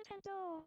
Nintendo.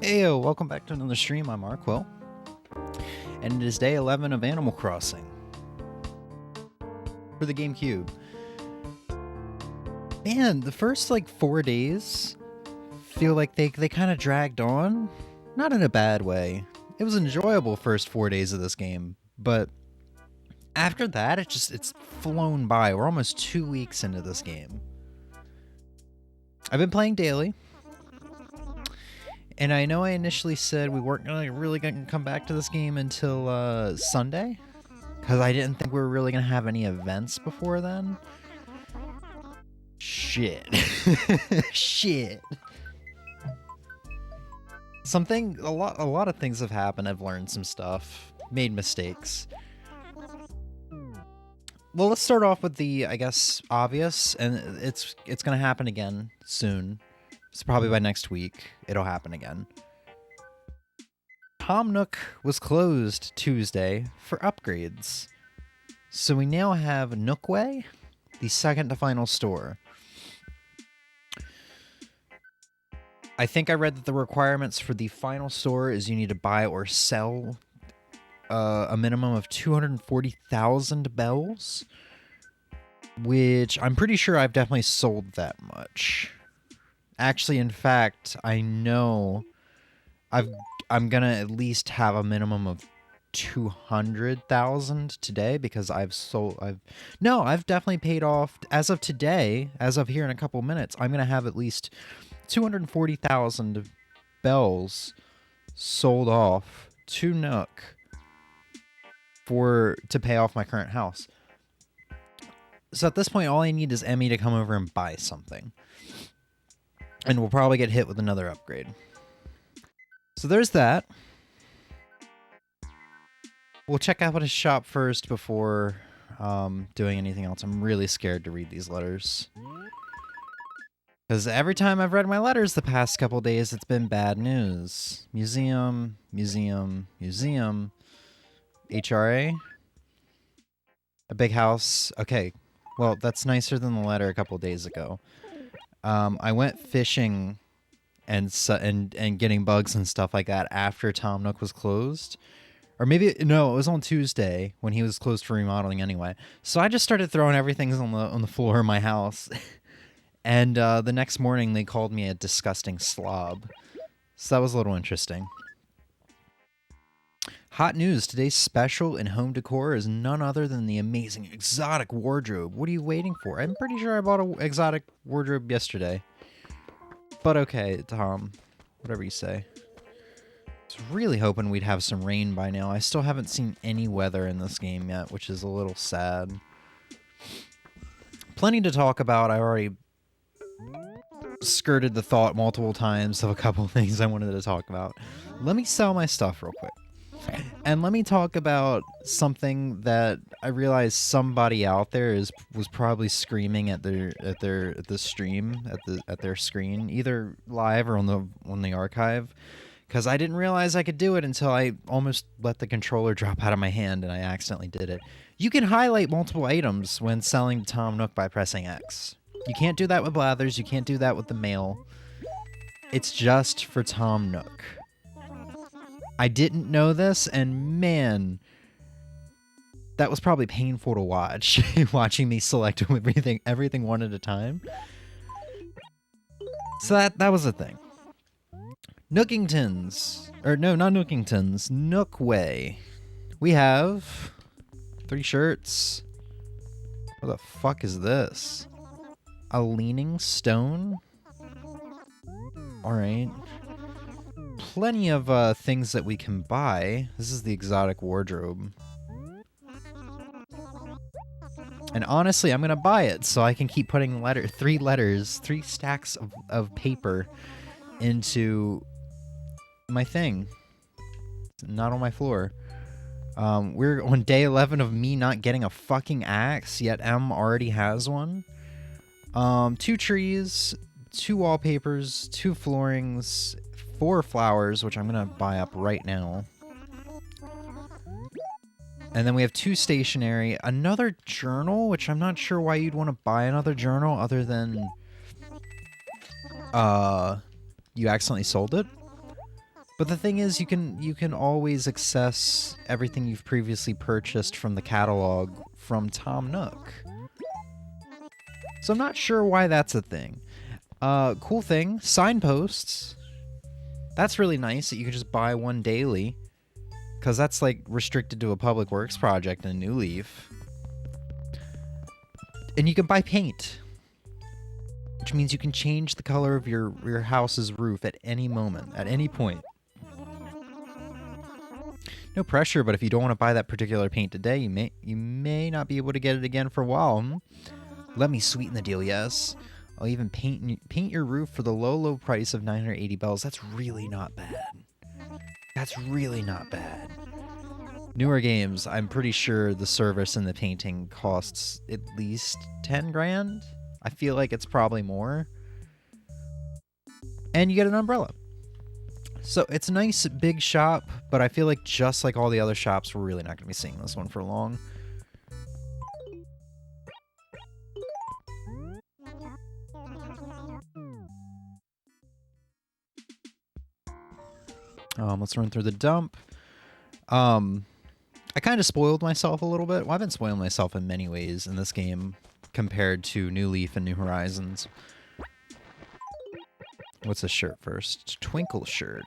Heyo, welcome back to another stream. I'm Arrquil, and it is day 11 of Animal Crossing for the GameCube. Man, the first 4 days feel like they kind of dragged on, not in a bad way. It was enjoyable first 4 days of this game, but after that it's flown by. We're almost 2 weeks into this game. I've been playing daily. And I know I initially said we weren't really going to come back to this game until Sunday, because I didn't think we were really going to have any events before then. Shit. Shit. A lot of things have happened. I've learned some stuff, made mistakes. Well, let's start off with the, I guess, obvious, and it's going to happen again soon. It's probably by next week. It'll happen again. Tom Nook was closed Tuesday for upgrades. So we now have Nookway, the second to final store. I think I read that the requirements for the final store is you need to buy or sell a minimum of 240,000 bells, which I'm pretty sure I've definitely sold that much. Actually, in fact, I know I'm gonna at least have a minimum of 200,000 today because I've definitely paid off as of today. As of here in a couple minutes, I'm gonna have at least 240,000 bells sold off to Nook to pay off my current house. So at this point, all I need is Emmy to come over and buy something. And we'll probably get hit with another upgrade. So there's that. We'll check out his shop first before doing anything else. I'm really scared to read these letters. Because every time I've read my letters the past couple days, it's been bad news. Museum, museum, museum. HRA. A big house. Okay. Well, that's nicer than the letter a couple days ago. I went fishing and getting bugs and stuff like that after Tom Nook was closed. Or maybe no, it was on Tuesday when he was closed for remodeling anyway. So I just started throwing everything on the floor of my house. And the next morning they called me a disgusting slob. So that was a little interesting. Hot news, today's special in home decor is none other than the amazing exotic wardrobe. What are you waiting for? I'm pretty sure I bought an exotic wardrobe yesterday. But okay, Tom, whatever you say. I was really hoping we'd have some rain by now. I still haven't seen any weather in this game yet, which is a little sad. Plenty to talk about. I already skirted the thought multiple times of a couple things I wanted to talk about. Let me sell my stuff real quick. And let me talk about something that I realized somebody out there was probably screaming at the stream at their screen, either live or on the archive, because I didn't realize I could do it until I almost let the controller drop out of my hand and I accidentally did it. You can highlight multiple items when selling Tom Nook by pressing X. You can't do that with Blathers. You can't do that with the mail. It's just for Tom Nook. I didn't know this, and man, that was probably painful to watch. Watching me select everything one at a time. So that was a thing. Nookingtons. Or no, not Nookingtons. Nookway. We have 3 shirts. What the fuck is this? A leaning stone? Alright. Plenty of things that we can buy. This is the exotic wardrobe. And honestly, I'm gonna buy it so I can keep putting 3 stacks of paper into my thing. Not on my floor. We're on day 11 of me not getting a fucking axe, yet M already has one. 2 trees, 2 wallpapers, 2 floorings, 4 flowers, which I'm gonna buy up right now. And then we have 2 stationery, another journal, which I'm not sure why you'd want to buy another journal other than you accidentally sold it. But the thing is, you can always access everything you've previously purchased from the catalog from Tom Nook. So I'm not sure why that's a thing. Cool thing, signposts. That's really nice that you can just buy one daily, because that's like restricted to a public works project in New Leaf. And you can buy paint, which means you can change the color of your house's roof at any moment, at any point. No pressure, but if you don't want to buy that particular paint today, you may not be able to get it again for a while. Let me sweeten the deal, yes. I'll even paint your roof for the low price of 980 bells. That's really not bad. That's really not bad. Newer games, I'm pretty sure the service and the painting costs at least 10 grand. I feel like it's probably more. And you get an umbrella. So it's a nice big shop, but I feel like just like all the other shops, we're really not going to be seeing this one for long. Let's run through the dump. I kind of spoiled myself a little bit. Well, I've been spoiling myself in many ways in this game compared to New Leaf and New Horizons. What's this shirt first? Twinkle shirt.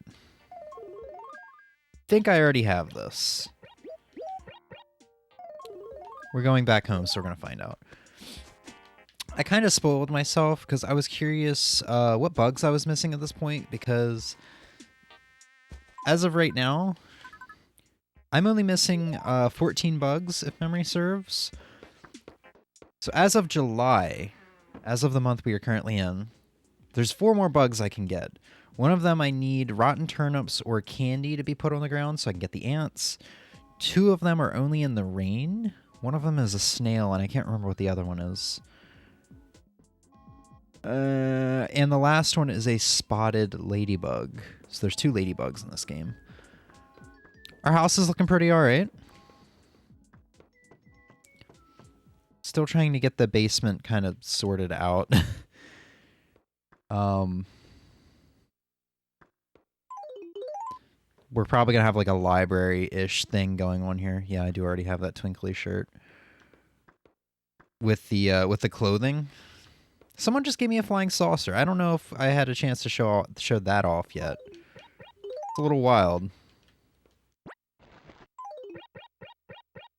Think I already have this. We're going back home, so we're going to find out. I kind of spoiled myself because I was curious what bugs I was missing at this point, because as of right now, I'm only missing 14 bugs, if memory serves. So as of July, as of the month we are currently in, there's 4 more bugs I can get. One of them I need rotten turnips or candy to be put on the ground so I can get the ants. 2 of them are only in the rain. One of them is a snail, and I can't remember what the other one is. And the last one is a spotted ladybug. So there's 2 ladybugs in this game. Our house is looking pretty alright. Still trying to get the basement kind of sorted out. We're probably gonna have like a library-ish thing going on here. Yeah, I do already have that twinkly shirt with the clothing. Someone just gave me a flying saucer. I don't know if I had a chance to show that off yet. It's a little wild.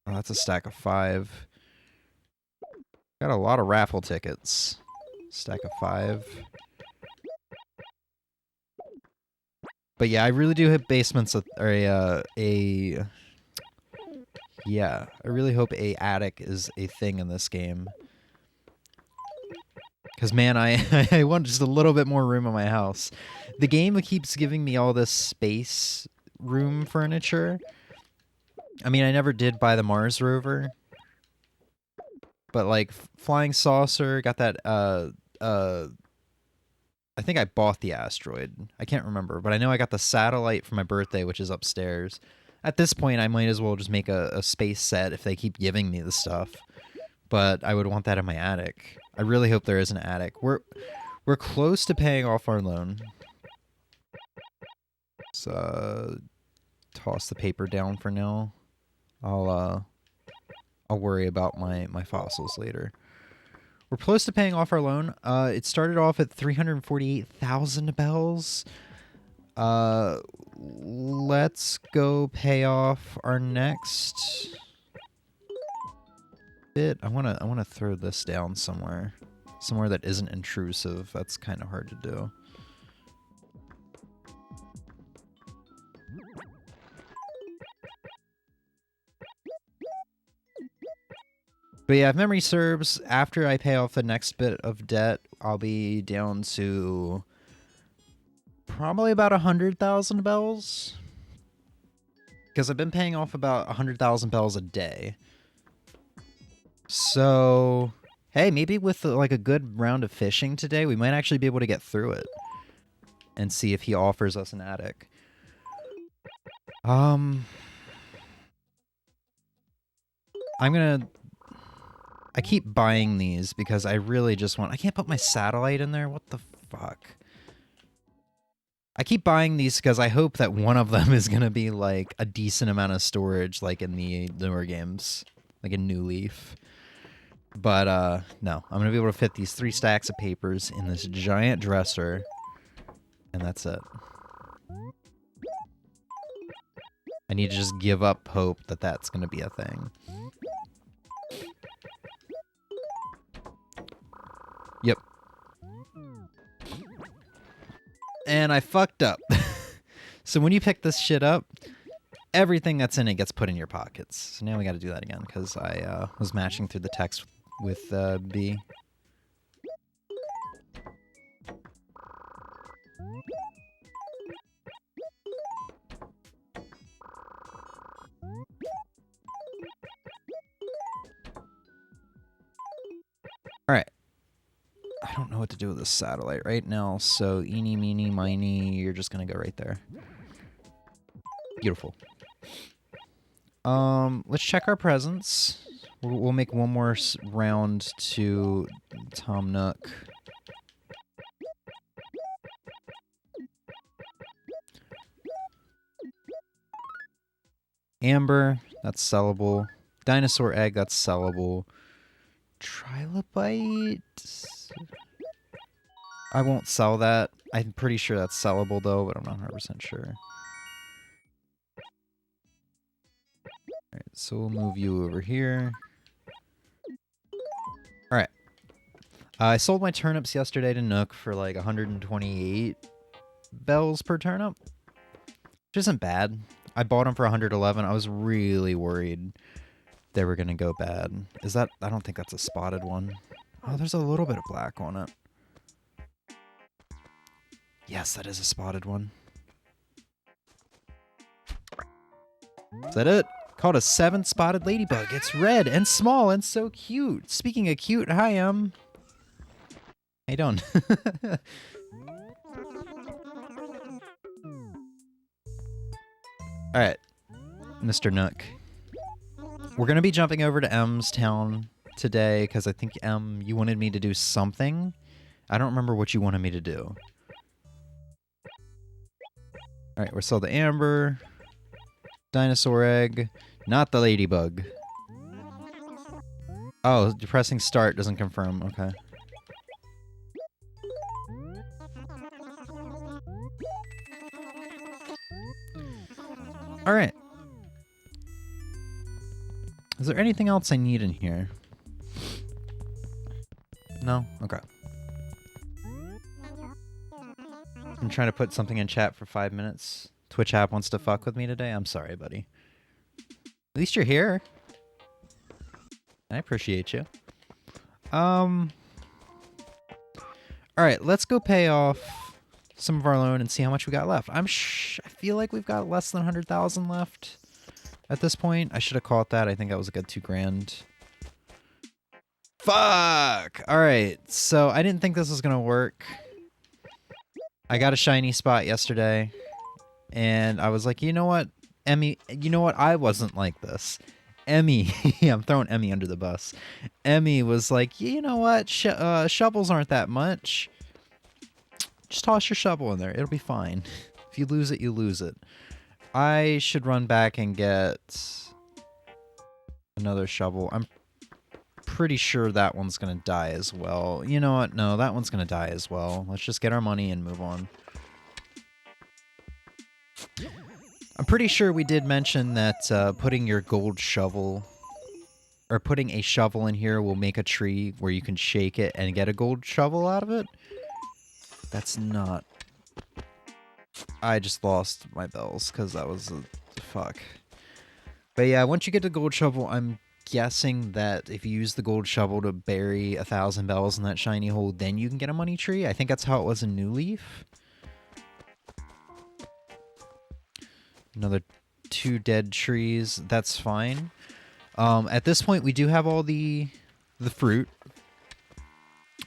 Oh, that's a stack of 5. Got a lot of raffle tickets. Stack of 5. But yeah, I really do hope basements are yeah, I really hope a attic is a thing in this game. Because, man, I want just a little bit more room in my house. The game keeps giving me all this space room furniture. I mean, I never did buy the Mars rover. But, like, flying saucer, got that, I think I bought the asteroid. I can't remember, but I know I got the satellite for my birthday, which is upstairs. At this point, I might as well just make a space set if they keep giving me the stuff. But I would want that in my attic. I really hope there is an attic. We're close to paying off our loan. So toss the paper down for now. I'll worry about my fossils later. We're close to paying off our loan. It started off at 348,000 bells. Let's go pay off our next bit. I wanna throw this down somewhere that isn't intrusive. That's kind of hard to do. But yeah, if memory serves, after I pay off the next bit of debt, I'll be down to probably about 100,000 bells. Because I've been paying off about 100,000 bells a day. So, hey, maybe with like a good round of fishing today, we might actually be able to get through it. And see if he offers us an attic. I keep buying these because I really just want... I can't put my satellite in there? What the fuck? I keep buying these because I hope that one of them is going to be, like, a decent amount of storage, like in the newer games. Like in New Leaf. But, no. I'm going to be able to fit these 3 stacks of papers in this giant dresser. And that's it. I need to just give up hope that that's going to be a thing. Yep. And I fucked up. So when you pick this shit up, everything that's in it gets put in your pockets. So now we got to do that again because I was matching through the text with B. Alright. I don't know what to do with this satellite right now, so eeny, meeny, miny, you're just gonna go right there. Beautiful. Let's check our presents. We'll make one more round to Tom Nook. Amber, that's sellable. Dinosaur egg, that's sellable. Trilobite? I won't sell that. I'm pretty sure that's sellable though, but I'm not 100% sure. Alright, so we'll move you over here. Alright. I sold my turnips yesterday to Nook for like 128 bells per turnip. Which isn't bad. I bought them for 111. I was really worried they were going to go bad. Is that... I don't think that's a spotted one. Oh, there's a little bit of black on it. Yes, that is a spotted one. Is that it? Called a 7-spotted ladybug. It's red and small and so cute. Speaking of cute, hi, How you doing? Alright, Mr. Nook. We're going to be jumping over to M's town today because I think, M, you wanted me to do something. I don't remember what you wanted me to do. Alright, we're still the amber. Dinosaur egg. Not the ladybug. Oh, depressing start doesn't confirm. Okay. Alright. Is there anything else I need in here? No? Okay. I'm trying to put something in chat for 5 minutes. Twitch app wants to fuck with me today? I'm sorry, buddy. At least you're here. I appreciate you. Alright, let's go pay off some of our loan and see how much we got left. I feel like we've got less than 100,000 left at this point. I should have caught that. I think that was a good 2 grand. Fuck! Alright, so I didn't think this was gonna work. I got a shiny spot yesterday, and I was like, you know what, Emmy, you know what, I wasn't like this. Emmy, I'm throwing Emmy under the bus. Emmy was like, you know what, shovels aren't that much. Just toss your shovel in there, it'll be fine. If you lose it, you lose it. I should run back and get another shovel. I'm pretty sure that one's gonna die as well. You know what? No, that one's gonna die as well. Let's just get our money and move on. I'm pretty sure we did mention that putting your gold shovel, or putting a shovel in here will make a tree where you can shake it and get a gold shovel out of it. That's not... I just lost my bells because that was a... fuck. But yeah, once you get the gold shovel, I'm guessing that if you use the gold shovel to bury 1,000 bells in that shiny hole, then you can get a money tree. I think that's how it was in New Leaf. Another 2 dead trees. That's fine. At this point, we do have all the fruit.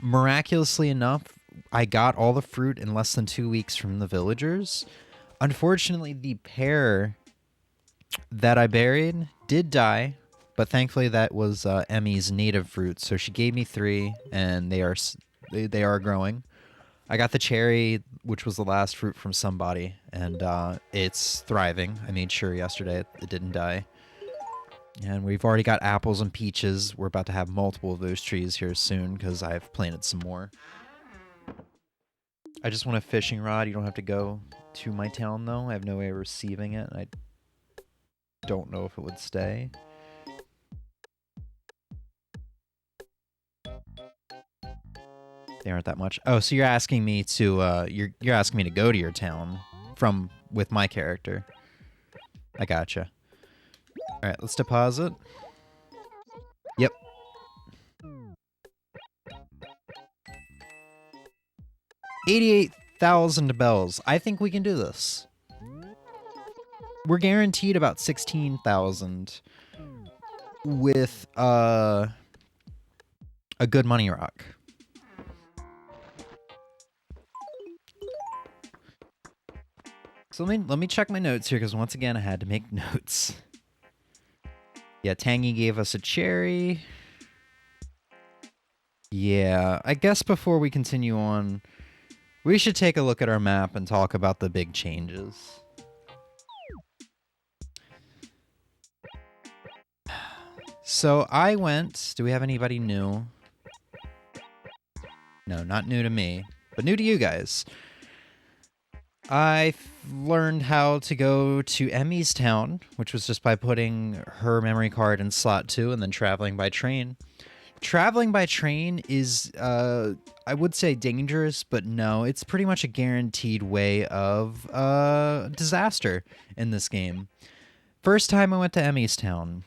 Miraculously enough, I got all the fruit in less than 2 weeks from the villagers. Unfortunately, the pear that I buried did die. But thankfully, that was Emmy's native fruit, so she gave me 3, and they are growing. I got the cherry, which was the last fruit from somebody, and it's thriving. I made sure yesterday it didn't die. And we've already got apples and peaches. We're about to have multiple of those trees here soon because I've planted some more. I just want a fishing rod. You don't have to go to my town, though. I have no way of receiving it. I don't know if it would stay. They aren't that much. Oh, so you're asking me to you're asking me to go to your town with my character. I gotcha. All right, let's deposit. Yep. $88,000 bells. I think we can do this. We're guaranteed about 16,000 with a good money rock. So let me check my notes here, because once again I had to make notes. Yeah, Tangy gave us a cherry. Yeah, I guess before we continue on, we should take a look at our map and talk about the big changes. So I went... Do we have anybody new? No, not new to me, but new to you guys. I learned how to go to Emmy's town, which was just by putting her memory card in slot 2 and then traveling by train. Traveling by train is, I would say dangerous, but no, it's pretty much a guaranteed way of disaster in this game. First time I went to Emmy's town,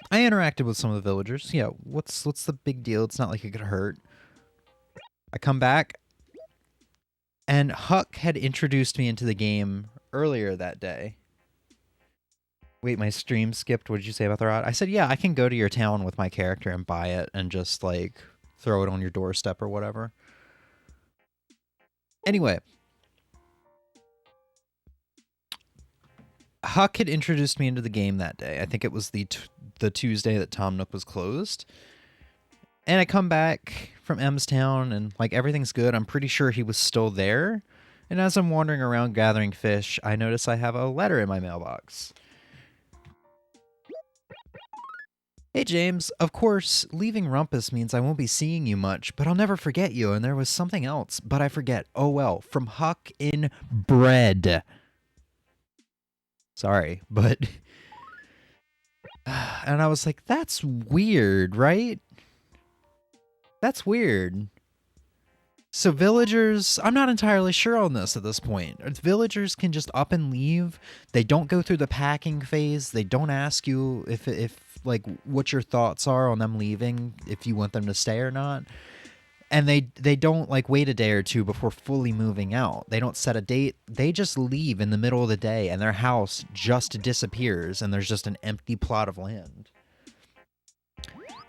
I interacted with some of the villagers. Yeah, what's the big deal? It's not like it could hurt. I come back, and Huck had introduced me into the game earlier that day. Wait, my stream skipped. What did you say about the rod? I said, yeah, I can go to your town with my character and buy it and just, like, throw it on your doorstep or whatever. Anyway. Huck had introduced me into the game that day. I think it was the Tuesday that Tom Nook was closed. And I come back from M's town and, like, everything's good. I'm pretty sure he was still there. And as I'm wandering around gathering fish, I notice I have a letter in my mailbox. Hey James, of course, leaving Rumpus means I won't be seeing you much, but I'll never forget you, and there was something else, but I forget. Oh well, from Huck in Bread. Sorry, but... And I was like, that's weird, right? That's weird. So villagers, I'm not entirely sure on this at this point. Villagers can just up and leave. They don't go through the packing phase. They don't ask you if like what your thoughts are on them leaving, if you want them to stay or not. And they don't like wait a day or two before fully moving out. They don't set a date. They just leave in the middle of the day and their house just disappears and there's just an empty plot of land.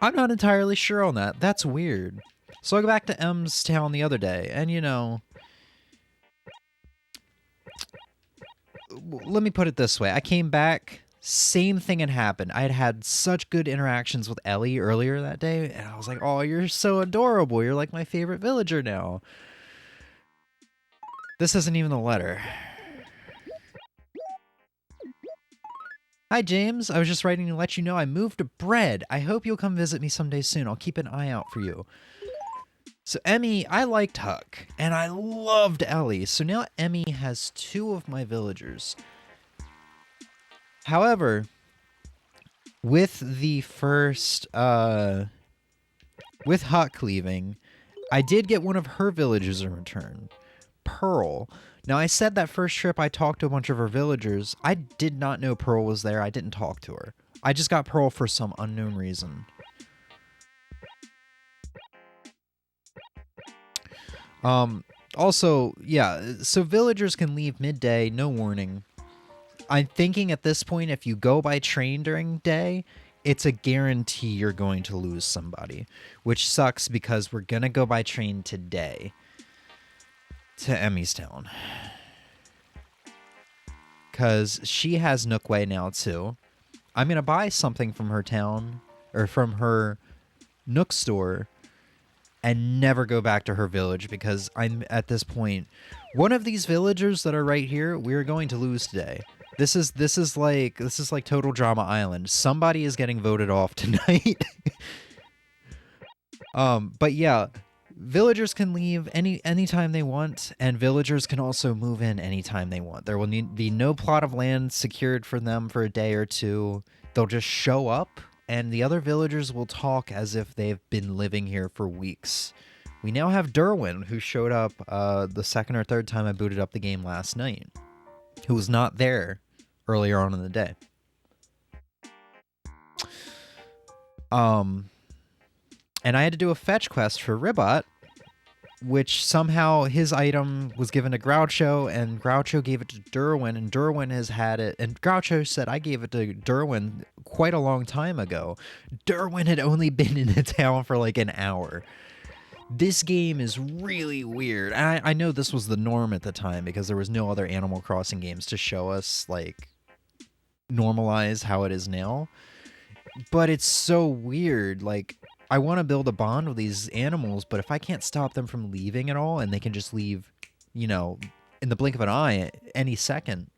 I'm not entirely sure on that. That's weird. So I go back to M's town the other day, and you know, let me put it this way. I came back, same thing had happened. I had had such good interactions with Ellie earlier that day, and I was like, oh, you're so adorable. You're like my favorite villager now. This isn't even a letter. Hi, James. I was just writing to let you know I moved to Bread. I hope you'll come visit me someday soon. I'll keep an eye out for you. So Emmy, I liked Huck, and I loved Ellie, so now Emmy has 2 of my villagers. However, with the first, with Huck leaving, I did get one of her villagers in return, Pearl. Now, I said that first trip I talked to a bunch of her villagers. I did not know Pearl was there. I didn't talk to her. I just got Pearl for some unknown reason. Also, yeah, so villagers can leave midday, no warning. I'm thinking at this point, if you go by train during day, it's a guarantee you're going to lose somebody, which sucks because we're gonna go by train today to Emmy's town. Because she has Nookway now, too. I'm gonna buy something from her town, or from her Nook store, and never go back to her village because I'm at this point. One of these villagers that are right here, we're going to lose today. This is like Total Drama Island. Somebody is getting voted off tonight. But yeah, villagers can leave anytime they want, and villagers can also move in anytime they want. There will be no plot of land secured for them for a day or two. They'll just show up, and the other villagers will talk as if they've been living here for weeks. We now have Derwin, who showed up the second or third time I booted up the game last night, who was not there earlier on in the day. And I had to do a fetch quest for Ribot, which somehow his item was given to Groucho, and Groucho gave it to Derwin, and Derwin has had it, and Groucho said, I gave it to Derwin quite a long time ago. Derwin had only been in the town for like an hour. This game is really weird. I know this was the norm at the time because there was no other Animal Crossing games to show us, like, normalize how it is now. But it's so weird, like... I want to build a bond with these animals, but if I can't stop them from leaving at all, and they can just leave, you know, in the blink of an eye any second,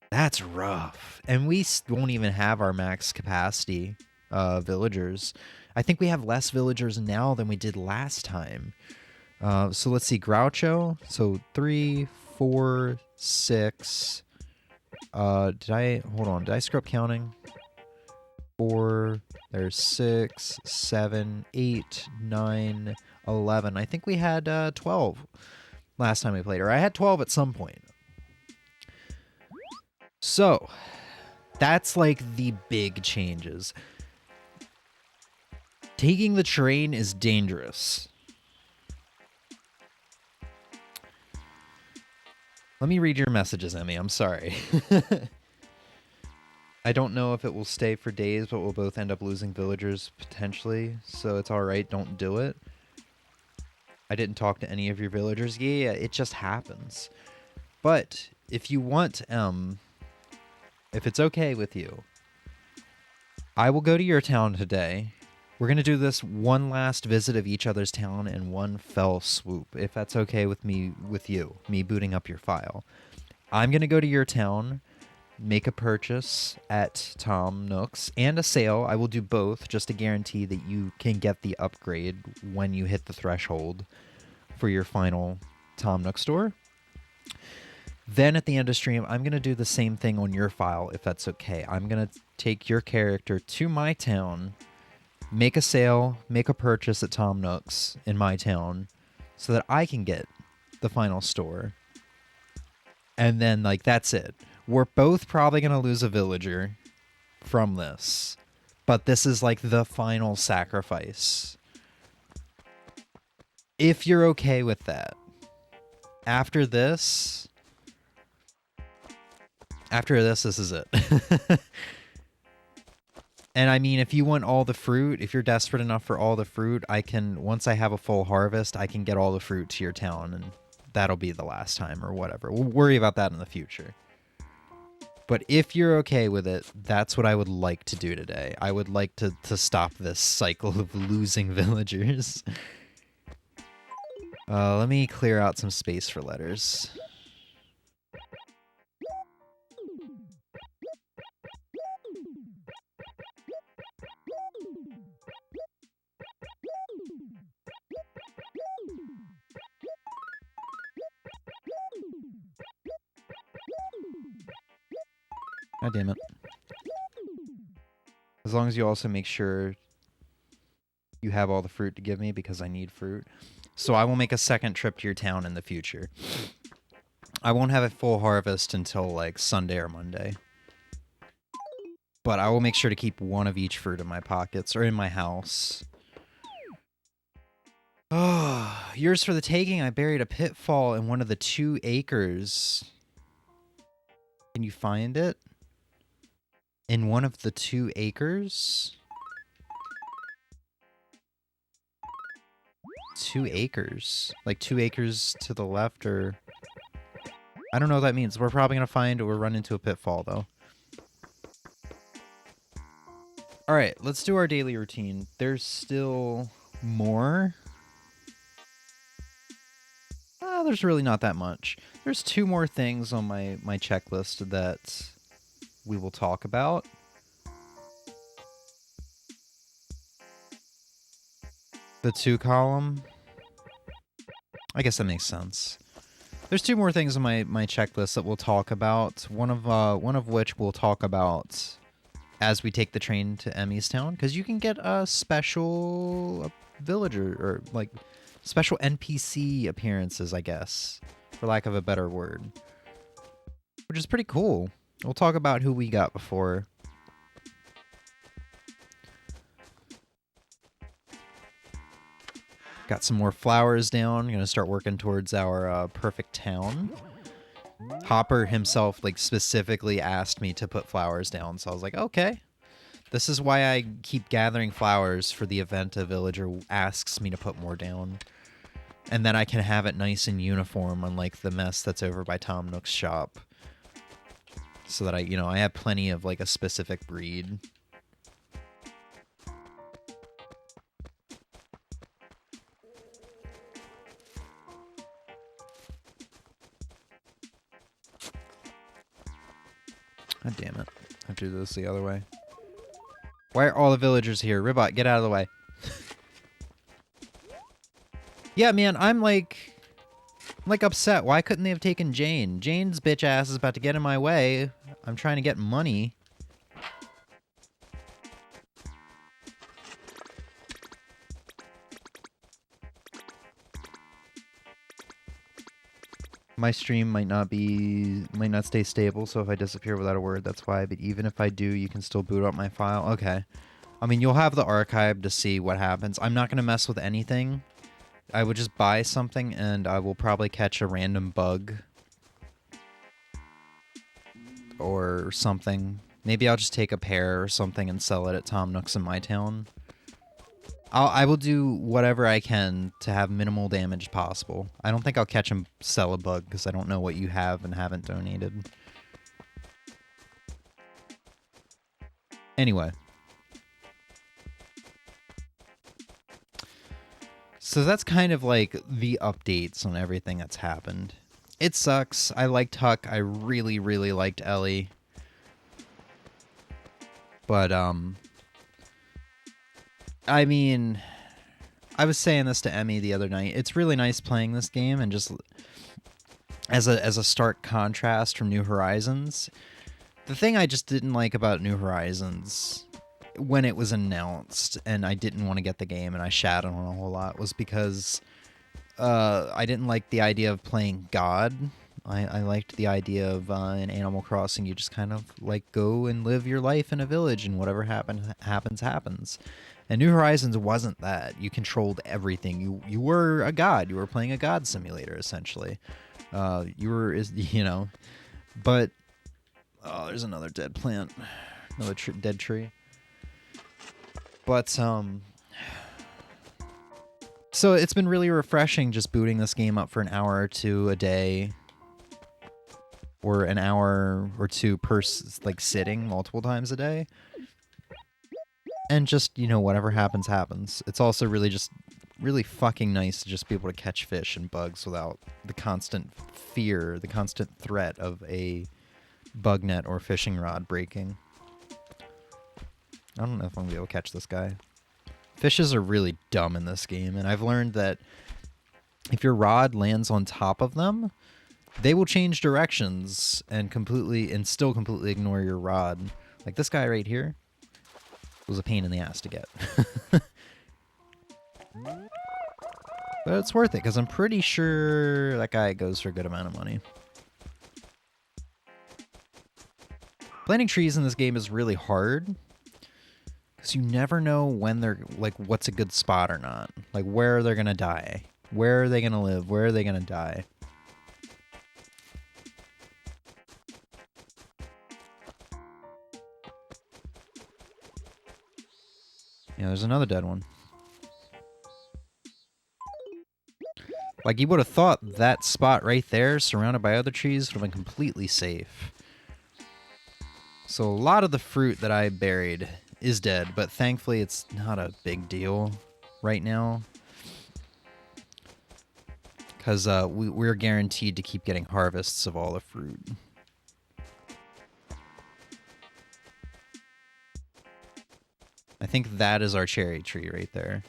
that's rough. And we won't even have our max capacity villagers. I think we have less villagers now than we did last time. So let's see, Groucho. So 3, 4, 6. Hold on, did I screw up counting? 4, there's 6, 7, 8, 9, 11. I think we had 12 last time we played, or I had 12 at some point. So, that's like the big changes. Taking the train is dangerous. Let me read your messages, Emmy. I'm sorry. I don't know if it will stay for days, but we'll both end up losing villagers potentially, so it's alright, don't do it. I didn't talk to any of your villagers. Yeah, it just happens. But if you want, if it's okay with you, I will go to your town today, We're going to do this one last visit of each other's town in one fell swoop, if that's okay with me, with you, me booting up your file. I'm going to go to your town, make a purchase at Tom Nook's, and a sale. I will do both just to guarantee that you can get the upgrade when you hit the threshold for your final Tom Nook store. Then at the end of stream, I'm going to do the same thing on your file, if that's okay. I'm going to take your character to my town, make a sale, make a purchase at Tom Nook's in my town so that I can get the final store. And then, like, that's it. We're both probably going to lose a villager from this. But this is, like, the final sacrifice. If you're okay with that. After this, this is it. And I mean, if you want all the fruit, if you're desperate enough for all the fruit, I can, once I have a full harvest, I can get all the fruit to your town, and that'll be the last time or whatever. We'll worry about that in the future. But if you're okay with it, that's what I would like to do today. I would like to stop this cycle of losing villagers. Let me clear out some space for letters. God damn it. As long as you also make sure you have all the fruit to give me, because I need fruit. So I will make a second trip to your town in the future. I won't have a full harvest until, like, Sunday or Monday. But I will make sure to keep one of each fruit in my pockets, or in my house. Oh, yours for the taking. I buried a pitfall in one of the 2 acres. Can you find it? In one of the 2 acres? 2 acres. Like 2 acres to the left, or... I don't know what that means. We're probably going to find or run into a pitfall, though. Alright, let's do our daily routine. There's still more. There's really not that much. There's 2 more things on my checklist that we will talk about. The 2 column. I guess that makes sense. There's 2 more things on my checklist that we'll talk about. One of which we'll talk about as we take the train to Emmy's town, because you can get a special villager, or like special NPC appearances, I guess, for lack of a better word, which is pretty cool. We'll talk about who we got before. Got some more flowers down. Gonna start working towards our perfect town. Hopper himself, like, specifically asked me to put flowers down, so I was like, okay. This is why I keep gathering flowers for the event a villager asks me to put more down. And then I can have it nice and uniform, unlike the mess that's over by Tom Nook's shop. So that I have plenty of, like, a specific breed. God damn it. I have to do this the other way. Why are all the villagers here? Ribot, get out of the way. Yeah, man, I'm upset. Why couldn't they have taken Jane? Jane's bitch ass is about to get in my way. I'm trying to get money. My stream might not stay stable, so if I disappear without a word, that's why. But even if I do, you can still boot up my file. Okay. I mean, you'll have the archive to see what happens. I'm not going to mess with anything. I would just buy something, and I will probably catch a random bug. Or something. Maybe I'll just take a pear or something and sell it at Tom Nook's in my town. I will do whatever I can to have minimal damage possible. I don't think I'll catch and sell a bug, because I don't know what you have and haven't donated. Anyway. So that's kind of like the updates on everything that's happened. It sucks. I liked Huck. I really, really liked Ellie. But, I mean, I was saying this to Emmy the other night. It's really nice playing this game, and just as a stark contrast from New Horizons. The thing I just didn't like about New Horizons when it was announced, and I didn't want to get the game, and I shat on it a whole lot, was because I didn't like the idea of playing God. I liked the idea of in Animal Crossing, you just kind of like go and live your life in a village, and whatever happens. And New Horizons wasn't that. You controlled everything. You were a god. You were playing a god simulator, essentially. You were, you know, but oh, there's another dead plant, another dead tree. But so it's been really refreshing just booting this game up for an hour or two a day, or an hour or two per like sitting multiple times a day, and just, you know, whatever happens. It's also really fucking nice to just be able to catch fish and bugs without the constant fear, the constant threat of a bug net or fishing rod breaking. I don't know if I'm gonna be able to catch this guy. Fishes are really dumb in this game, and I've learned that if your rod lands on top of them, they will change directions and still completely ignore your rod. Like this guy right here was a pain in the ass to get. But it's worth it, because I'm pretty sure that guy goes for a good amount of money. Planting trees in this game is really hard, because you never know when they're, like, what's a good spot or not. Like, where they're going to die. Where are they going to live? Where are they going to die? Yeah, there's another dead one. Like, you would have thought that spot right there, surrounded by other trees, would have been completely safe. So a lot of the fruit that I buried is dead, but thankfully it's not a big deal right now, because we're guaranteed to keep getting harvests of all the fruit. I think that is our cherry tree right there.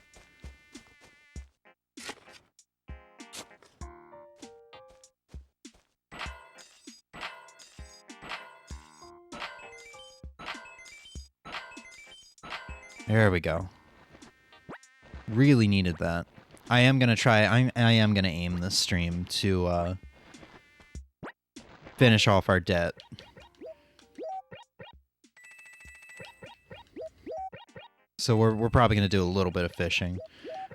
There we go. Really needed that. I am gonna try. I am gonna aim this stream to finish off our debt. So we're probably gonna do a little bit of fishing.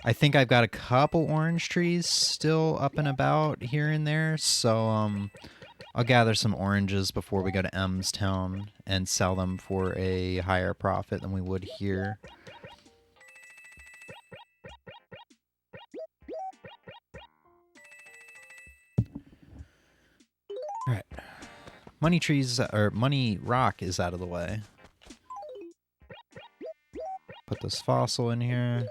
I think I've got a couple orange trees still up and about here and there, so I'll gather some oranges before we go to M's Town and sell them for a higher profit than we would here. Alright. Money trees, or money rock is out of the way. Put this fossil in here.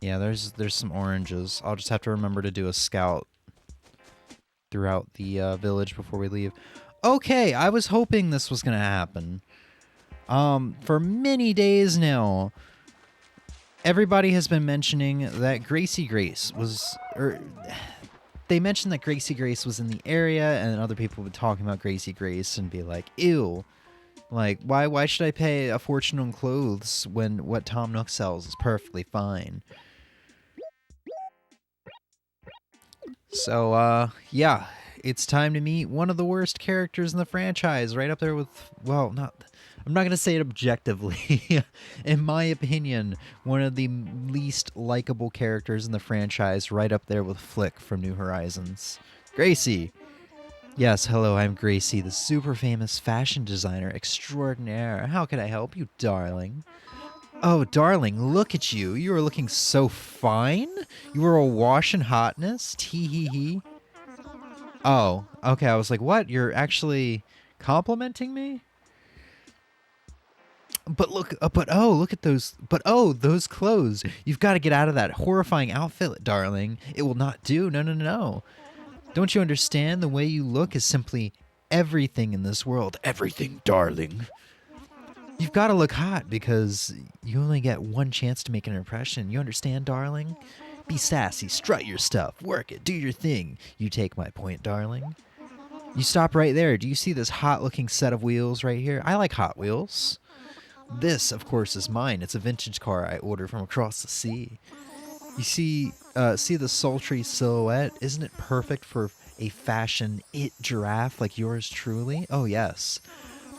Yeah, there's some oranges. I'll just have to remember to do a scout throughout the village before we leave. Okay, I was hoping this was gonna happen. For many days now, everybody has been mentioning that Gracie Grace was, they mentioned that Gracie Grace was in the area, and other people would talk about Gracie Grace and be like, ew. Like, why should I pay a fortune on clothes when what Tom Nook sells is perfectly fine? So, yeah, it's time to meet one of the worst characters in the franchise, right up there with, well, I'm not going to say it objectively. In my opinion, one of the least likable characters in the franchise, right up there with Flick from New Horizons. Gracie! Yes, hello, I'm Gracie, the super famous fashion designer extraordinaire. How can I help you, darling? Oh, darling, look at you. You are looking so fine. You are awash in hotness. Tee hee hee. Oh, okay. I was like, what? You're actually complimenting me? But look, look at those. But oh, those clothes. You've got to get out of that horrifying outfit, darling. It will not do. No, no, no, no. Don't you understand? The way you look is simply everything in this world. Everything, darling. You've got to look hot because you only get one chance to make an impression. You understand, darling? Be sassy, strut your stuff, work it, do your thing. You take my point, darling. You stop right there. Do you see this hot looking set of wheels right here? I like Hot Wheels. This, of course, is mine. It's a vintage car I ordered from across the sea. You see the sultry silhouette? Isn't it perfect for a fashion it giraffe like yours truly? Oh, yes.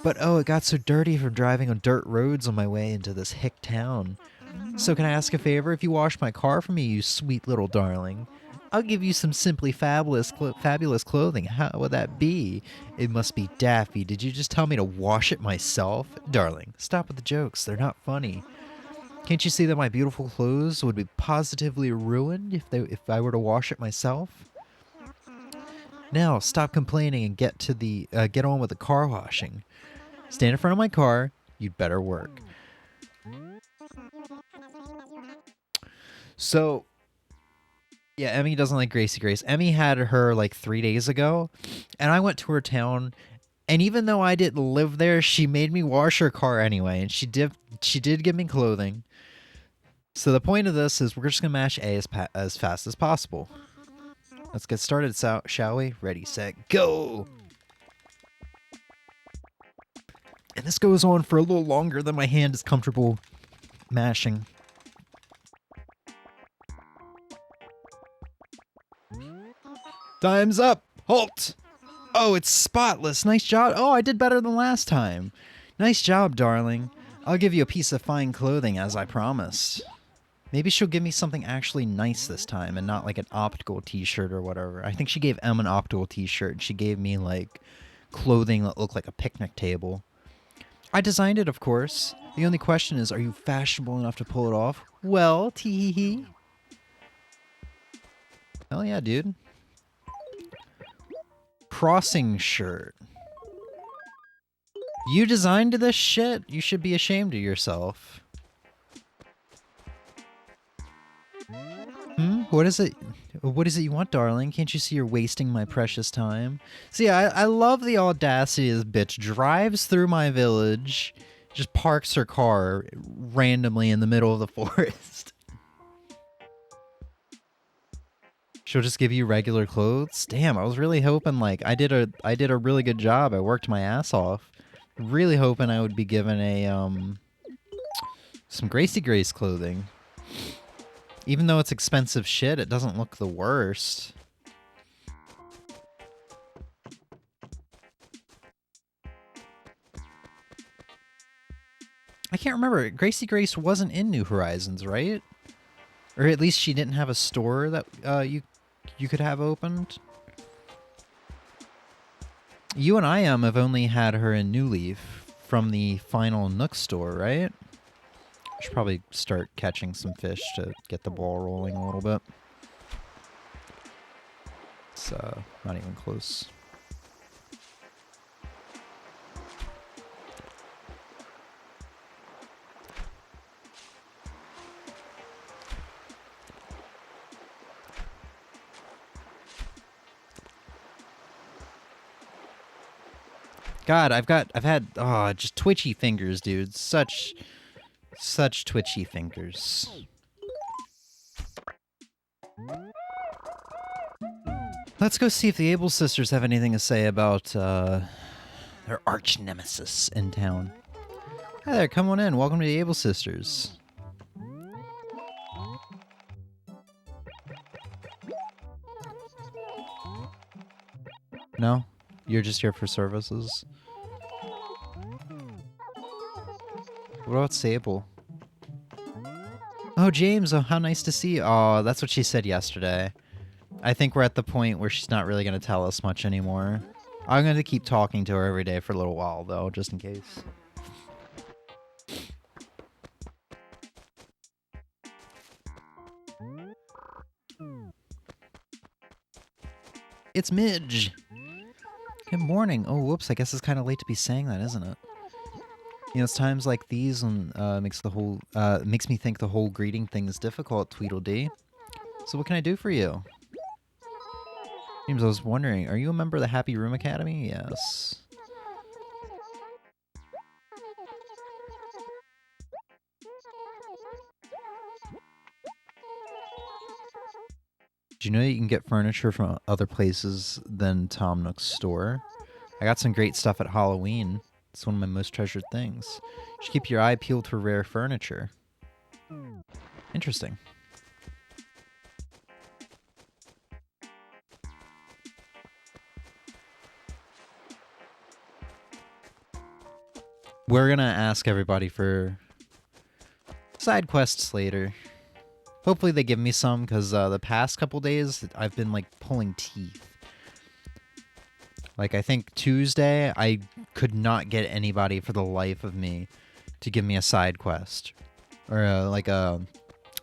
But oh, it got so dirty from driving on dirt roads on my way into this hick town. So can I ask a favor? If you wash my car for me, you sweet little darling, I'll give you some simply fabulous clothing. How would that be? It must be daffy. Did you just tell me to wash it myself? Darling, stop with the jokes. They're not funny. Can't you see that my beautiful clothes would be positively ruined if I were to wash it myself? Now, stop complaining and get on with the car washing. Stand in front of my car. You'd better work. So, yeah, Emmy doesn't like Gracie Grace. Emmy had her like 3 days ago, and I went to her town, and even though I didn't live there, she made me wash her car anyway, and she did give me clothing. So the point of this is we're just gonna mash A as fast as possible. Let's get started, shall we? Ready, set, go! And this goes on for a little longer than my hand is comfortable mashing. Time's up! Halt! Oh, it's spotless. Nice job. Oh, I did better than last time. Nice job, darling. I'll give you a piece of fine clothing as I promised. Maybe she'll give me something actually nice this time and not like an optical t-shirt or whatever. I think she gave Em an optical t-shirt and she gave me like clothing that looked like a picnic table. I designed it, of course. The only question is, are you fashionable enough to pull it off? Well, tee-hee-hee. Hell yeah, dude. Crossing shirt. You designed this shit? You should be ashamed of yourself. What is it? What is it you want, darling? Can't you see you're wasting my precious time? See, I love the audacity of this bitch. Drives through my village, just parks her car randomly in the middle of the forest. She'll just give you regular clothes? Damn, I was really hoping like I did a really good job. I worked my ass off. Really hoping I would be given a some Gracie Grace clothing. Even though it's expensive shit, it doesn't look the worst. I can't remember. Gracie Grace wasn't in New Horizons, right? Or at least she didn't have a store that you could have opened. You and I have only had her in New Leaf from the final Nook store, right? Should probably start catching some fish to get the ball rolling a little bit. It's not even close. God, I've had just twitchy fingers, dude. Such twitchy fingers. Let's go see if the Able sisters have anything to say about their arch nemesis in town. Hi there, come on in. Welcome to the Able sisters. No? You're just here for services? What about Sable? Oh, James, oh, how nice to see you. Oh, that's what she said yesterday. I think we're at the point where she's not really going to tell us much anymore. I'm going to keep talking to her every day for a little while, though, just in case. It's Midge! Good morning. Oh, whoops, I guess it's kind of late to be saying that, isn't it? You know, it's times like these when makes me think the whole greeting thing is difficult, Tweedledee. So what can I do for you? James, I was wondering, are you a member of the Happy Room Academy? Yes. Do you know that you can get furniture from other places than Tom Nook's store? I got some great stuff at Halloween. It's one of my most treasured things. You should keep your eye peeled for rare furniture. Interesting. We're gonna ask everybody for side quests later. Hopefully they give me some, because the past couple days I've been like pulling teeth. Like I think Tuesday I could not get anybody for the life of me to give me a side quest or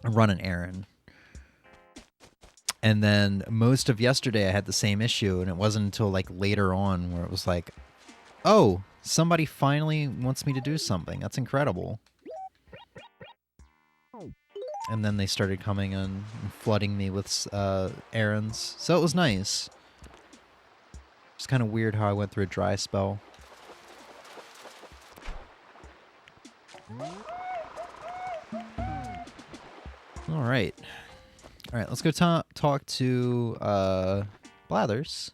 run an errand. And then most of yesterday I had the same issue, and it wasn't until like later on where it was like, oh, somebody finally wants me to do something. That's incredible. And then they started coming and flooding me with errands. So it was nice. It's kind of weird how I went through a dry spell. All right. All right, let's go talk to Blathers.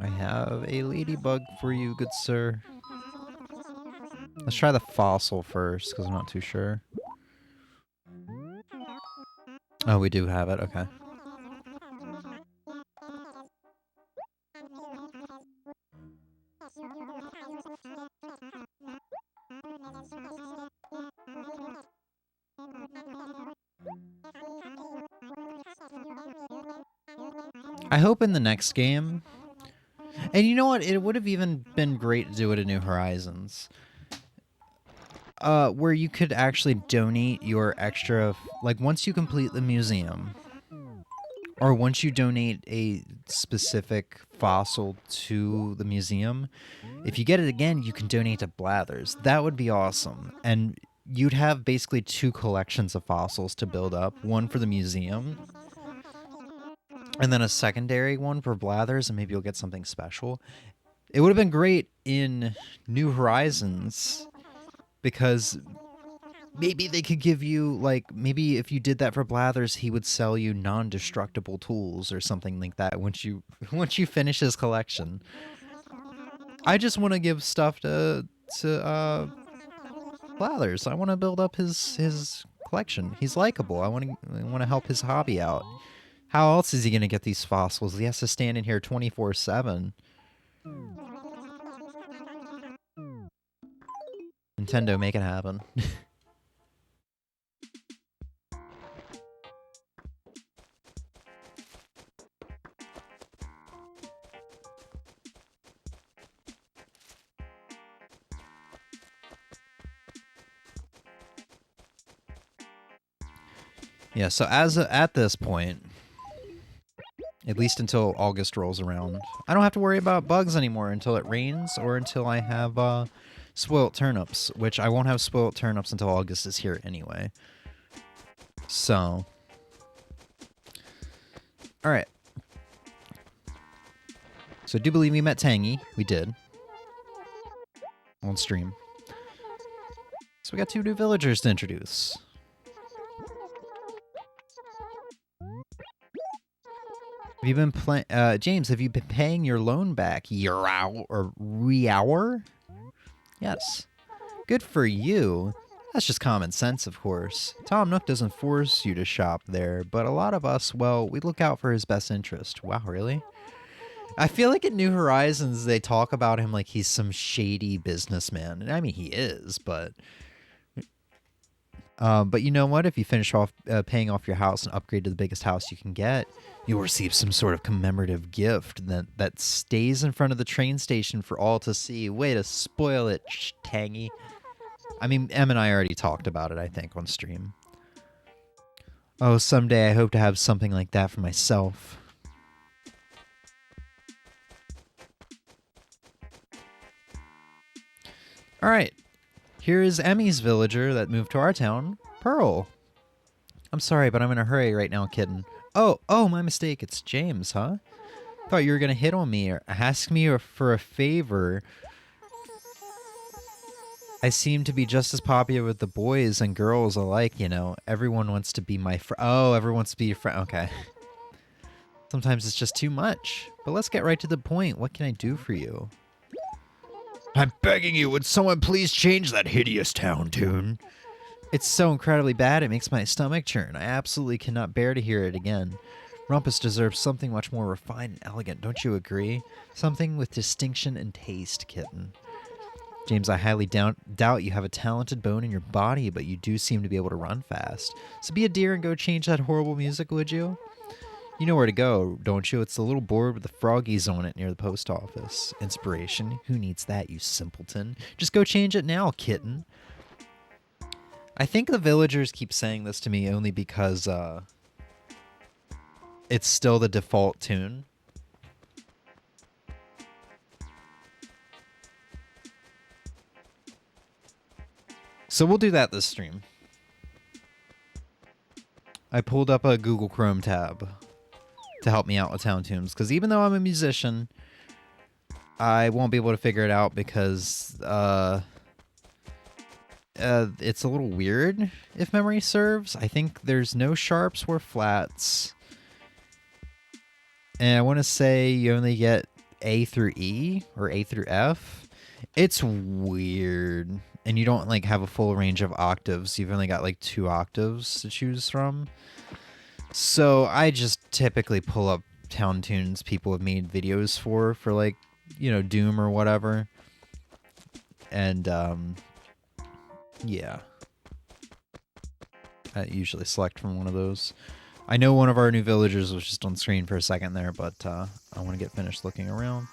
I have a ladybug for you, good sir. Let's try the fossil first, because I'm not too sure. Oh, we do have it. Okay. I hope in the next game... And you know what? It would have even been great to do it at New Horizons. Where you could actually donate your extra... Like, once you complete the museum, or once you donate a specific fossil to the museum, if you get it again, you can donate to Blathers. That would be awesome. And you'd have basically 2 collections of fossils to build up. One for the museum, and then a secondary one for Blathers, and maybe you'll get something special. It would have been great in New Horizons, because maybe they could give you, like, maybe if you did that for Blathers, he would sell you non-destructible tools or something like that once you finish his collection. I just want to give stuff to Blathers. I want to build up his collection. He's likable. I want to help his hobby out. How else is he going to get these fossils? He has to stand in here 24/7. Nintendo, make it happen. Yeah, so at this point, at least until August rolls around, I don't have to worry about bugs anymore until it rains or until I have spoilt turnips, which I won't have spoilt turnips until August is here anyway. So, all right. So I do believe we met Tangy. We did. On stream. So we got 2 new villagers to introduce. Have you been playing... James, have you been paying your loan back? Year-ow or re-hour? Yes. Good for you. That's just common sense, of course. Tom Nook doesn't force you to shop there, but a lot of us, well, we look out for his best interest. Wow, really? I feel like at New Horizons, they talk about him like he's some shady businessman. I mean, he is, but... But you know what? If you finish off paying off your house and upgrade to the biggest house you can get, you'll receive some sort of commemorative gift that stays in front of the train station for all to see. Way to spoil it, Tangy. I mean, Em and I already talked about it, I think, on stream. Oh, someday I hope to have something like that for myself. Alright, here is Emmy's villager that moved to our town, Pearl. I'm sorry, but I'm in a hurry right now, kitten. Oh, my mistake. It's James, huh? Thought you were gonna hit on me or ask me for a favor. I seem to be just as popular with the boys and girls alike, you know. Everyone wants to be my friend. Oh, everyone wants to be your friend. Okay. Sometimes it's just too much. But let's get right to the point. What can I do for you? I'm begging you, would someone please change that hideous town tune? It's so incredibly bad it makes my stomach churn. I absolutely cannot bear to hear it again. Rumpus deserves something much more refined and elegant, don't you agree? Something with distinction and taste, kitten. James, I highly doubt you have a talented bone in your body, but you do seem to be able to run fast. So be a dear and go change that horrible music, would you? You know where to go, don't you? It's the little board with the froggies on it near the post office. Inspiration? Who needs that, you simpleton? Just go change it now, kitten. I think the villagers keep saying this to me only because it's still the default tune. So we'll do that this stream. I pulled up a Google Chrome tab to help me out with town tunes, because even though I'm a musician, I won't be able to figure it out because it's a little weird, if memory serves. I think there's no sharps or flats. And I want to say you only get A through E or A through F. It's weird. And you don't like have a full range of octaves. You've only got like 2 octaves to choose from. So I just typically pull up town tunes people have made videos for like, you know, Doom or whatever. And yeah. I usually select from one of those. I know one of our new villagers was just on screen for a second there, but I want to get finished looking around.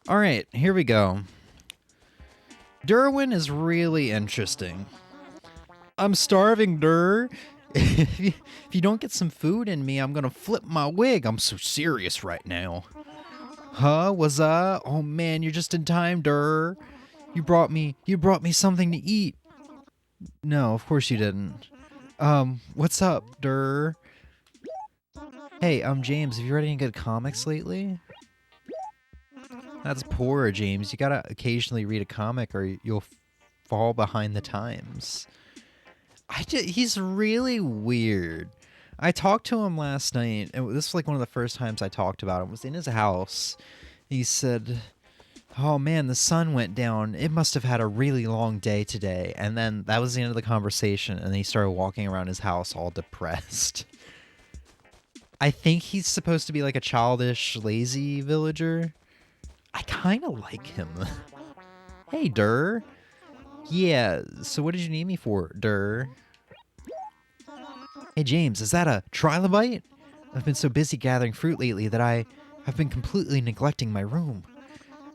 All right, here we go. Derwin is really interesting. I'm starving, Dur. If you don't get some food in me, I'm gonna flip my wig. I'm so serious right now. Huh? Was I? Oh man, you're just in time, Dur. You brought me something to eat. No, of course you didn't. What's up, Dur? Hey, James, have you read any good comics lately? That's poor, James. You gotta occasionally read a comic or you'll fall behind the times. He's really weird. I talked to him last night, and this was like one of the first times I talked about him. It was in his house. He said, oh man, the sun went down. It must have had a really long day today. And then that was the end of the conversation, and he started walking around his house all depressed. I think he's supposed to be like a childish, lazy villager. I kind of like him. Hey, Dur. Yeah, so what did you need me for, Dur? Hey, James, is that a trilobite? I've been so busy gathering fruit lately that I have been completely neglecting my room.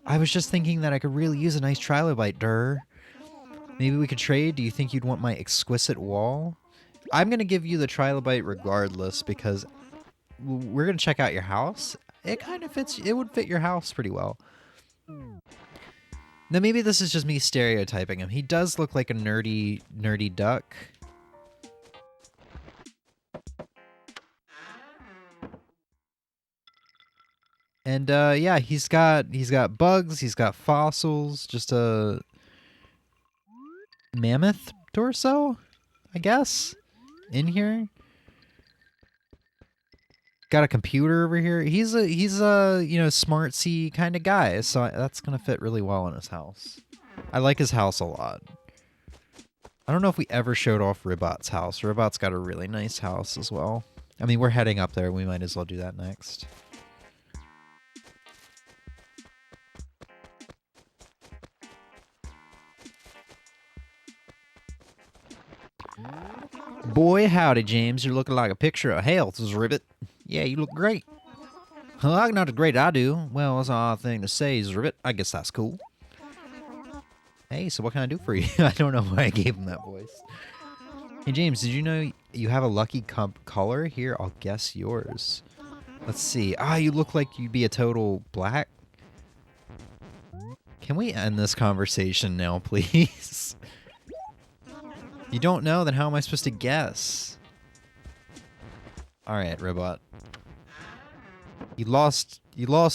I was just thinking that I could really use a nice trilobite, Dur. Maybe we could trade? Do you think you'd want my exquisite wall? I'm going to give you the trilobite regardless because we're going to check out your house. It kind of fits. It would fit your house pretty well. Now, maybe this is just me stereotyping him. He does look like a nerdy duck. And yeah, he's got bugs, he's got fossils, just a mammoth torso, I guess, in here. Got a computer over here. He's a you know, smartsy kind of guy, so that's gonna fit really well in his house. I like his house a lot. I don't know if we ever showed off Ribot's house. Ribot's got a really nice house as well. I mean, we're heading up there. We might as well do that next. Boy, howdy, James. You're looking like a picture of health, Ribbit. Yeah, you look great. Well, not a great I do. Well, that's an odd thing to say, Ribbit. I guess that's cool. Hey, so what can I do for you? I don't know why I gave him that voice. Hey, James, did you know you have a lucky color? Here, I'll guess yours. Let's see. Ah, you look like you'd be a total black. Can we end this conversation now, please? You don't know, then how am I supposed to guess? Alright, Robot. You lost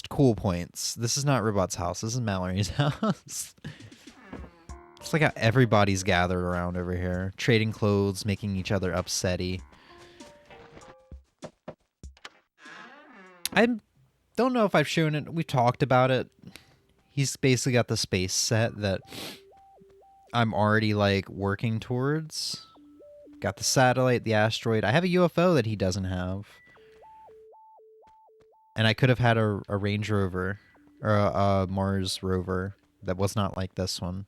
cool points. This is not Robot's house. This is Mallory's house. It's like how everybody's gathered around over here. Trading clothes, making each other upsetty. I don't know if I've shown it. We've talked about it. He's basically got the space set that I'm already, like, working towards. Got the satellite, the asteroid. I have a UFO that he doesn't have. And I could have had a Range Rover. Or a Mars rover that was not like this one.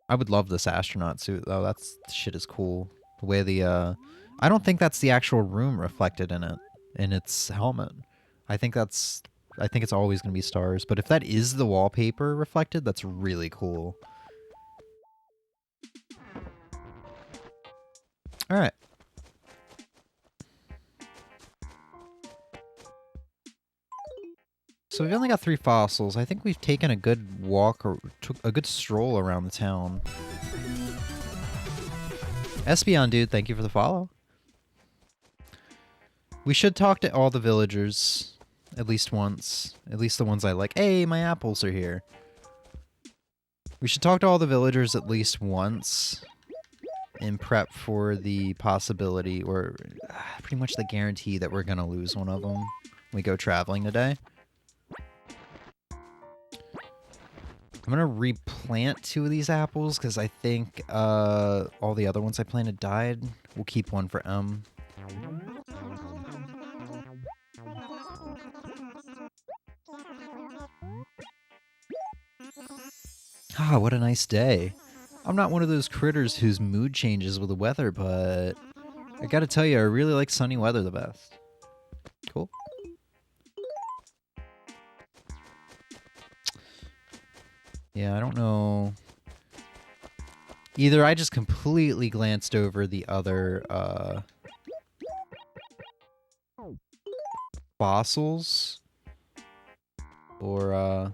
I would love this astronaut suit, though. That's shit is cool. The way the, I don't think that's the actual room reflected in it. In its helmet. I think it's always going to be stars. But if that is the wallpaper reflected, that's really cool. Alright. So we've only got 3 fossils. I think we've taken a good walk or took a good stroll around the town. Espeon, dude, thank you for the follow. We should talk to all the villagers at least once. At least the ones I like. Hey, my apples are here. We should talk to all the villagers at least once in prep for the possibility or pretty much the guarantee that we're going to lose one of them when we go traveling today. I'm going to replant 2 of these apples because I think all the other ones I planted died. We'll keep one for M. Ah, what a nice day. I'm not one of those critters whose mood changes with the weather, but I gotta tell you, I really like sunny weather the best. Cool. Yeah, I don't know. Either I just completely glanced over the other fossils, or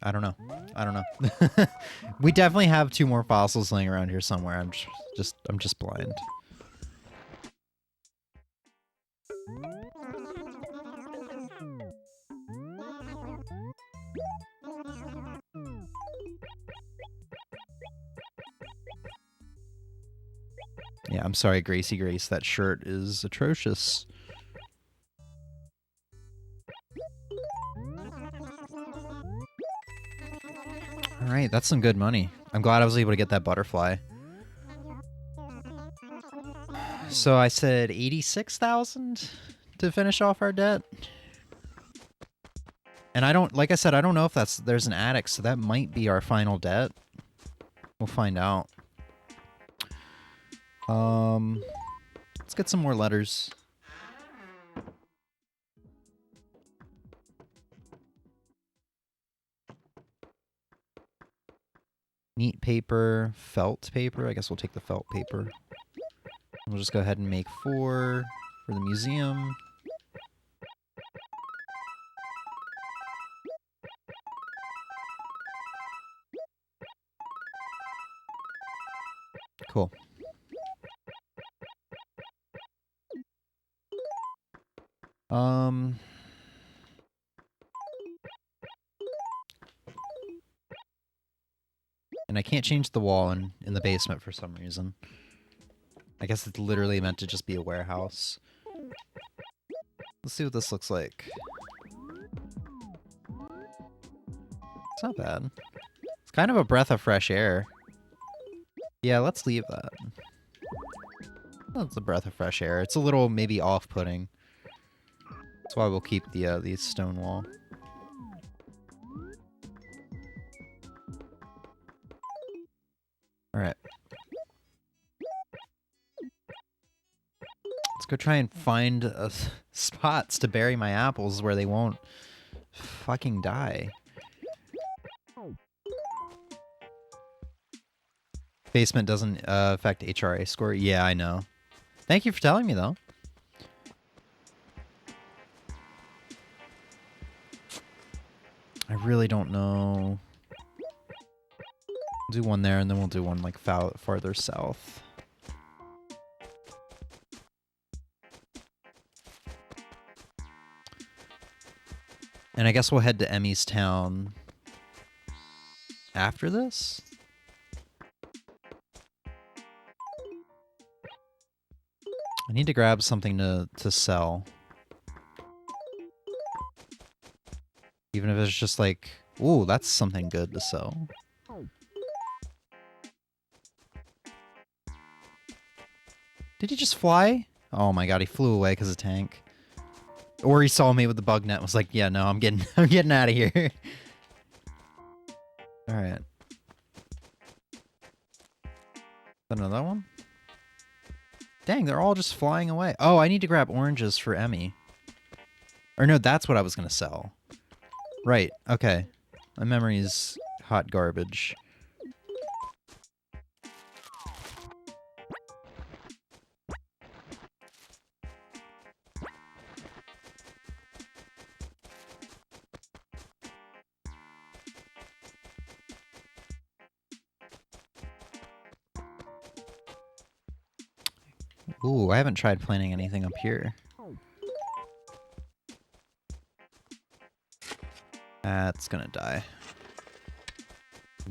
I don't know. I don't know. We definitely have 2 more fossils laying around here somewhere. I'm just blind. Yeah, I'm sorry, Gracie Grace. That shirt is atrocious. Alright, that's some good money. I'm glad I was able to get that butterfly. So I said 86,000 to finish off our debt. And I don't, like I said, I don't know if there's an attic, so that might be our final debt. We'll find out. Let's get some more letters. Neat paper, felt paper. I guess we'll take the felt paper. We'll just go ahead and make 4 for the museum. Cool. And I can't change the wall in the basement for some reason. I guess it's literally meant to just be a warehouse. Let's see what this looks like. It's not bad. It's kind of a breath of fresh air. Yeah, let's leave that. That's a breath of fresh air. It's a little maybe off-putting. That's why we'll keep the stone wall. Alright. Let's Go try and find spots to bury my apples where they won't fucking die. Basement doesn't affect HRA score. Yeah, I know. Thank you for telling me, though. I really don't know. Do one there, and then we'll do one like farther south. And I guess we'll head to Emmy's town after this. I need to grab something to sell. Even if it's just like, ooh, that's something good to sell. Did he just fly? Oh my god, he flew away because of tank. Or he saw me with the bug net and was like, yeah, no, I'm getting out of here. Alright. Another one? Dang, they're all just flying away. Oh, I need to grab oranges for Emmy. Or no, that's what I was gonna sell. Right, okay. My memory's hot garbage. Ooh, I haven't tried planting anything up here. That's gonna die.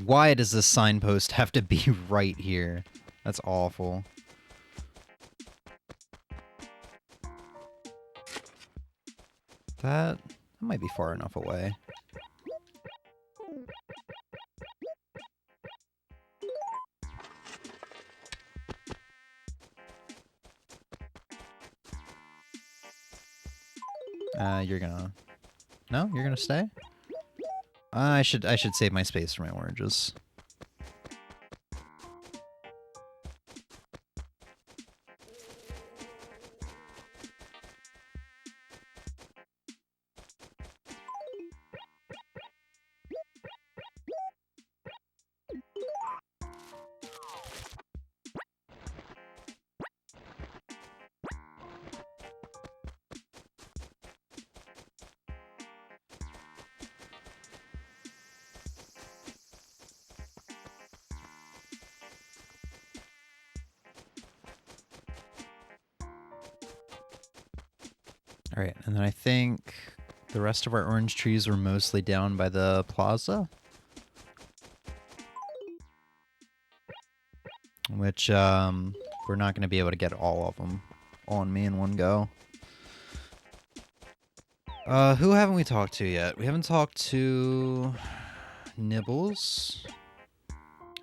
Why does this signpost have to be right here? That's awful. That might be far enough away. You're gonna... No? You're gonna stay? I should save my space for my oranges. Alright, and then I think the rest of our orange trees were mostly down by the plaza. Which, we're not going to be able to get all of them on me in one go. Who haven't we talked to yet? We haven't talked to... Nibbles.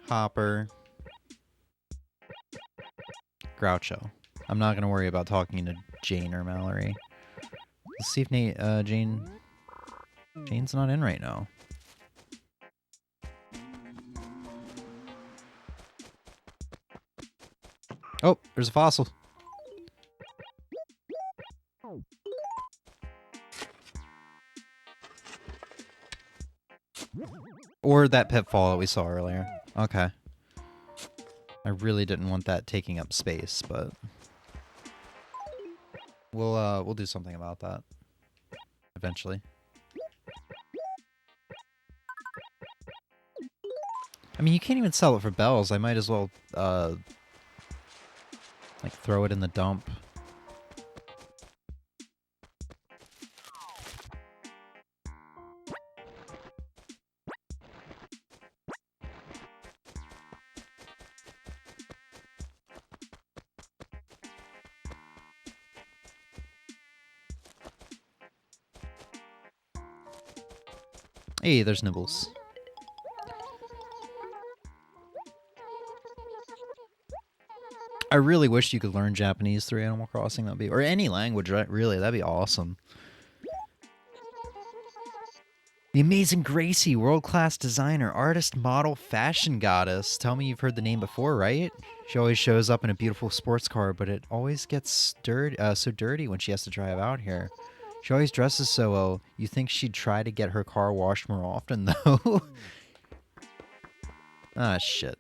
Hopper. Groucho. I'm not going to worry about talking to Jane or Mallory. Let's see if Jane's not in right now. Oh, there's a fossil. Or that pitfall that we saw earlier. Okay. I really didn't want that taking up space, but we'll do something about that eventually. I mean, you can't even sell it for bells. I might as well like throw it in the dump. Hey, there's Nibbles. I really wish you could learn Japanese through Animal Crossing. That'd be, or any language, right? Really, that'd be awesome. The amazing Gracie, world-class designer, artist, model, fashion goddess. Tell me you've heard the name before, right? She always shows up in a beautiful sports car, but it always gets so dirty when she has to drive out here. She always dresses so well. You think she'd try to get her car washed more often, though? Ah, shit.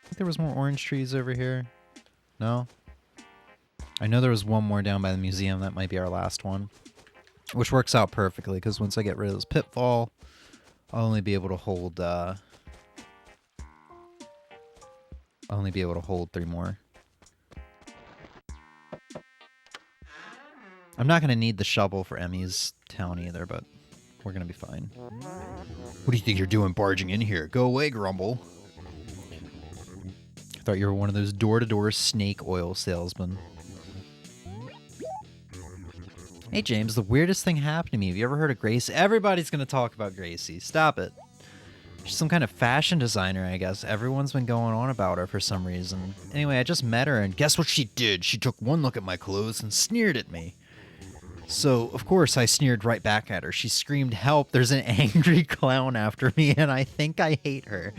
I think there was more orange trees over here. No? I know there was one more down by the museum. That might be our last one. Which works out perfectly, because once I get rid of this pitfall, I'll only be able to hold, three more. I'm not going to need the shovel for Emmy's town either, but we're going to be fine. What do you think you're doing barging in here? Go away, Grumble. I thought you were one of those door-to-door snake oil salesmen. Hey, James, the weirdest thing happened to me. Have you ever heard of Gracie? Everybody's going to talk about Gracie. Stop it. She's some kind of fashion designer, I guess. Everyone's been going on about her for some reason. Anyway, I just met her, and guess what she did? She took one look at my clothes and sneered at me. So, of course, I sneered right back at her. She screamed, "Help, there's an angry clown after me, and I think I hate her."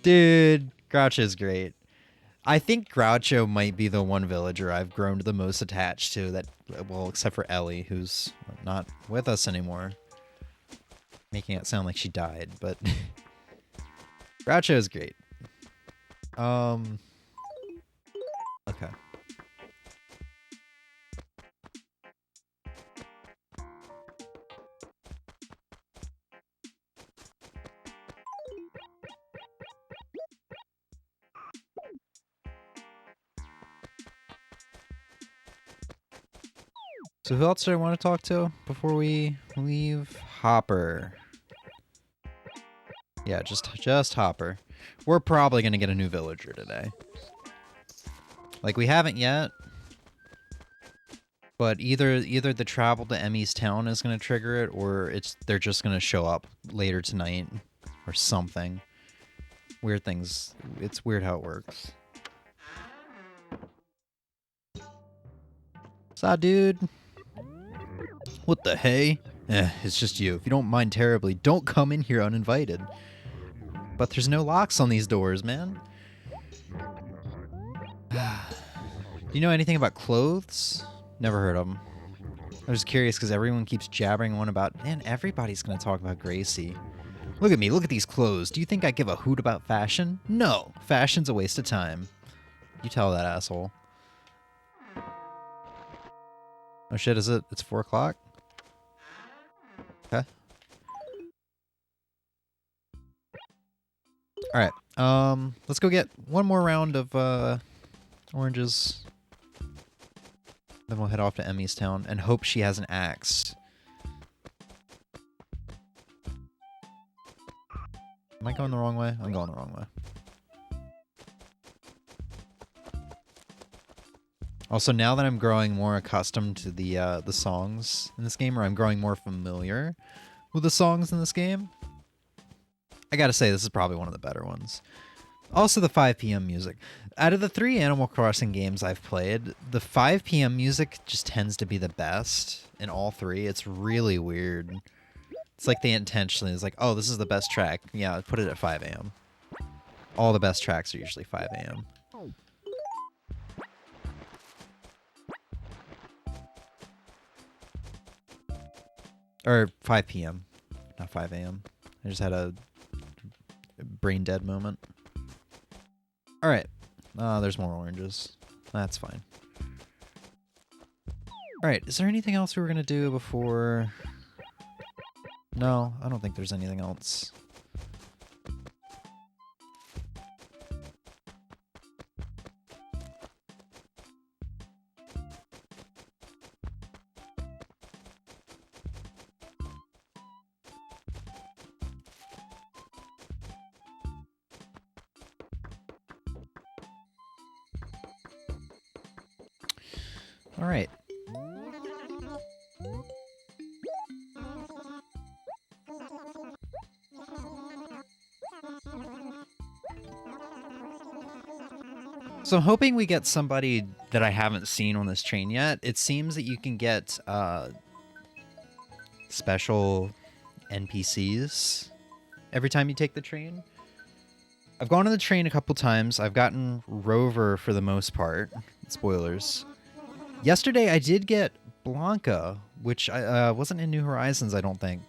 Dude, Groucho's great. I think Groucho might be the one villager I've grown the most attached to, that, well, except for Ellie, who's not with us anymore. Making it sound like she died, but Groucho is great. Okay. So who else do I want to talk to before we leave? Hopper. Yeah, just Hopper. We're probably gonna get a new villager today. Like, we haven't yet, but either the travel to Emmy's town is gonna trigger it, or they're just gonna show up later tonight or something. Weird things. It's weird how it works. Saw, dude. What the hey? It's just you. If you don't mind terribly, don't come in here uninvited. But there's no locks on these doors, man. Do you know anything about clothes? Never heard of them. I was curious because everyone keeps jabbering on about, man, everybody's going to talk about Gracie. Look at me, look at these clothes. Do you think I give a hoot about fashion? No, fashion's a waste of time. You tell that asshole. Oh shit, is it? It's 4 o'clock? Okay. Alright, let's go get one more round of, oranges. Then we'll head off to Emmy's town and hope she has an axe. Am I going the wrong way? I'm going the wrong way. Also, now that I'm growing more accustomed to the songs in this game, or I'm growing more familiar with the songs in this game, I gotta say, this is probably one of the better ones. Also, the 5 p.m. music. Out of the 3 Animal Crossing games I've played, the 5 p.m. music just tends to be the best in all 3. It's really weird. It's like they intentionally, it's like, oh, this is the best track. Yeah, put it at 5 a.m. All the best tracks are usually 5 a.m. Or 5 p.m. Not 5 a.m. I just had a brain dead moment. Alright. There's more oranges. That's fine. Alright, is there anything else we were going to do before... No, I don't think there's anything else. Alright. So I'm hoping we get somebody that I haven't seen on this train yet. It seems that you can get special NPCs every time you take the train. I've gone on the train a couple times. I've gotten Rover for the most part. Spoilers. Yesterday I did get Blanca, which wasn't in New Horizons, I don't think.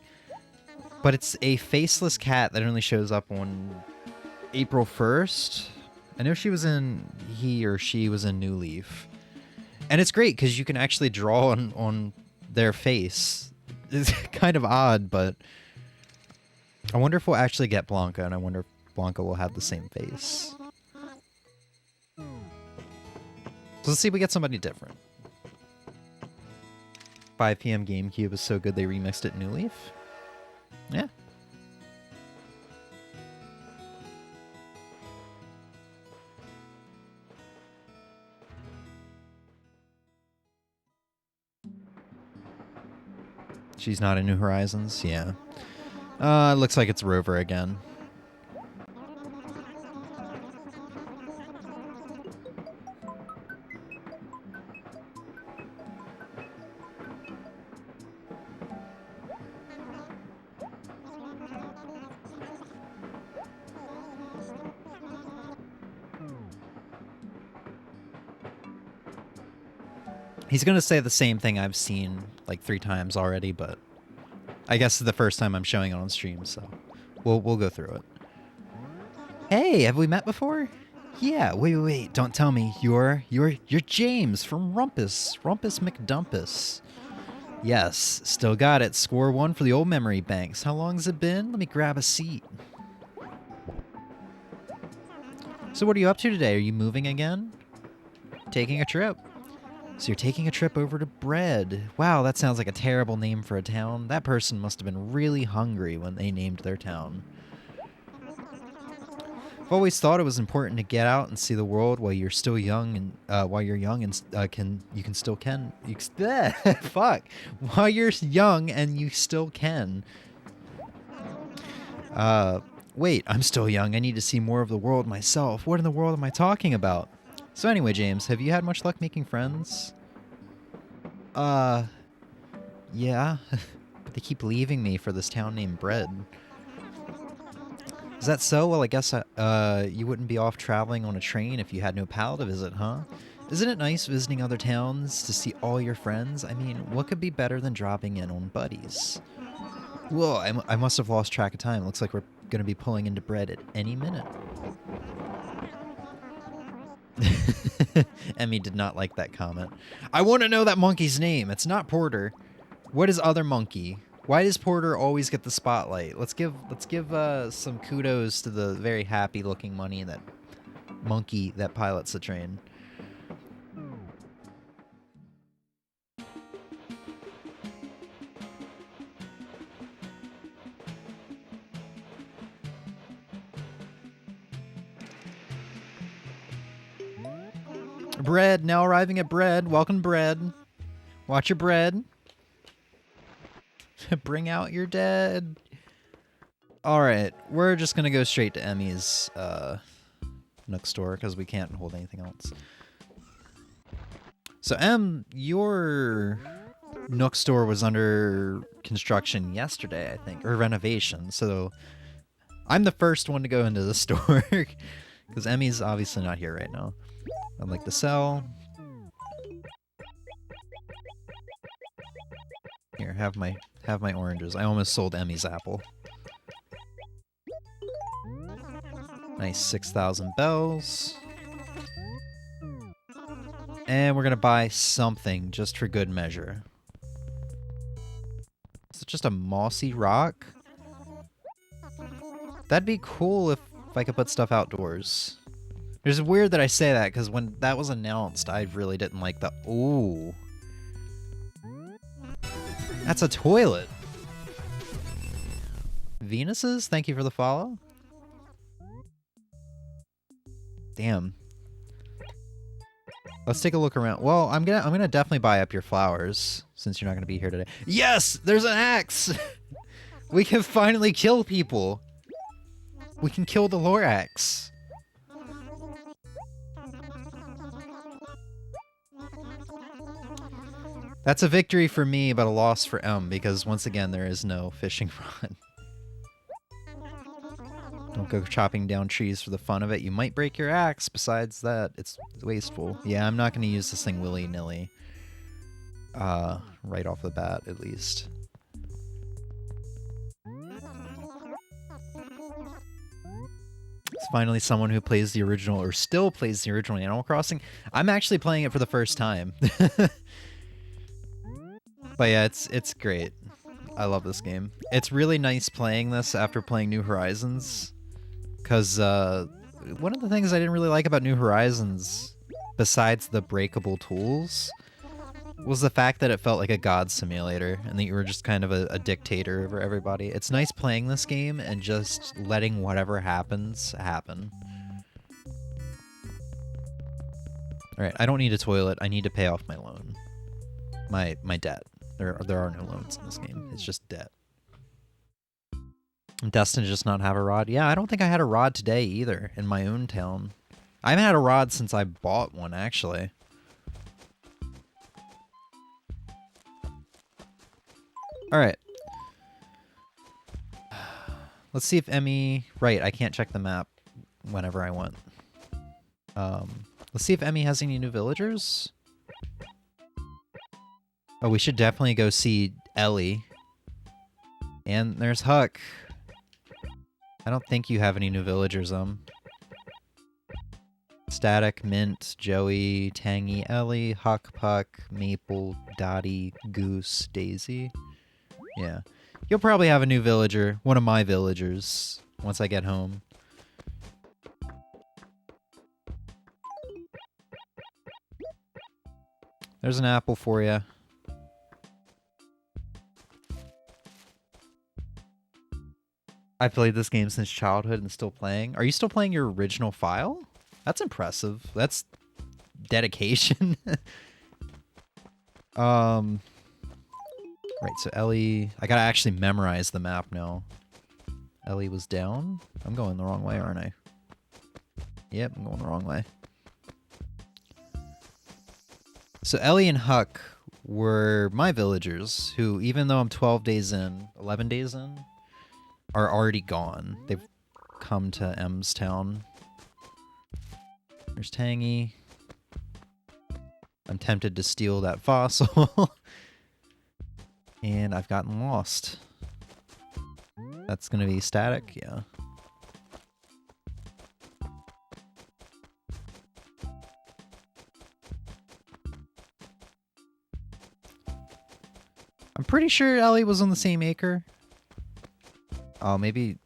But it's a faceless cat that only shows up on April 1st. I know she was in... he or she was in New Leaf. And it's great because you can actually draw on their face. It's kind of odd, but... I wonder if we'll actually get Blanca, and I wonder if Blanca will have the same face. So let's see if we get somebody different. 5 PM GameCube is so good they remixed it in New Leaf. Yeah. She's not in New Horizons? Yeah. Looks like it's Rover again. He's gonna say the same thing I've seen like 3 times already, but I guess it's the first time I'm showing it on stream, so we'll go through it. Hey, have we met before? Yeah, wait, don't tell me. You're James from Rumpus McDumpus. Yes, still got it. Score 1 for the old memory banks. How long's it been? Let me grab a seat. So what are you up to today? Are you moving again? Taking a trip? So you're taking a trip over to Bread. Wow, that sounds like a terrible name for a town. That person must have been really hungry when they named their town. I've always thought it was important to get out and see the world while you're still young, and while you're young and fuck. While you're young and you still can. Wait, I'm still young. I need to see more of the world myself. What in the world am I talking about? So anyway, James, have you had much luck making friends? Yeah. But they keep leaving me for this town named Bread. Is that so? Well, I guess you wouldn't be off traveling on a train if you had no pal to visit, huh? Isn't it nice visiting other towns to see all your friends? I mean, what could be better than dropping in on buddies? Whoa, I must have lost track of time. Looks like we're gonna be pulling into Bread at any minute. Emmy did not like that comment. I want to know that monkey's name. It's not Porter. What is other monkey? Why does Porter always get the spotlight? Let's give some kudos to the very happy looking monkey that pilots the train. Bread, now arriving at Bread. Welcome, Bread. Watch your bread. Bring out your dead. Alright, we're just gonna go straight to Emmy's Nook store because we can't hold anything else. So Em, your Nook store was under construction yesterday, I think, or renovation, so I'm the first one to go into the store because Emmy's obviously not here right now. I'd like to sell. Here, have my oranges. I almost sold Emmy's apple. Nice 6,000 bells. And we're gonna buy something just for good measure. Is it just a mossy rock? That'd be cool if I could put stuff outdoors. It's weird that I say that, because when that was announced, I really didn't like the... Ooh. That's a toilet. Venus's? Thank you for the follow. Damn. Let's take a look around. Well, I'm gonna definitely buy up your flowers, since you're not gonna be here today. Yes! There's an axe! We can finally kill people! We can kill the Lorax. That's a victory for me, but a loss for M, because once again, there is no fishing rod. Don't go chopping down trees for the fun of it. You might break your axe. Besides that, it's wasteful. Yeah, I'm not going to use this thing willy-nilly. Right off the bat, at least. It's finally someone who plays the original, or still plays the original Animal Crossing. I'm actually playing it for the first time. But yeah, it's great. I love this game. It's really nice playing this after playing New Horizons. Because one of the things I didn't really like about New Horizons, besides the breakable tools, was the fact that it felt like a god simulator and that you were just kind of a dictator over everybody. It's nice playing this game and just letting whatever happens happen. Alright, I don't need a toilet. I need to pay off my loan. My debt. There are no loans in this game. It's just debt. I'm destined to just not have a rod. Yeah, I don't think I had a rod today either in my own town. I haven't had a rod since I bought one, actually. Alright. Let's see if Emmy... Right, I can't check the map whenever I want. Let's see if Emmy has any new villagers. Oh, we should definitely go see Ellie. And there's Huck. I don't think you have any new villagers, Static, Mint, Joey, Tangy, Ellie, Huck, Puck, Maple, Dottie, Goose, Daisy. Yeah. You'll probably have a new villager, one of my villagers, once I get home. There's an apple for you. I've played this game since childhood and still playing. Are you still playing your original file? That's impressive. That's dedication. Right, so Ellie... I gotta actually memorize the map now. Ellie was down? I'm going the wrong way, aren't I? Yep, I'm going the wrong way. So Ellie and Huck were my villagers, who, even though I'm 12 days in, 11 days in, are already gone. They've come to M's town. There's Tangy. I'm tempted to steal that fossil. And I've gotten lost. That's gonna be Static, yeah. I'm pretty sure Ellie was on the same acre. Oh, maybe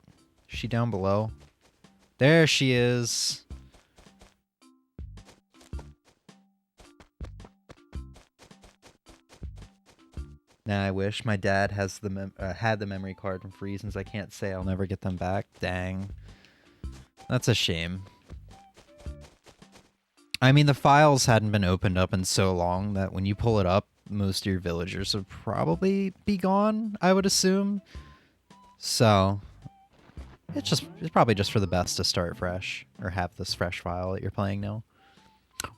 she down below. There she is. Nah, I wish my dad has the had the memory card, and for reasons I can't say, I'll never get them back. Dang. That's a shame. I mean, the files hadn't been opened up in so long that when you pull it up, most of your villagers would probably be gone, I would assume. So, it's probably just for the best to start fresh, or have this fresh file that you're playing now.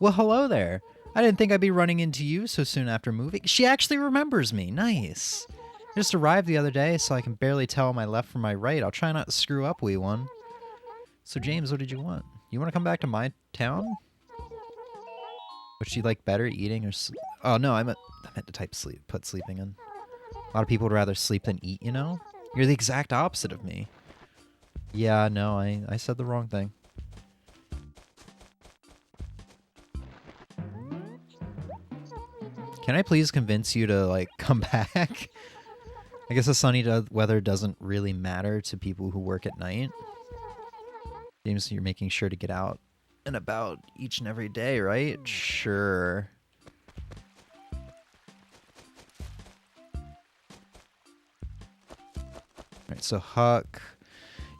Well, hello there. I didn't think I'd be running into you so soon after moving. She actually remembers me. Nice. I just arrived the other day, so I can barely tell my left from my right. I'll try not to screw up, wee one. So, James, what did you want? You want to come back to my town? Would she like better eating or... Oh, no, I meant to type sleep. Put sleeping in. A lot of people would rather sleep than eat, you know? You're the exact opposite of me. Yeah, no, I said the wrong thing. Can I please convince you to, like, come back? I guess the sunny weather doesn't really matter to people who work at night. James, you're making sure to get out and about each and every day, right? Sure. Alright, so Huck.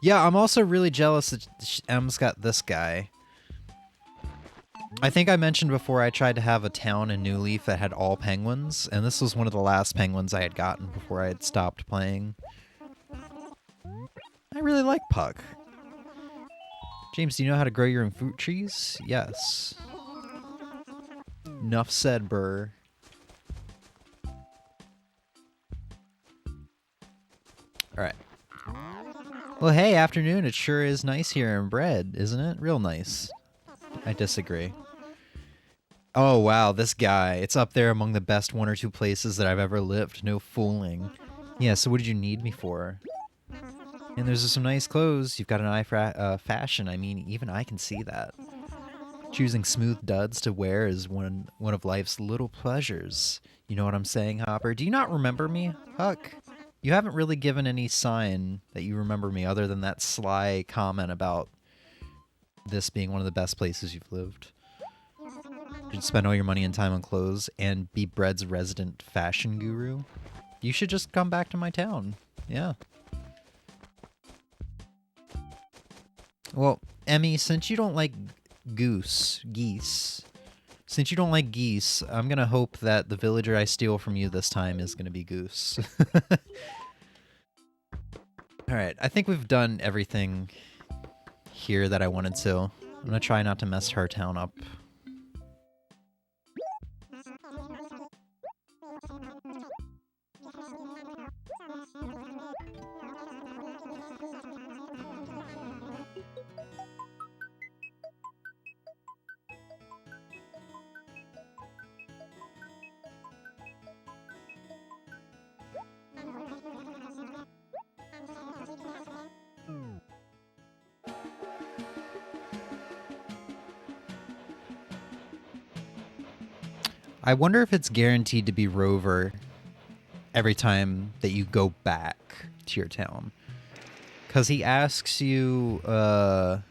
Yeah, I'm also really jealous that M's got this guy. I think I mentioned before I tried to have a town in New Leaf that had all penguins, and this was one of the last penguins I had gotten before I had stopped playing. I really like Puck. James, do you know how to grow your own fruit trees? Yes. Nuff said, burr. Alright. Well, hey, afternoon. It sure is nice here in Bread, isn't it? Real nice. I disagree. Oh, wow, this guy. It's up there among the best 1 or 2 places that I've ever lived. No fooling. Yeah, so what did you need me for? And there's some nice clothes. You've got an eye for fashion. I mean, even I can see that. Choosing smooth duds to wear is one of life's little pleasures. You know what I'm saying, Hopper? Do you not remember me, Huck? You haven't really given any sign that you remember me other than that sly comment about this being one of the best places you've lived. You'd spend all your money and time on clothes and be Bread's resident fashion guru. You should just come back to my town. Yeah. Well, Emmy, since you don't like geese, I'm gonna hope that the villager I steal from you this time is gonna be Goose. Alright, I think we've done everything here that I wanted to. I'm gonna try not to mess her town up. I wonder if it's guaranteed to be Rover every time that you go back to your town. Because he asks you, what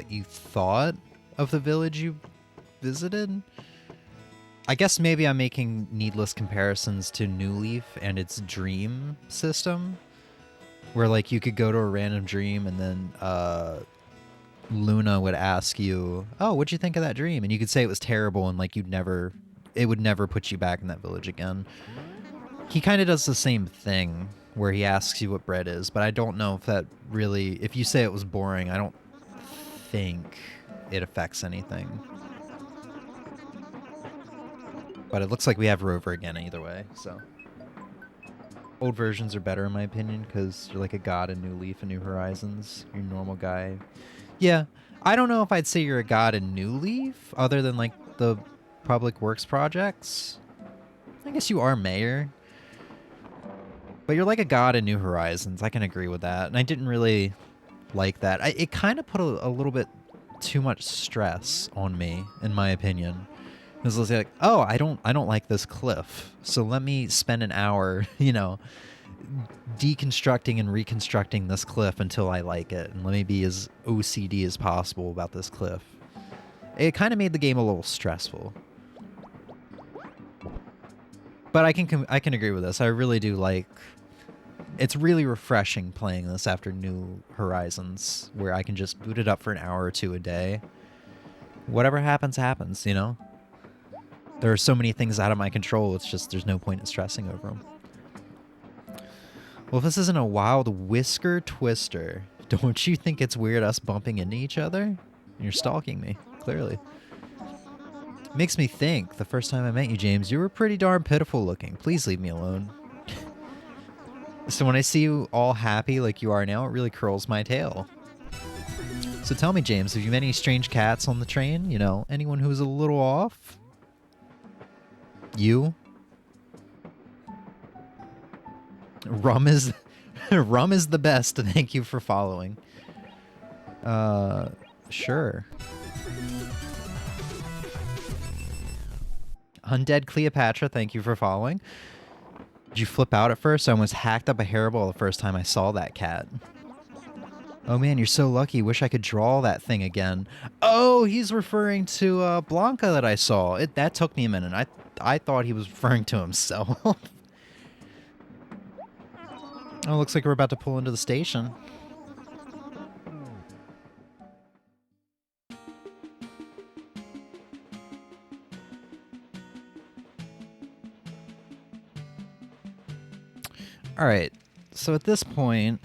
you thought of the village you visited. I guess maybe I'm making needless comparisons to New Leaf and its dream system. Where, like, you could go to a random dream and then, Luna would ask you, oh, what'd you think of that dream? And you could say it was terrible and, like, it would never put you back in that village again. He kind of does the same thing where he asks you what bread is, but I don't know if that really, if you say it was boring, I don't think it affects anything. But it looks like we have Rover again either way, so. Old versions are better in my opinion because you're like a god in New Leaf and New Horizons. You're a normal guy. Yeah, I don't know if I'd say you're a god in New Leaf, other than, like, the public works projects. I guess you are mayor. But you're like a god in New Horizons. I can agree with that. And I didn't really like that. It kind of put a little bit too much stress on me, in my opinion. It was like, oh, I don't like this cliff, so let me spend an hour, you know, deconstructing and reconstructing this cliff until I like it, and let me be as OCD as possible about this cliff. It kind of made the game a little stressful. But I can agree with this. I really do like... It's really refreshing playing this after New Horizons, where I can just boot it up for an hour or two a day. Whatever happens, happens, you know? There are so many things out of my control, it's just there's no point in stressing over them. Well, if this isn't a wild whisker twister, don't you think it's weird us bumping into each other? You're stalking me, clearly. Makes me think, the first time I met you, James, you were pretty darn pitiful looking. Please leave me alone. So when I see you all happy like you are now, it really curls my tail. So tell me, James, have you met any strange cats on the train? You know, anyone who's a little off? You? Rum is the best. Thank you for following. Sure. Undead Cleopatra, thank you for following. Did you flip out at first? I almost hacked up a hairball the first time I saw that cat. Oh man, you're so lucky. Wish I could draw that thing again. Oh, he's referring to Blanca that I saw. That took me a minute. I thought he was referring to himself. Oh, looks like we're about to pull into the station. Alright, so at this point,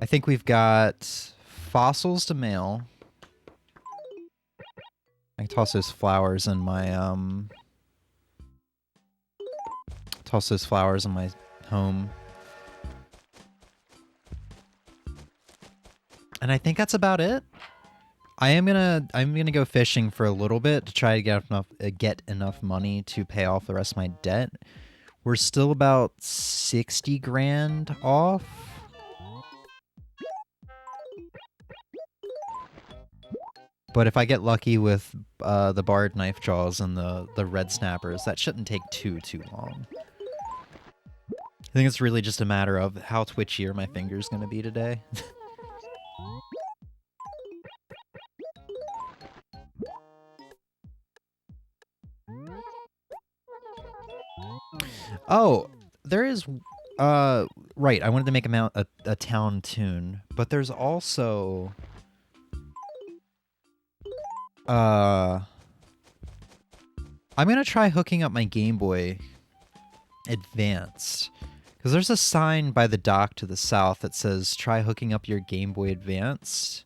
I think we've got fossils to mail. I can toss those flowers in my, Toss those flowers in my home. And I think that's about it. I'm gonna go fishing for a little bit to try to get enough money to pay off the rest of my debt. We're still about 60 grand off. But if I get lucky with the barred knife jaws and the red snappers, that shouldn't take too long. I think it's really just a matter of how twitchy are my fingers gonna be today. Oh, there is, right, I wanted to make a town tune, but there's also, I'm gonna try hooking up my Game Boy Advance, because there's a sign by the dock to the south that says, try hooking up your Game Boy Advance,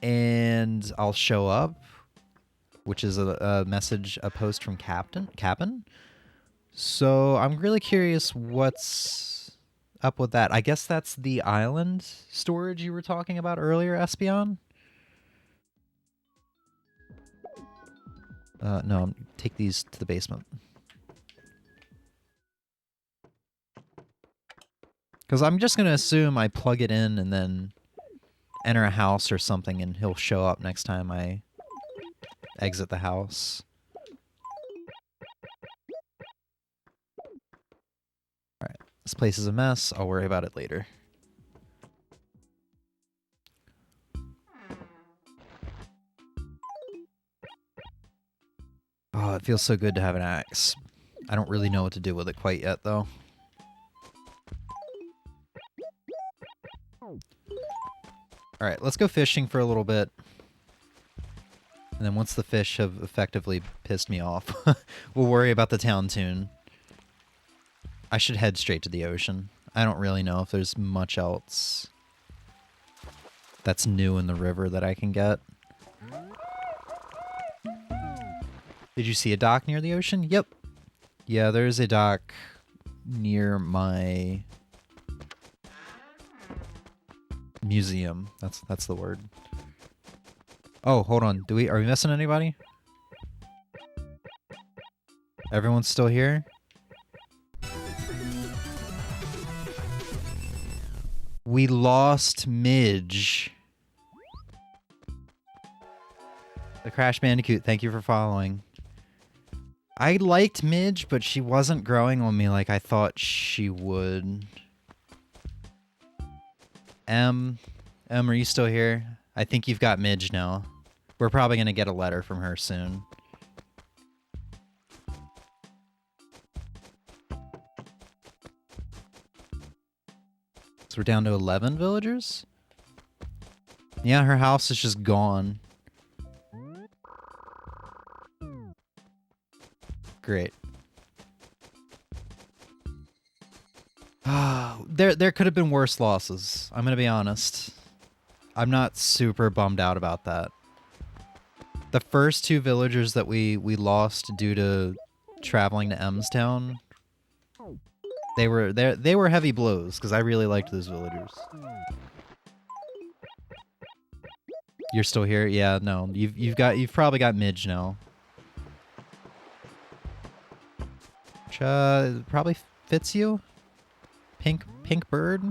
and I'll show up, which is a message, a post from Cap'n. So I'm really curious what's up with that. I guess that's the island storage you were talking about earlier, Espion? No, take these to the basement. Because I'm just going to assume I plug it in and then enter a house or something and he'll show up next time I exit the house. Alright, this place is a mess. I'll worry about it later. Oh, it feels so good to have an axe. I don't really know what to do with it quite yet, though. Alright, let's go fishing for a little bit. And then once the fish have effectively pissed me off, we'll worry about the town tune. I should head straight to the ocean. I don't really know if there's much else that's new in the river that I can get. Did you see a dock near the ocean? Yep. Yeah, there's a dock near my museum. That's the word. Oh, hold on. Are we missing anybody? Everyone's still here? We lost Midge. The Crash Bandicoot, thank you for following. I liked Midge, but she wasn't growing on me like I thought she would. Are you still here? I think you've got Midge now. We're probably going to get a letter from her soon. So we're down to 11 villagers? Yeah, her house is just gone. Great. There could have been worse losses. I'm gonna be honest. I'm not super bummed out about that. The first two villagers that we lost due to traveling to Emstown, they were heavy blows because I really liked those villagers. You're still here? Yeah, no. You've probably got Midge now. Which probably fits you. Pink bird.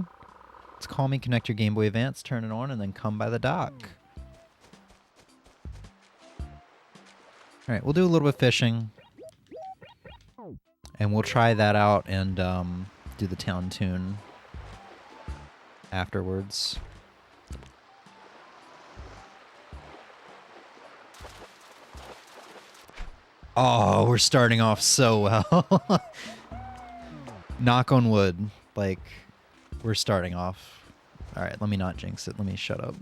Let's call me, connect your Game Boy Advance, turn it on, and then come by the dock. Alright, we'll do a little bit of fishing. And we'll try that out and do the town tune afterwards. Oh, we're starting off so well. Knock on wood. Like, we're starting off. Alright, let me not jinx it. Let me shut up.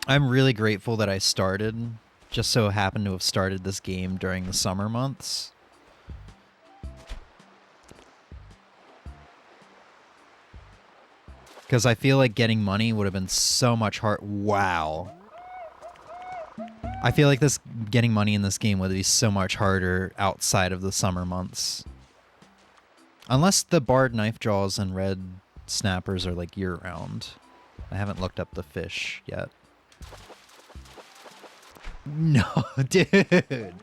I'm really grateful that I started. Just so happened to have started this game during the summer months. Because I feel like getting money would have been so much hard. Wow. I feel like this getting money in this game would be so much harder outside of the summer months. Unless the barred knife jaws and red snappers are like year round. I haven't looked up the fish yet. No, dude.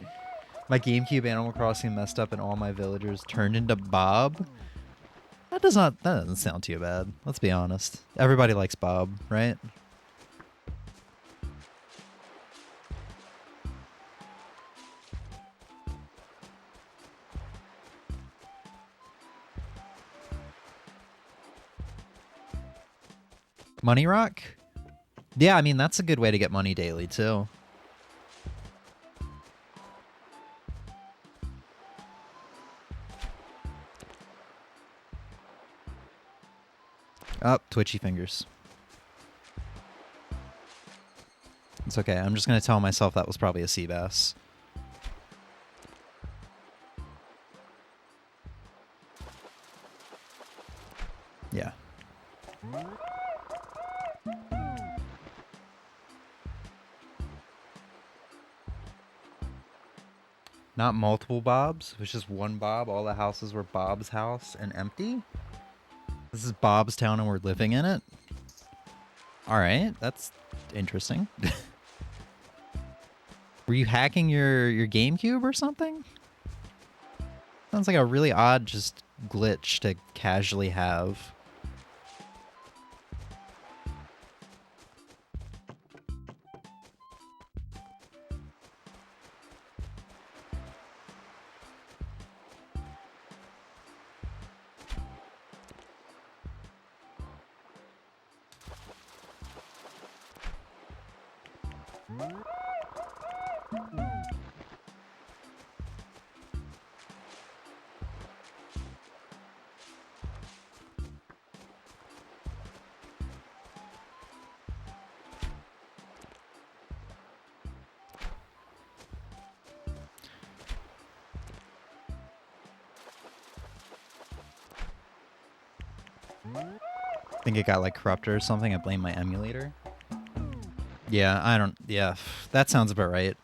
My GameCube Animal Crossing messed up and all my villagers turned into Bob. That doesn't sound too bad. Let's be honest. Everybody likes Bob, right? Money Rock? Yeah, I mean, that's a good way to get money daily, too. Oh, twitchy fingers. It's okay. I'm just going to tell myself that was probably a sea bass. Yeah. Not multiple Bobs. It was just one Bob. All the houses were Bob's house and empty. This is Bob's town and we're living in it. All right, that's interesting. Were you hacking your GameCube or something? Sounds like a really odd just glitch to casually have. I think it got like corrupted or something. I blame my emulator. Yeah, that sounds about right.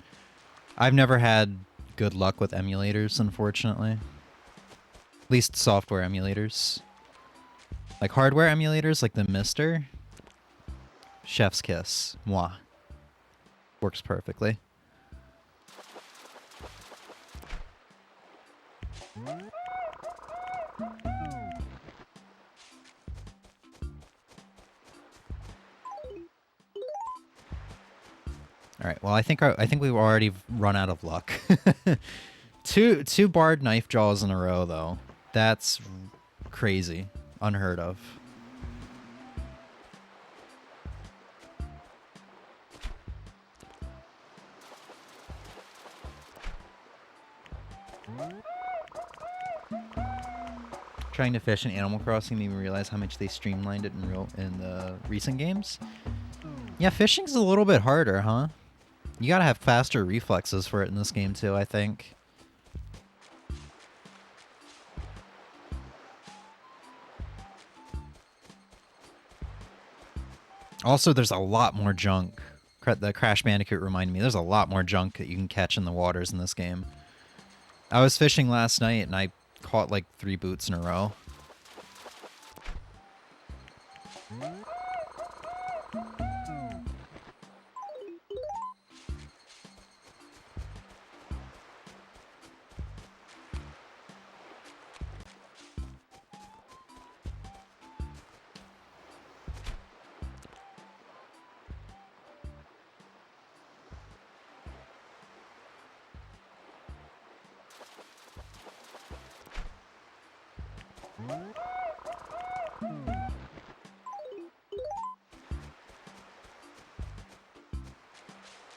I've never had good luck with emulators, unfortunately. At least software emulators. Like hardware emulators, like the Mister. Chef's kiss. Moi. Works perfectly. All right. Well, I think we've already run out of luck. two barred knife jaws in a row, though. That's crazy. Unheard of. Trying to fish in Animal Crossing made me realize how much they streamlined it in the recent games. Yeah, fishing's a little bit harder, huh? You gotta have faster reflexes for it in this game too, I think. Also, there's a lot more junk. The Crash Bandicoot reminded me, there's a lot more junk that you can catch in the waters in this game. I was fishing last night and I caught like 3 boots in a row.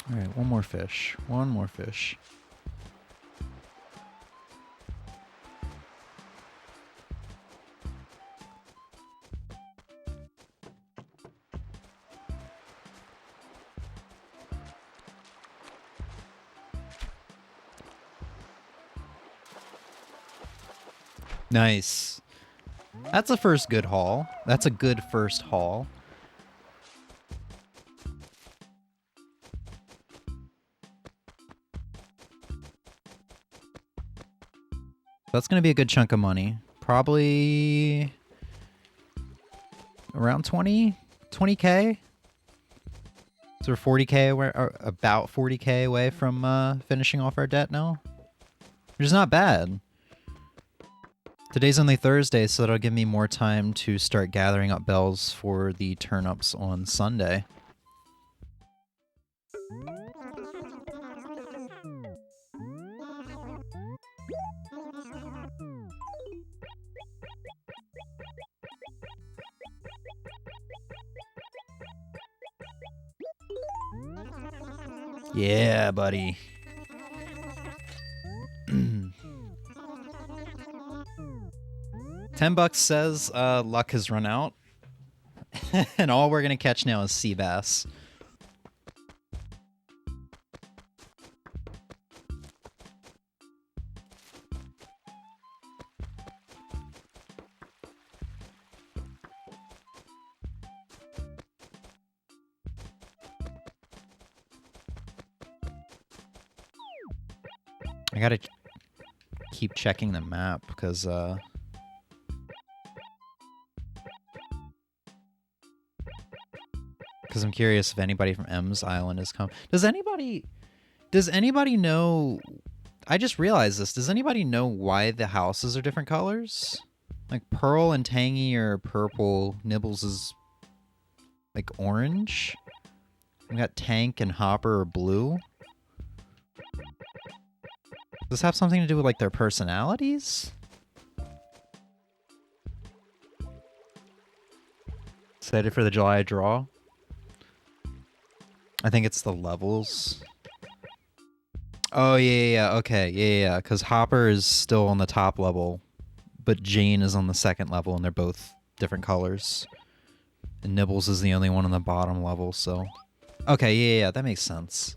All right, one more fish. One more fish. Nice. That's a first good haul. That's a good first haul. that's going to be a good chunk of money. Probably around 20K. So we're 40K away, or about 40K away from finishing off our debt now. Which is not bad. Today's only Thursday, so that'll give me more time to start gathering up bells for the turnips on Sunday. Yeah, buddy. $10 says luck has run out. And all we're gonna catch now is sea bass. I gotta keep checking the map because I'm curious if anybody from M's Island has come. Does anybody know? I just realized this. Does anybody know why the houses are different colors? Like Pearl and Tangy are purple. Nibbles is like orange. We got Tank and Hopper are blue. Does this have something to do with like their personalities? Excited for the July draw? I think it's the levels. Oh, yeah, okay, yeah, because Hopper is still on the top level, but Jane is on the second level, and they're both different colors. And Nibbles is the only one on the bottom level, so... Okay, yeah, that makes sense.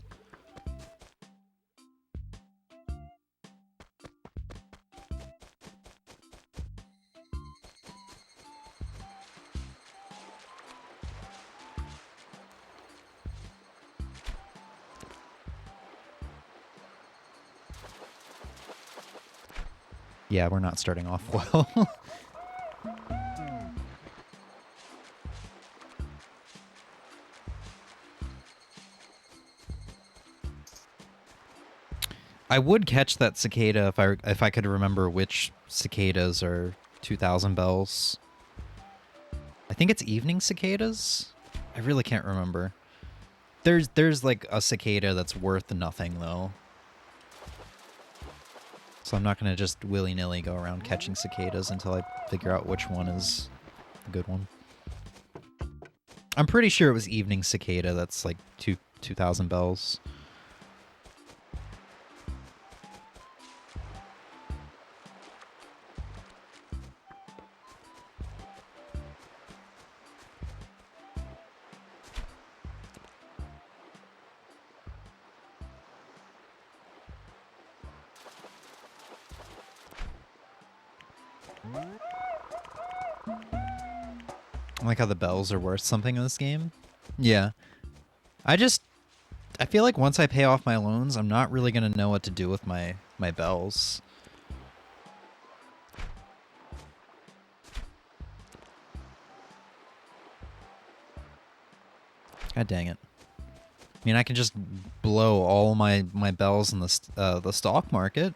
Yeah, we're not starting off well. I would catch that cicada if I could remember which cicadas are 2,000 bells. I think it's evening cicadas. I really can't remember. There's like a cicada that's worth nothing though. So I'm not going to just willy-nilly go around catching cicadas until I figure out which one is a good one. I'm pretty sure it was evening cicada that's like 2,000 bells. I like how the bells are worth something in this game. Yeah. I feel like once I pay off my loans, I'm not really going to know what to do with my bells. God dang it. I mean, I can just blow all my bells in the stock market.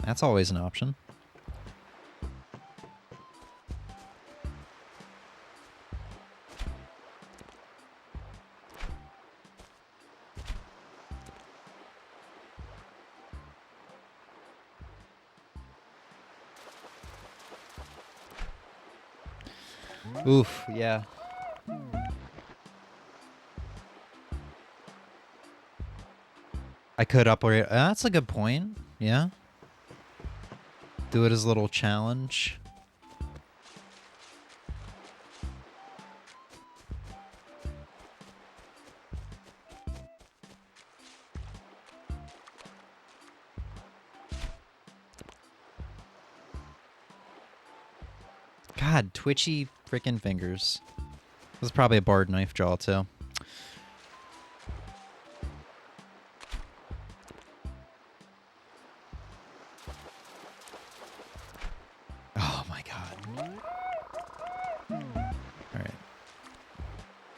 That's always an option. Oof, yeah. I could upgrade. That's a good point. Yeah. Do it as a little challenge. God, twitchy freaking fingers. This is probably a barred knife draw, too. Alright.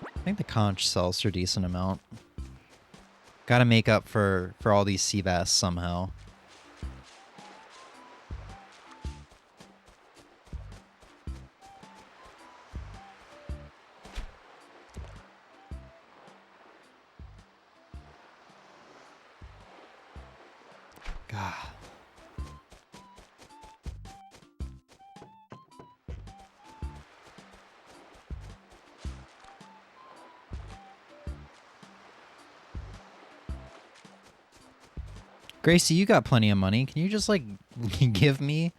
I think the conch sells for a decent amount. Gotta make up for all these sea bass somehow. God. Gracie, you got plenty of money. Can you just, like, give me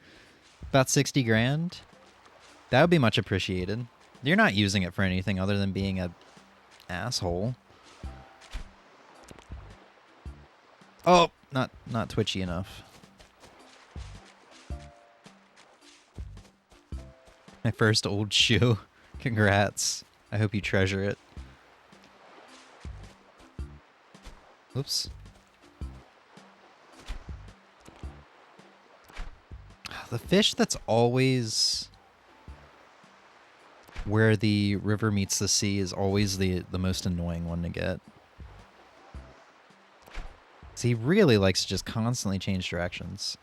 about 60 grand? That would be much appreciated. You're not using it for anything other than being a asshole. Oh, not twitchy enough. My first old shoe. Congrats. I hope you treasure it. Oops. The fish that's always where the river meets the sea is always the most annoying one to get. So he really likes to just constantly change directions.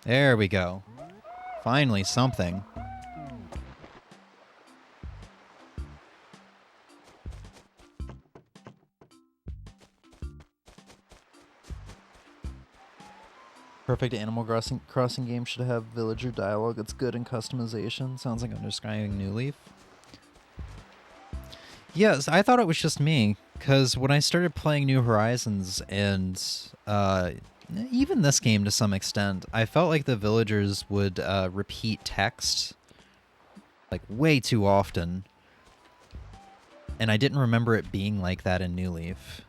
There we go. Finally something. Perfect Animal Crossing game should have villager dialogue that's good in customization. Sounds like I'm describing New Leaf. Yes, I thought it was just me, because when I started playing New Horizons and even this game to some extent, I felt like the villagers would repeat text like way too often. And I didn't remember it being like that in New Leaf.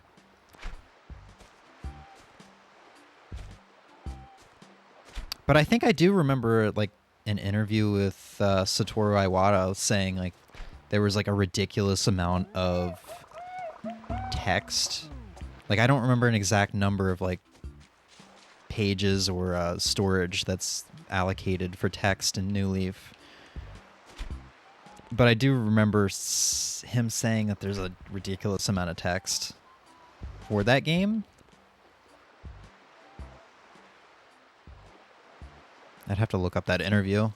But I think I do remember, like, an interview with Satoru Iwata saying, like, there was, like, a ridiculous amount of text. Like, I don't remember an exact number of, like, pages or storage that's allocated for text in New Leaf. But I do remember him saying that there's a ridiculous amount of text for that game. I'd have to look up that interview.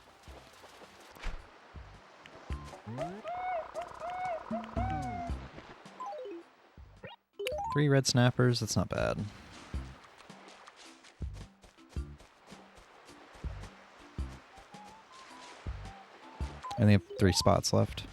Three red snappers, that's not bad. I only have 3 spots left.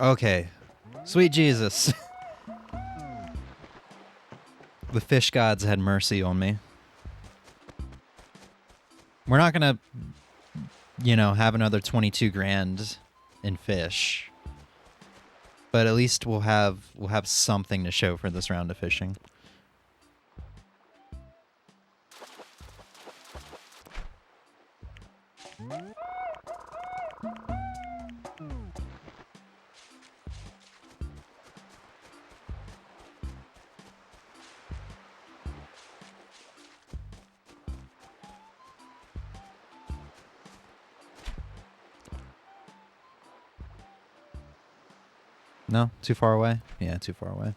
Okay. Sweet Jesus. The fish gods had mercy on me. We're not gonna, you know, have another 22 grand in fish. But at least we'll have something to show for this round of fishing. No? Too far away? Yeah, too far away.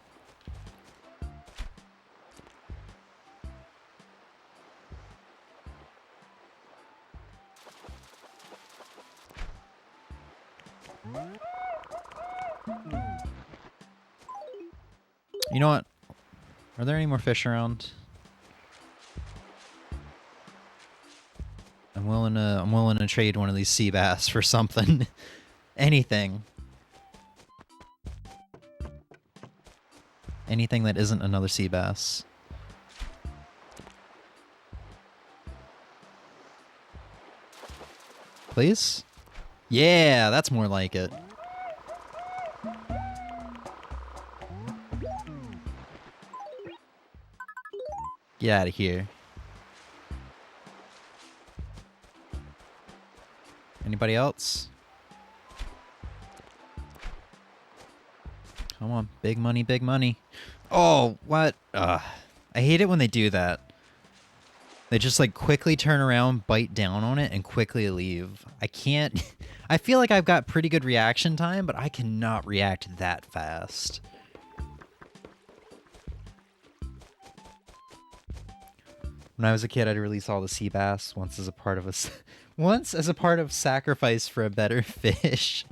You know what? Are there any more fish around? I'm willing to trade one of these sea bass for something. Anything. Anything that isn't another sea bass. Please? Yeah, that's more like it. Get out of here. Anybody else? Come on, big money, big money. Oh, what? I hate it when they do that. They just like quickly turn around, bite down on it, and quickly leave. I can't... I feel like I've got pretty good reaction time, but I cannot react that fast. When I was a kid, I'd release all the sea bass once as a part of once as a part of sacrifice for a better fish.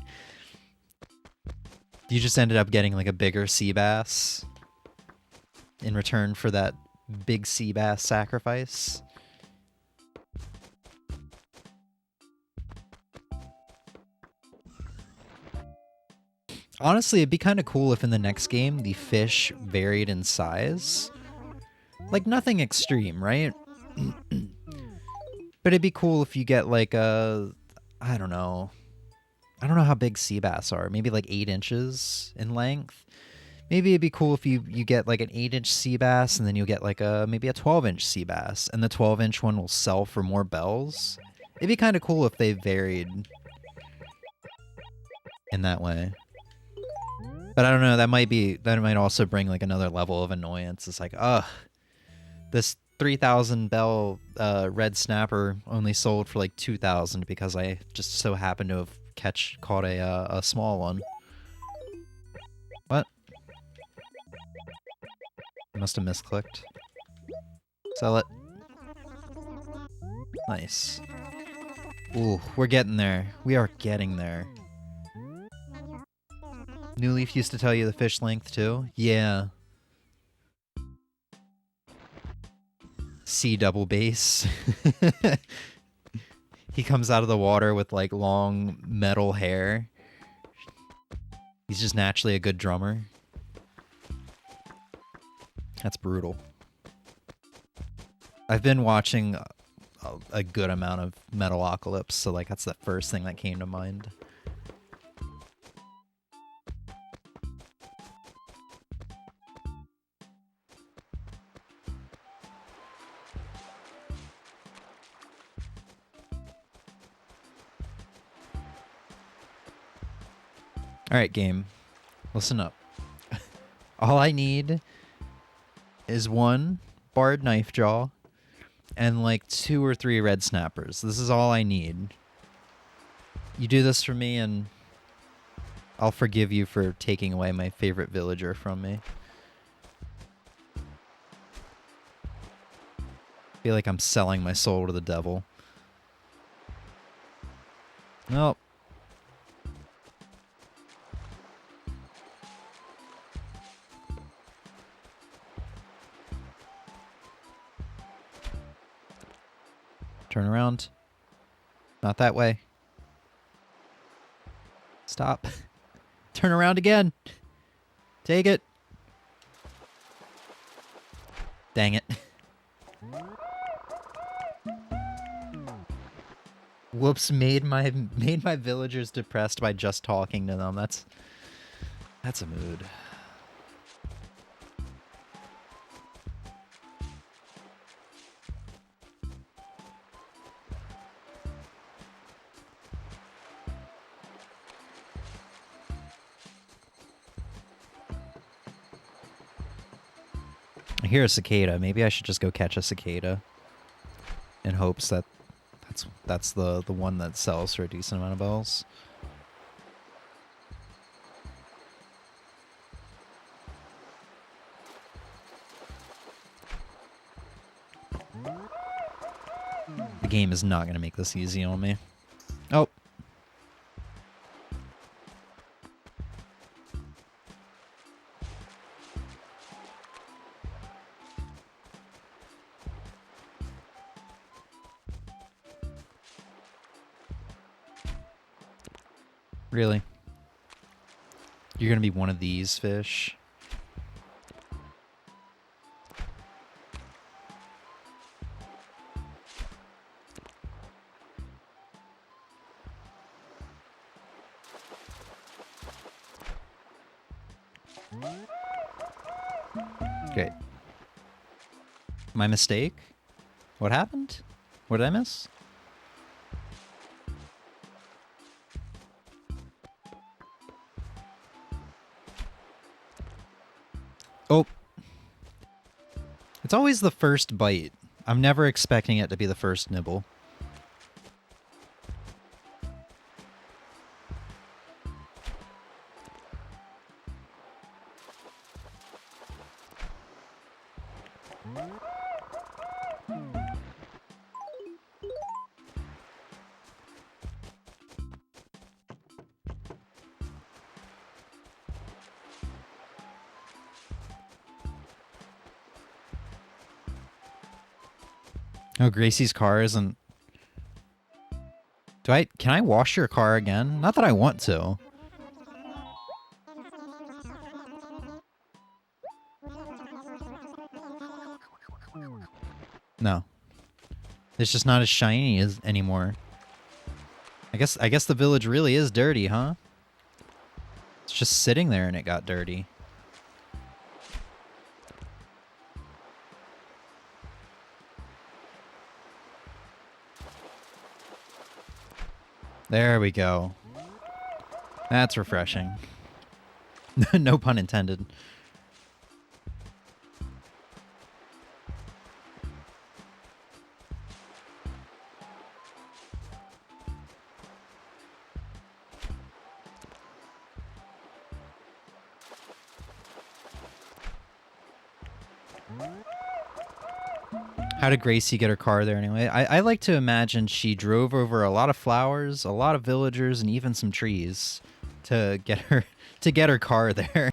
You just ended up getting like a bigger sea bass in return for that big sea bass sacrifice. Honestly, it'd be kind of cool if in the next game the fish varied in size. Like nothing extreme, right? But it'd be cool if you get like a, I don't know how big sea bass are. Maybe like 8 inches in length. Maybe it'd be cool if you get like an 8-inch sea bass and then you'll get like maybe a 12-inch sea bass, and the 12-inch one will sell for more bells. It'd be kind of cool if they varied in that way. But I don't know, that might also bring like another level of annoyance. It's like, ugh, this 3,000 bell red snapper only sold for like 2,000 because I just so happened to have caught a small one. What? I must have misclicked. Sell it. Nice. Ooh, we're getting there. We are getting there. New Leaf used to tell you the fish length too? Yeah. C double bass. He comes out of the water with like long metal hair. He's just naturally a good drummer. That's brutal. I've been watching a good amount of Metalocalypse, so like that's the first thing that came to mind. Alright, game. Listen up. All I need is 1 barred knife jaw and like 2 or 3 red snappers. This is all I need. You do this for me and I'll forgive you for taking away my favorite villager from me. I feel like I'm selling my soul to the devil. Nope. Turn around. Not that way. Stop. Turn around again. Take it. Dang it. Whoops, made my villagers depressed by just talking to them. That's a mood. I hear a cicada. Maybe I should just go catch a cicada in hopes that that's the one that sells for a decent amount of bells. The game is not going to make this easy on me. Oh. Really? You're gonna be one of these fish? Great. My mistake? What happened? What did I miss? Oh. It's always the first bite. I'm never expecting it to be the first nibble. Oh, Gracie's car isn't... Can I wash your car again? Not that I want to. No. It's just not as shiny as anymore. I guess the village really is dirty, huh? It's just sitting there and it got dirty. There we go. That's refreshing. No pun intended. How did Gracie get her car there anyway? I like to imagine she drove over a lot of flowers, a lot of villagers, and even some trees to get her car there.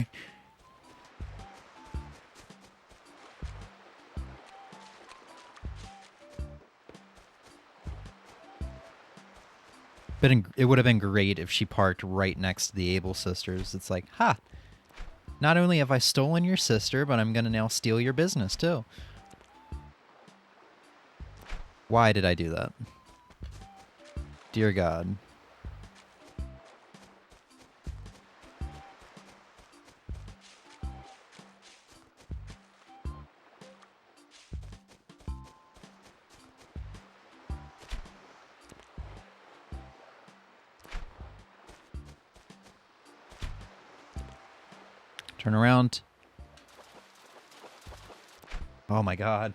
But it would have been great if she parked right next to the Able sisters. It's like, ha! Not only have I stolen your sister, but I'm gonna now steal your business too. Why did I do that? Dear God. Turn around. Oh my God.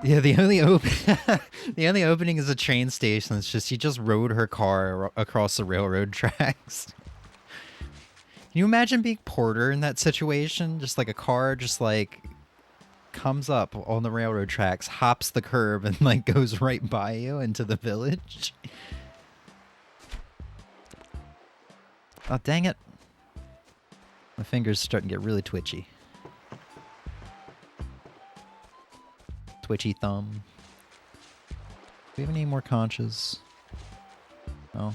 Yeah, the only the only opening is a train station. It's just she just rode her car across the railroad tracks. Can you imagine being Porter in that situation? Just like a car just like comes up on the railroad tracks, hops the curb, and like goes right by you into the village. Oh, dang it. My finger's starting to get really twitchy. Twitchy thumb. Do we have any more conches? No.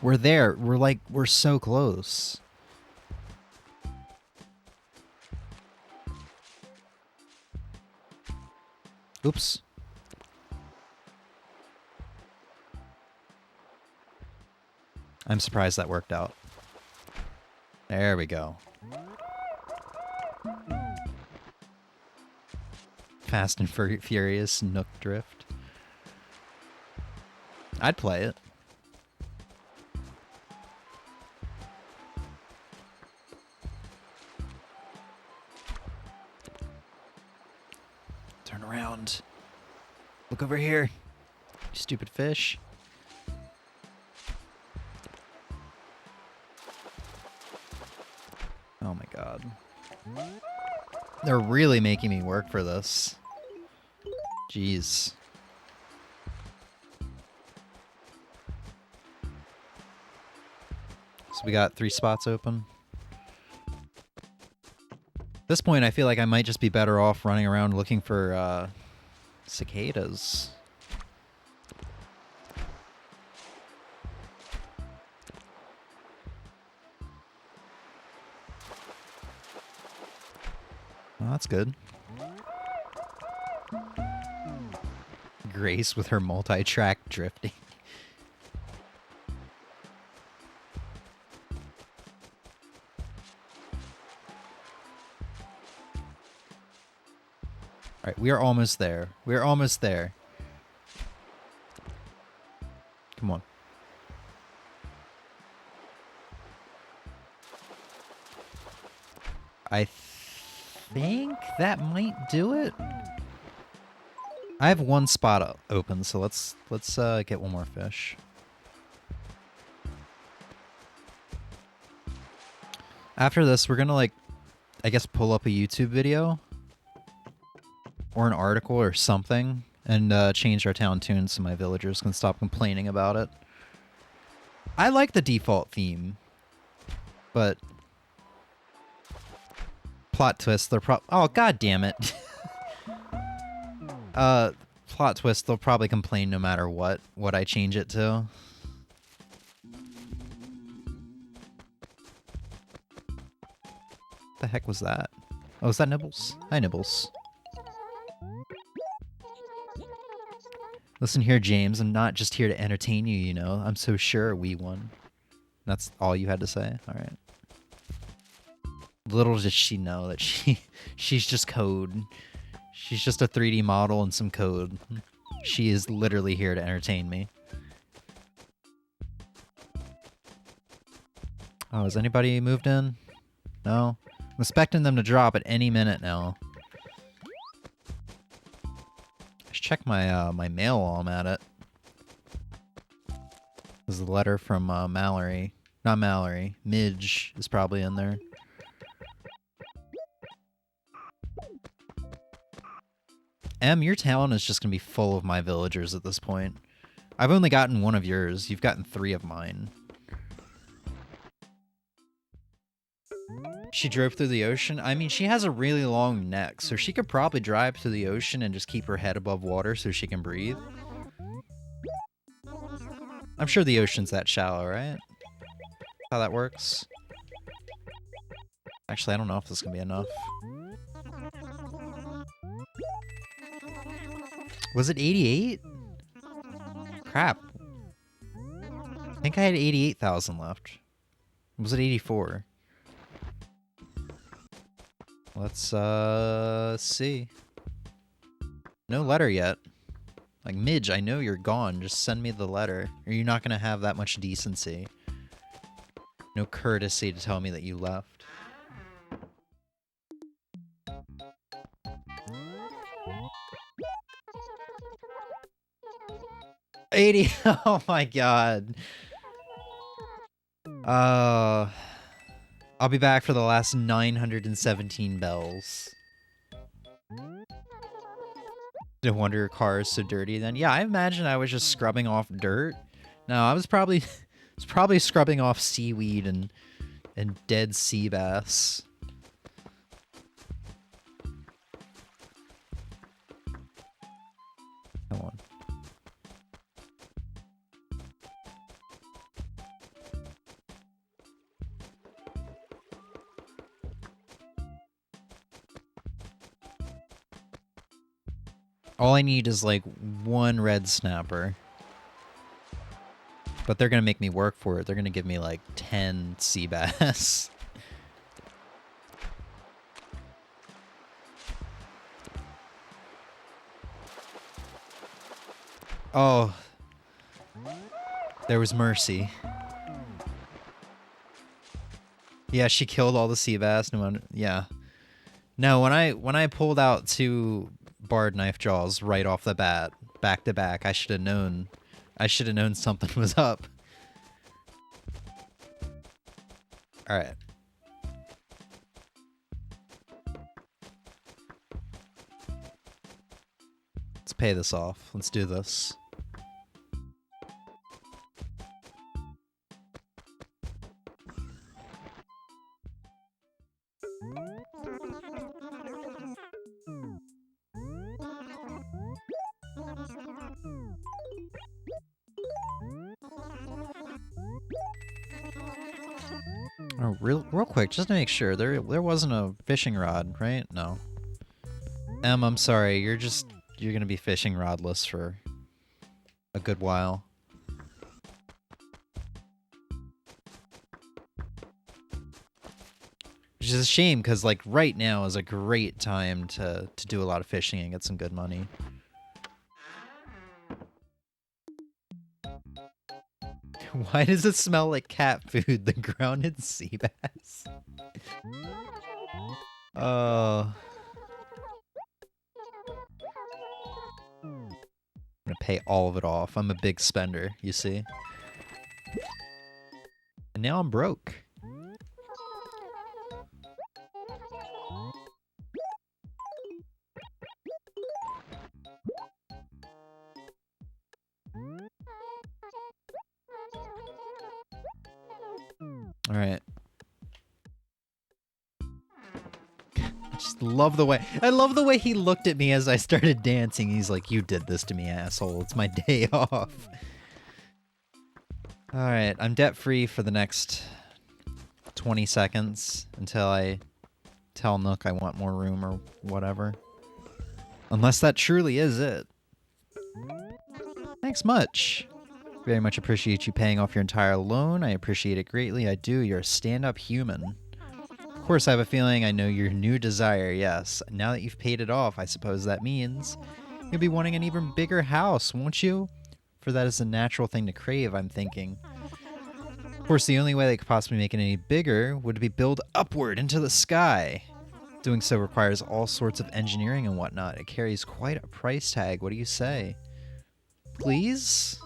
We're there. We're so close. Oops. I'm surprised that worked out. There we go. Fast and Furious Nook Drift. I'd play it. Turn around. Look over here. You stupid fish. Oh my God. They're really making me work for this. Jeez. So we got 3 spots open. At this point, I feel like I might just be better off running around looking for cicadas. Oh, that's good. Grace with her multi-track drifting. Alright, we are almost there. We are almost there. Come on. I think that might do it. I have one spot open, so let's get one more fish. After this, we're gonna, like, I guess pull up a YouTube video or an article or something and change our town tune so my villagers can stop complaining about it. I like the default theme, but plot twist, they're oh, god damn it. Plot twist, they'll probably complain no matter what I change it to. What the heck was that? Oh, is that Nibbles? Hi, Nibbles. Listen here, James. I'm not just here to entertain you, you know. I'm so sure we won. That's all you had to say? Alright. Little does she know that she's just code. She's just a 3D model and some code. She is literally here to entertain me. Oh, has anybody moved in? No? I'm expecting them to drop at any minute now. I should check my my mail while I'm at it. There's a letter from Mallory. Not Mallory. Midge is probably in there. Em, your town is just gonna be full of my villagers at this point. I've only gotten one of yours. You've gotten 3 of mine. She drove through the ocean? I mean, she has a really long neck, so she could probably drive through the ocean and just keep her head above water so she can breathe. I'm sure the ocean's that shallow, right? How that works? Actually, I don't know if this is gonna be enough. Was it 88? Crap. I think I had 88,000 left. Was it 84? Let's see. No letter yet. Like, Midge, I know you're gone. Just send me the letter. Or you're not gonna have that much decency. No courtesy to tell me that you left. 80. Oh my god. I'll be back for the last 917 bells. No wonder your car is so dirty then. Yeah, I imagine I was just scrubbing off dirt. No, I was probably scrubbing off seaweed and dead sea bass. Come on. All I need is, like, 1 red snapper. But they're gonna make me work for it. They're gonna give me, like, 10 sea bass. Oh. There was Mercy. Yeah, she killed all the sea bass. No one, yeah. No, when I pulled out 2 barred knife jaws right off the bat, back to back, I should have known something was up. All right. Let's pay this off. Let's do this. Oh, real quick, just to make sure, there wasn't a fishing rod, right? No. I'm sorry, you're gonna be fishing rodless for a good while. Which is a shame, because, like, right now is a great time to do a lot of fishing and get some good money. Why does it smell like cat food? The grounded sea bass? I'm gonna pay all of it off. I'm a big spender, you see? And now I'm broke. All right. I just love the way he looked at me as I started dancing. He's like, "You did this to me, asshole. It's my day off." All right, I'm debt free for the next 20 seconds until I tell Nook I want more room or whatever. Unless that truly is it. Thanks much. Very much appreciate you paying off your entire loan. I appreciate it greatly. I do. You're a stand-up human. Of course, I have a feeling I know your new desire, yes. Now that you've paid it off, I suppose that means you'll be wanting an even bigger house, won't you? For that is a natural thing to crave, I'm thinking. Of course, the only way they could possibly make it any bigger would be build upward into the sky. Doing so requires all sorts of engineering and whatnot. It carries quite a price tag. What do you say? Please?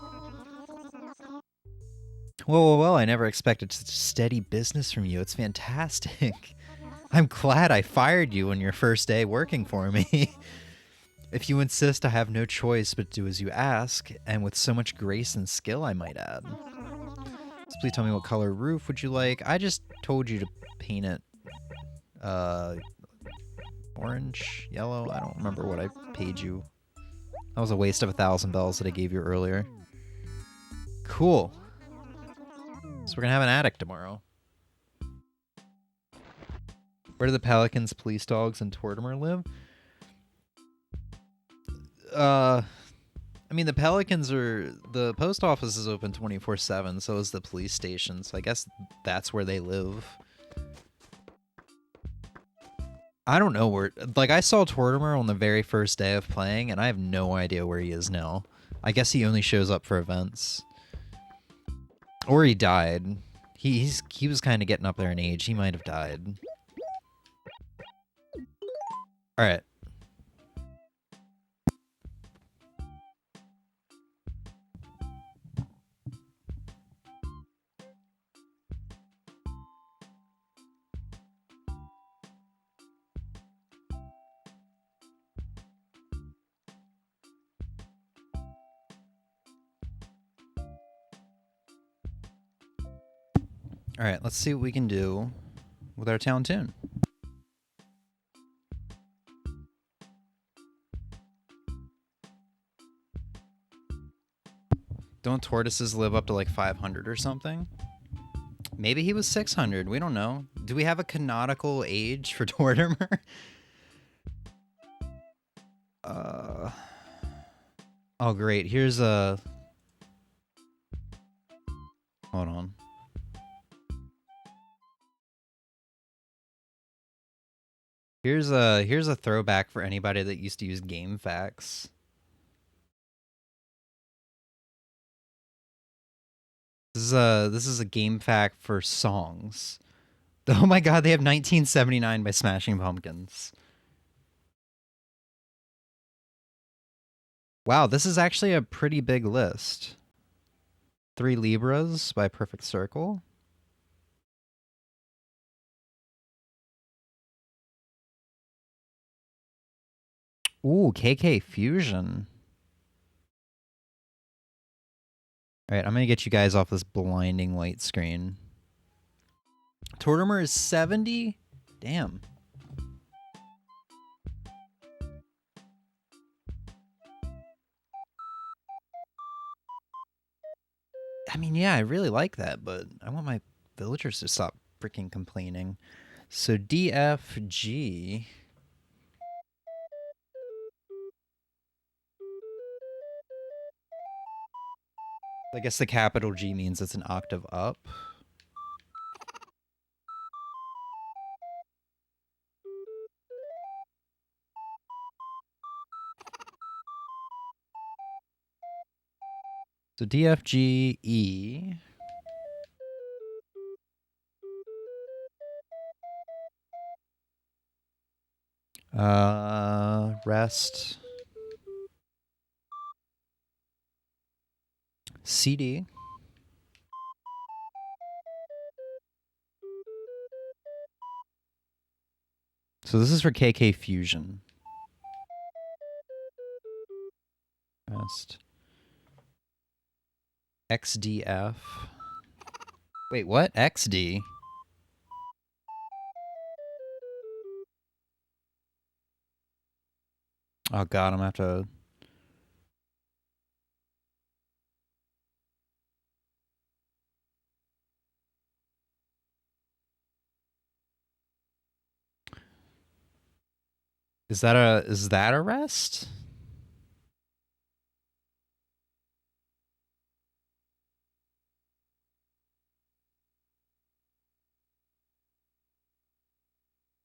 Well, I never expected such steady business from you. It's fantastic. I'm glad I fired you on your first day working for me. If you insist, I have no choice but to do as you ask, and with so much grace and skill, I might add. So please tell me, what color roof would you like? I just told you to paint it orange, yellow. I don't remember what I paid you. That was a waste of 1,000 bells that I gave you earlier. Cool. So we're gonna have an attic tomorrow. Where do the pelicans, police dogs, and Tortimer live? I mean, the pelicans are... The post office is open 24/7, so is the police station, so I guess that's where they live. I don't know where... Like, I saw Tortimer on the very first day of playing, and I have no idea where he is now. I guess he only shows up for events. Or he died. He was kind of getting up there in age. He might have died. Alright. Alright, let's see what we can do with our town tune. Don't tortoises live up to like 500 or something? Maybe he was 600. We don't know. Do we have a canonical age for Tortimer? Oh, great. Here's a... Hold on. Here's a throwback for anybody that used to use game facts. This is a game fact for songs. Oh my god, they have 1979 by Smashing Pumpkins. Wow, this is actually a pretty big list. 3 Libras by Perfect Circle. Ooh, KK Fusion. Alright, I'm gonna get you guys off this blinding white screen. Tortimer is 70? Damn. I mean, yeah, I really like that, but I want my villagers to stop freaking complaining. So DFG. I guess the capital G means it's an octave up. So DFGE. Rest. CD. So this is for KK Fusion. Rest. XDF. Wait, what? XD? Oh god, I'm gonna have to... Is that a rest?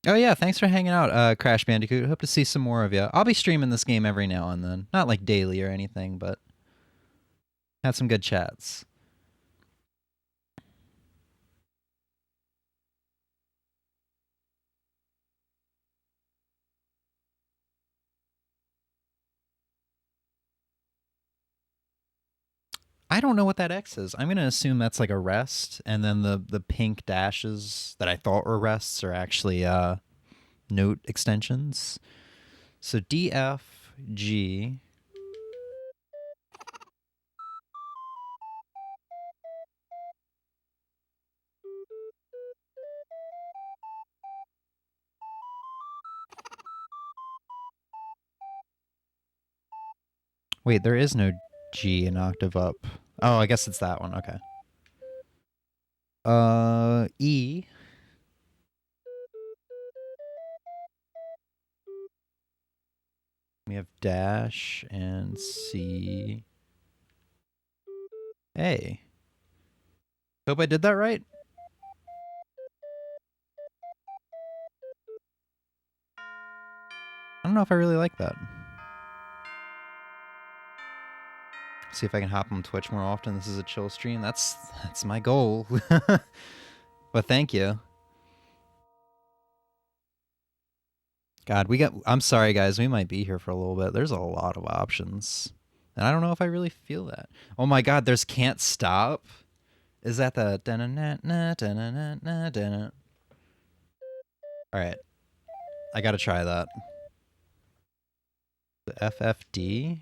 Oh yeah, thanks for hanging out, Crash Bandicoot. Hope to see some more of you. I'll be streaming this game every now and then. Not like daily or anything, but had some good chats. I don't know what that X is. I'm gonna assume that's like a rest, and then the pink dashes that I thought were rests are actually note extensions. So DFG. Wait, there is no G an octave up. Oh, I guess it's that one. Okay. E. We have dash and C. A. Hope I did that right. I don't know if I really like that. See if I can hop on Twitch more often. This is a chill stream. That's my goal. But thank you. God, I'm sorry guys, we might be here for a little bit. There's a lot of options. And I don't know if I really feel that. Oh my god, there's can't stop. Is that the All right. I got to try that. The FFD.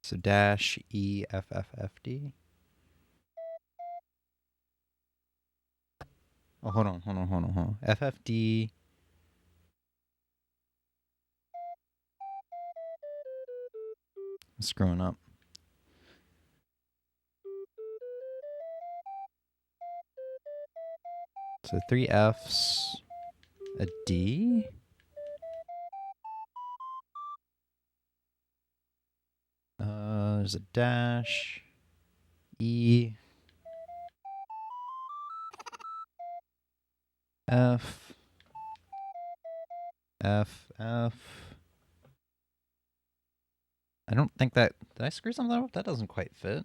So dash EFFFD. Oh, hold on. FFD. I'm screwing up. So 3 Fs, a D. There's a dash. E. F. F. F. I don't think that... Did I screw something up? That doesn't quite fit.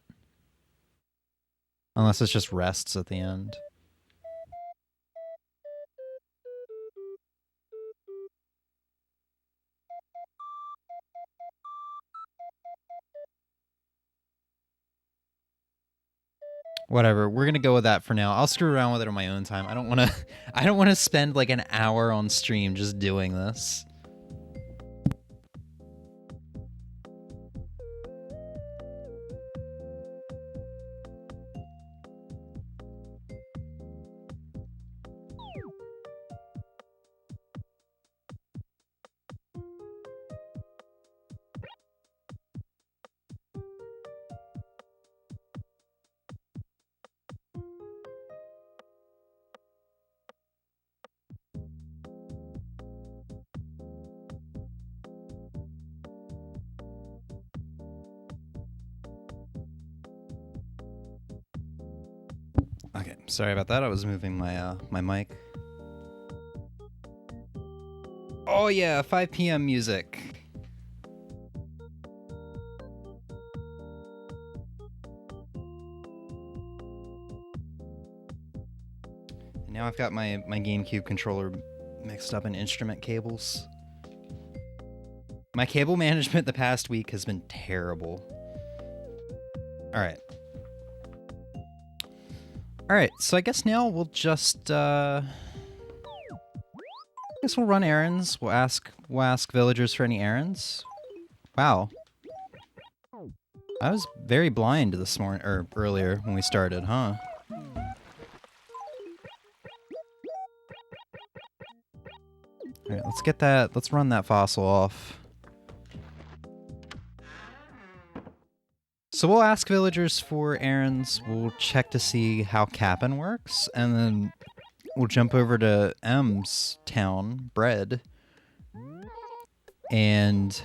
Unless it's just rests at the end. Whatever, we're gonna go with that for now. I'll screw around with it on my own time. I don't wanna spend like an hour on stream just doing this. Okay, sorry about that. I was moving my my mic. Oh yeah, 5 p.m. music. And now I've got my GameCube controller mixed up in instrument cables. My cable management the past week has been terrible. Alright. Alright, so I guess now we'll just I guess we'll run errands. We'll ask villagers for any errands. Wow. I was very blind this morning or earlier when we started, huh? Alright, let's get that, let's run that fossil off. So we'll ask villagers for errands, we'll check to see how Cap'n works, and then we'll jump over to M's town, Bread, and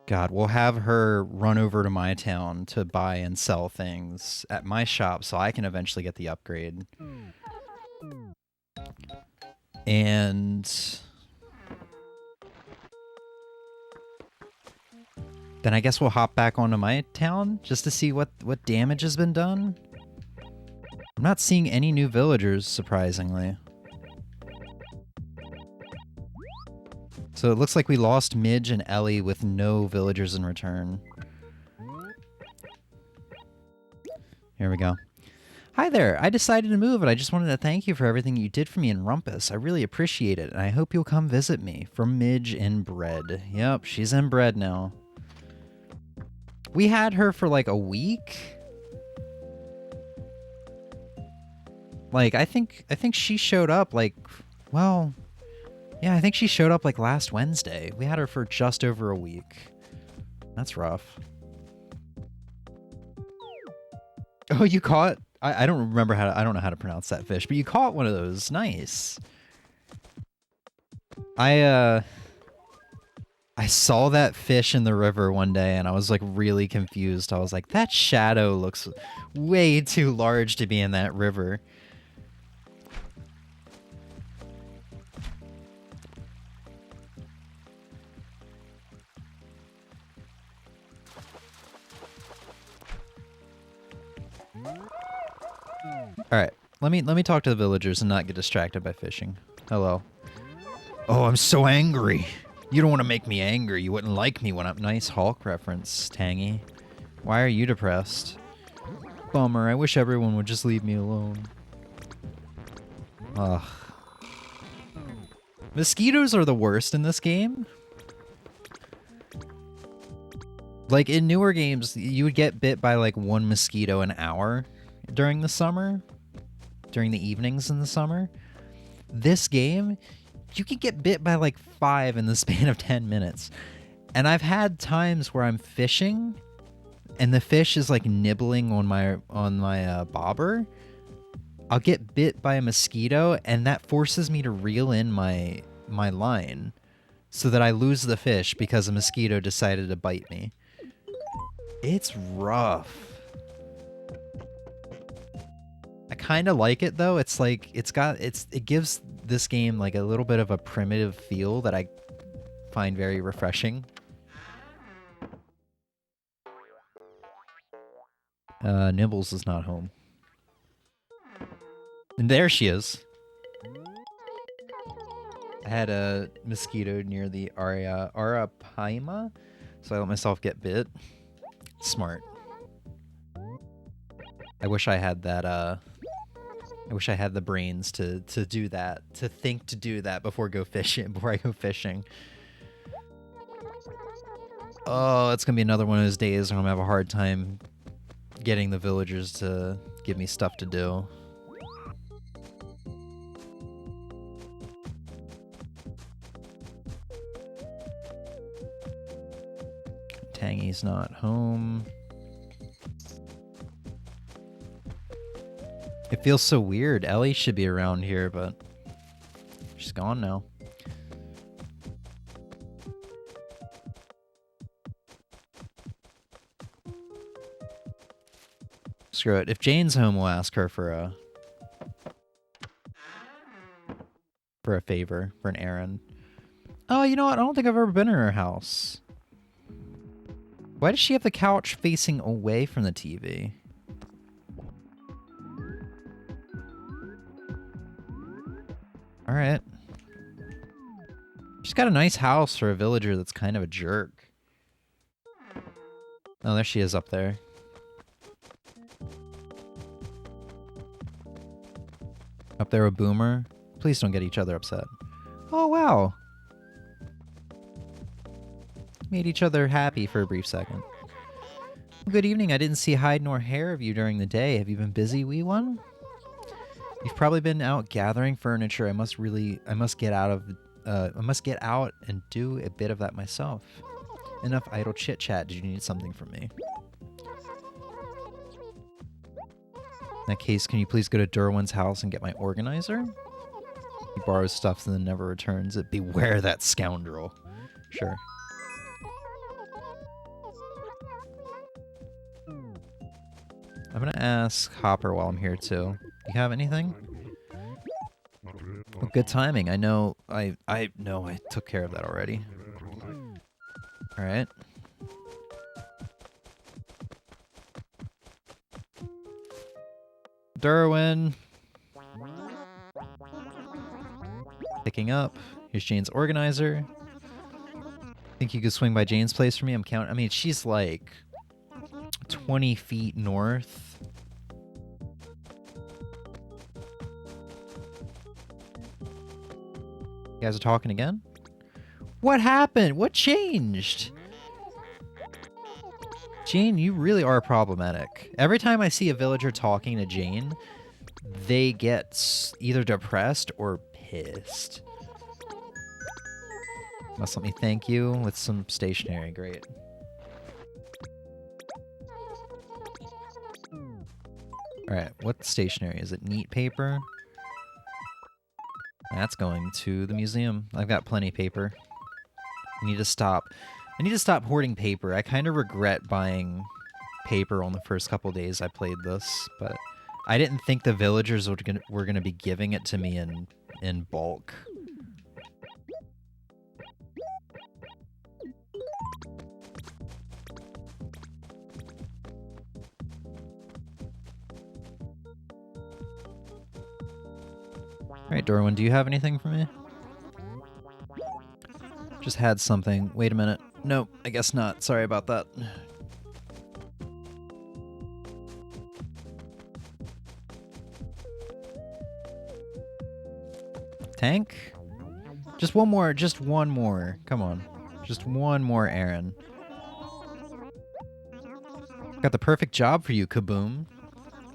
God, we'll have her run over to my town to buy and sell things at my shop so I can eventually get the upgrade. And then I guess we'll hop back onto my town just to see what damage has been done. I'm not seeing any new villagers, surprisingly. So it looks like we lost Midge and Ellie with no villagers in return. Here we go. Hi there, I decided to move and I just wanted to thank you for everything you did for me in Rumpus. I really appreciate it and I hope you'll come visit me. From Midge and Bread. Yep, she's in Bread now. We had her for like a week. Like, I think she showed up like, well, yeah, I think she showed up like last Wednesday. We had her for just over a week. That's rough. Oh, you caught? I don't remember how to, I don't know how to pronounce that fish, but you caught one of those. Nice. I saw that fish in the river one day and I was like really confused. I was like, that shadow looks way too large to be in that river. Alright, let me talk to the villagers and not get distracted by fishing. Hello. Oh, I'm so angry. You don't want to make me angry. You wouldn't like me when I'm... Nice Hulk reference, Tangy. Why are you depressed? Bummer, I wish everyone would just leave me alone. Ugh. Mosquitoes are the worst in this game. Like, in newer games, you would get bit by, like, one mosquito an hour during the summer. During the evenings in the summer. This game, you can get bit by, like, 5 in the span of 10 minutes. And I've had times where I'm fishing, and the fish is, like, nibbling on my bobber. I'll get bit by a mosquito, and that forces me to reel in my line so that I lose the fish because a mosquito decided to bite me. It's rough. I kind of like it though. It's like it gives this game like a little bit of a primitive feel that I find very refreshing. Nibbles is not home. And there she is. I had a mosquito near the Arrquil, so I let myself get bit. Smart. I wish I had that, I wish I had the brains to do that, to think to do that before I go fishing. Oh, it's gonna be another one of those days where I'm gonna have a hard time getting the villagers to give me stuff to do. Tangy's not home. It feels so weird. Ellie should be around here, but she's gone now. screw it. If Jane's home, we'll ask her for a favor, for an errand. Oh, you know what? I don't think I've ever been in her house. Why does she have the couch facing away from the TV? All right. She's got a nice house for a villager that's kind of a jerk. Oh, there she is up there. Up there with Boomer. Please don't get each other upset. Oh, wow. Made each other happy for a brief second. Well, good evening. I didn't see hide nor hair of you during the day. Have you been busy, wee one? You've probably been out gathering furniture. I must get out and do a bit of that myself. Enough idle chit chat. Did you need something from me? In that case, can you please go to Derwin's house and get my organizer? He borrows stuff and then never returns it. Beware that scoundrel. Sure. I'm gonna ask Hopper while I'm here too. You have anything? Well, good timing. I know I took care of that already. Alright. Derwin. Picking up. Here's Jane's organizer. Think you could swing by Jane's place for me? I mean, she's like 20 feet north. You guys are talking again? What happened? What changed? Jane, you really are problematic. Every time I see a villager talking to Jane, they get either depressed or pissed. Must let me thank you with some stationery. Great. Alright, what stationery? Is it neat paper? That's going to the museum. I've got plenty of paper. I need to stop hoarding paper. I kind of regret buying paper on the first couple days I played this, but I didn't think the villagers were gonna be giving it to me in bulk. Alright, Dorwin, do you have anything for me? Just had something. Wait a minute. Nope, I guess not. Sorry about that. Tank? Just one more. Come on. Just one more errand. Got the perfect job for you, Kaboom.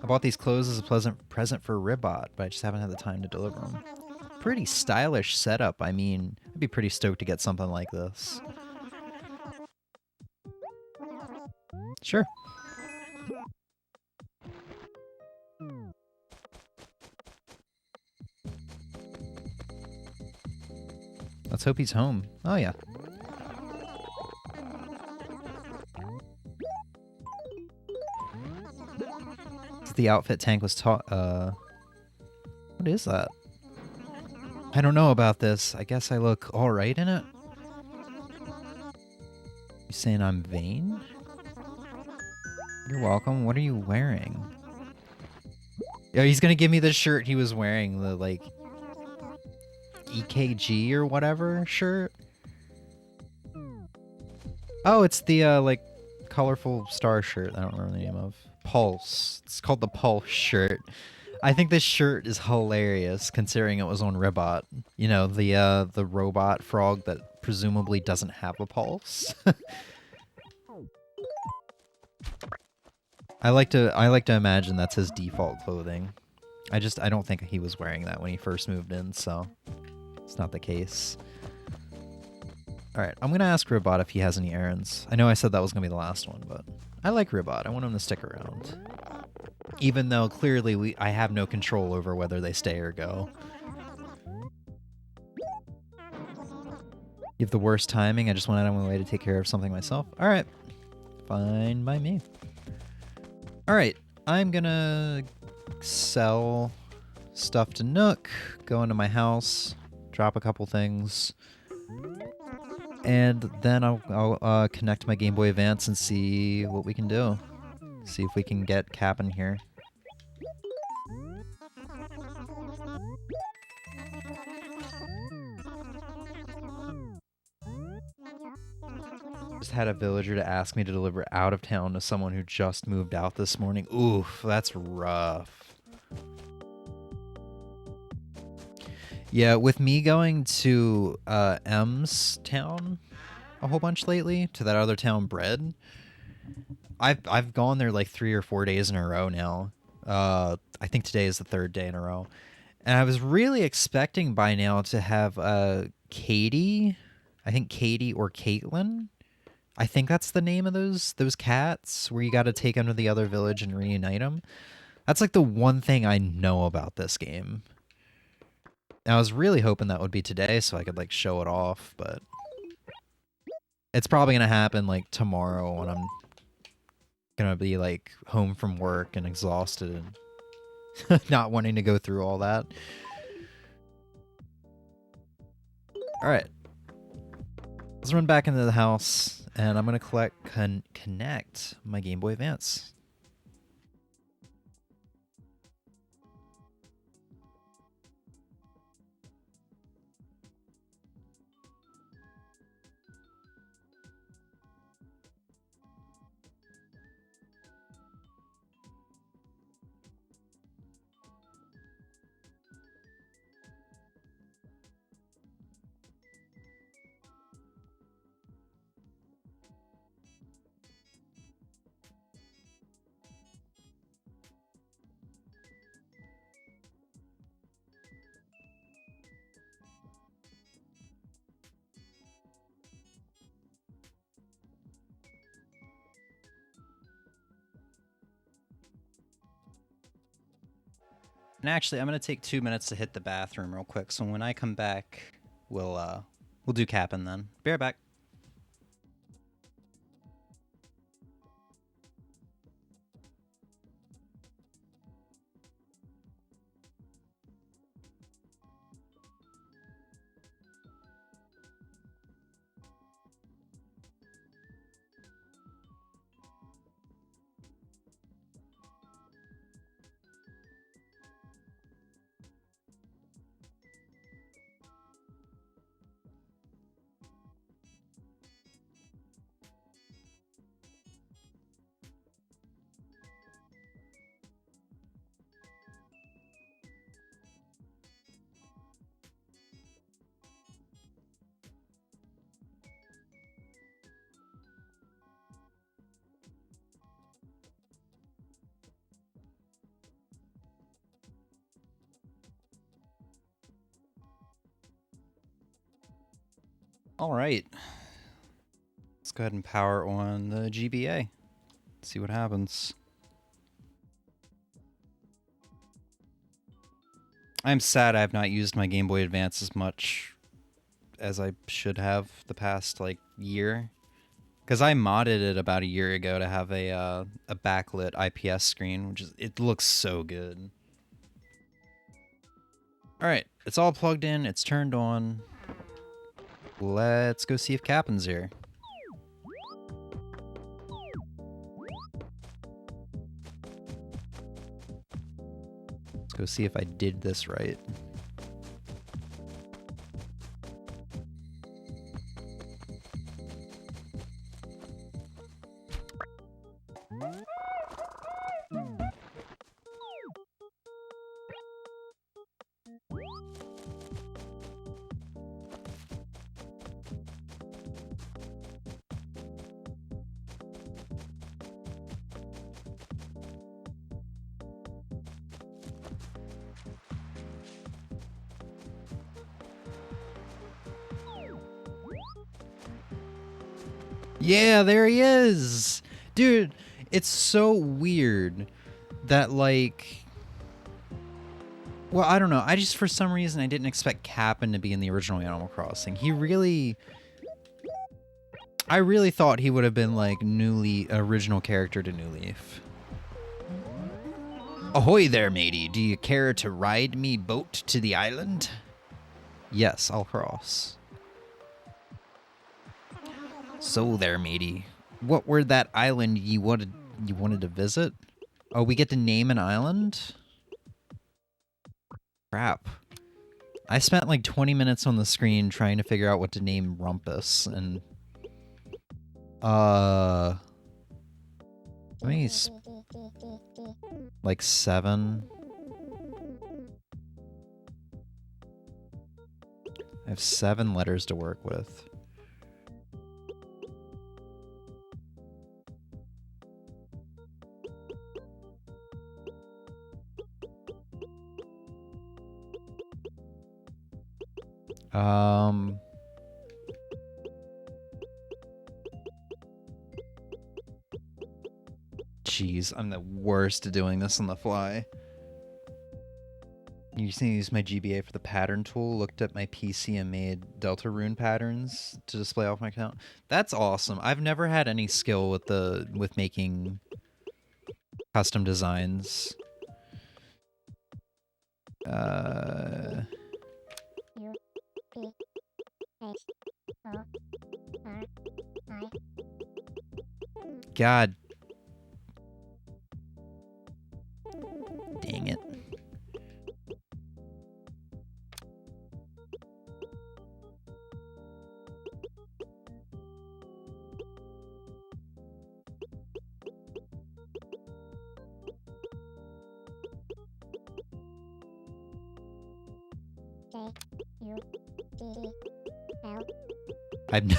I bought these clothes as a pleasant present for Ribbot, but I just haven't had the time to deliver them. Pretty stylish setup. I mean, I'd be pretty stoked to get something like this. Sure. Let's hope he's home. Oh, yeah. The outfit Tank was taught. What is that? I don't know about this. I guess I look alright in it. You saying I'm vain? You're welcome. What are you wearing? Oh, he's gonna give me the shirt he was wearing. The, like, EKG or whatever shirt. Oh, it's the, like, colorful star shirt. I don't remember the name of. Pulse. It's called the Pulse shirt. I think this shirt is hilarious considering it was on Ribbot. You know, the robot frog that presumably doesn't have a pulse. I like to imagine that's his default clothing. I don't think he was wearing that when he first moved in, so it's not the case. Alright, I'm gonna ask Ribbot if he has any errands. I know I said that was gonna be the last one, but I like Ribbot. I want him to stick around. Even though clearly I have no control over whether they stay or go. You have the worst timing. I just went out of my way to take care of something myself. Alright. Fine by me. Alright. I'm gonna sell stuff to Nook, go into my house, drop a couple things, and then I'll connect my Game Boy Advance and see what we can do. See if we can get Cap in here. Just had a villager to ask me to deliver out of town to someone who just moved out this morning. Oof, that's rough. Yeah, with me going to M's town a whole bunch lately, to that other town, Bread, I've gone there like 3 or 4 days in a row now. I think today is the 3rd day in a row. And I was really expecting by now to have Katie, I think Katie or Caitlin. I think that's the name of those cats where you got to take them to the other village and reunite them. That's like the one thing I know about this game. And I was really hoping that would be today so I could like show it off, but it's probably going to happen like tomorrow when I'm going to be like home from work and exhausted and not wanting to go through all that. All right. Let's run back into the house. And I'm going to connect my Game Boy Advance. And actually, I'm going to take 2 minutes to hit the bathroom real quick. So when I come back, we'll do capping then. Be right back. All right. Let's go ahead and power on the GBA. See what happens. I'm sad I have not used my Game Boy Advance as much as I should have the past like year. Because I modded it about a year ago to have a backlit IPS screen, which is, it looks so good. All right, it's all plugged in, it's turned on. Let's go see if Captain's here. Let's go see if I did this right. Yeah, there he is! Dude, it's so weird that, like... Well, I don't know. I just, for some reason, I didn't expect Cap'n to be in the original Animal Crossing. He really... I really thought he would have been, like, original character to New Leaf. Ahoy there, matey. Do you care to ride me boat to the island? Yes, I'll cross. So there, matey. What were that island you wanted to visit? Oh, we get to name an island? Crap. I spent like 20 minutes on the screen trying to figure out what to name Rumpus, and how many like 7. I have 7 letters to work with. Jeez, I'm the worst at doing this on the fly. You just need to use my GBA for the pattern tool, looked at my PC and made Delta rune patterns to display off my account. That's awesome. I've never had any skill with making custom designs. God. Dang it.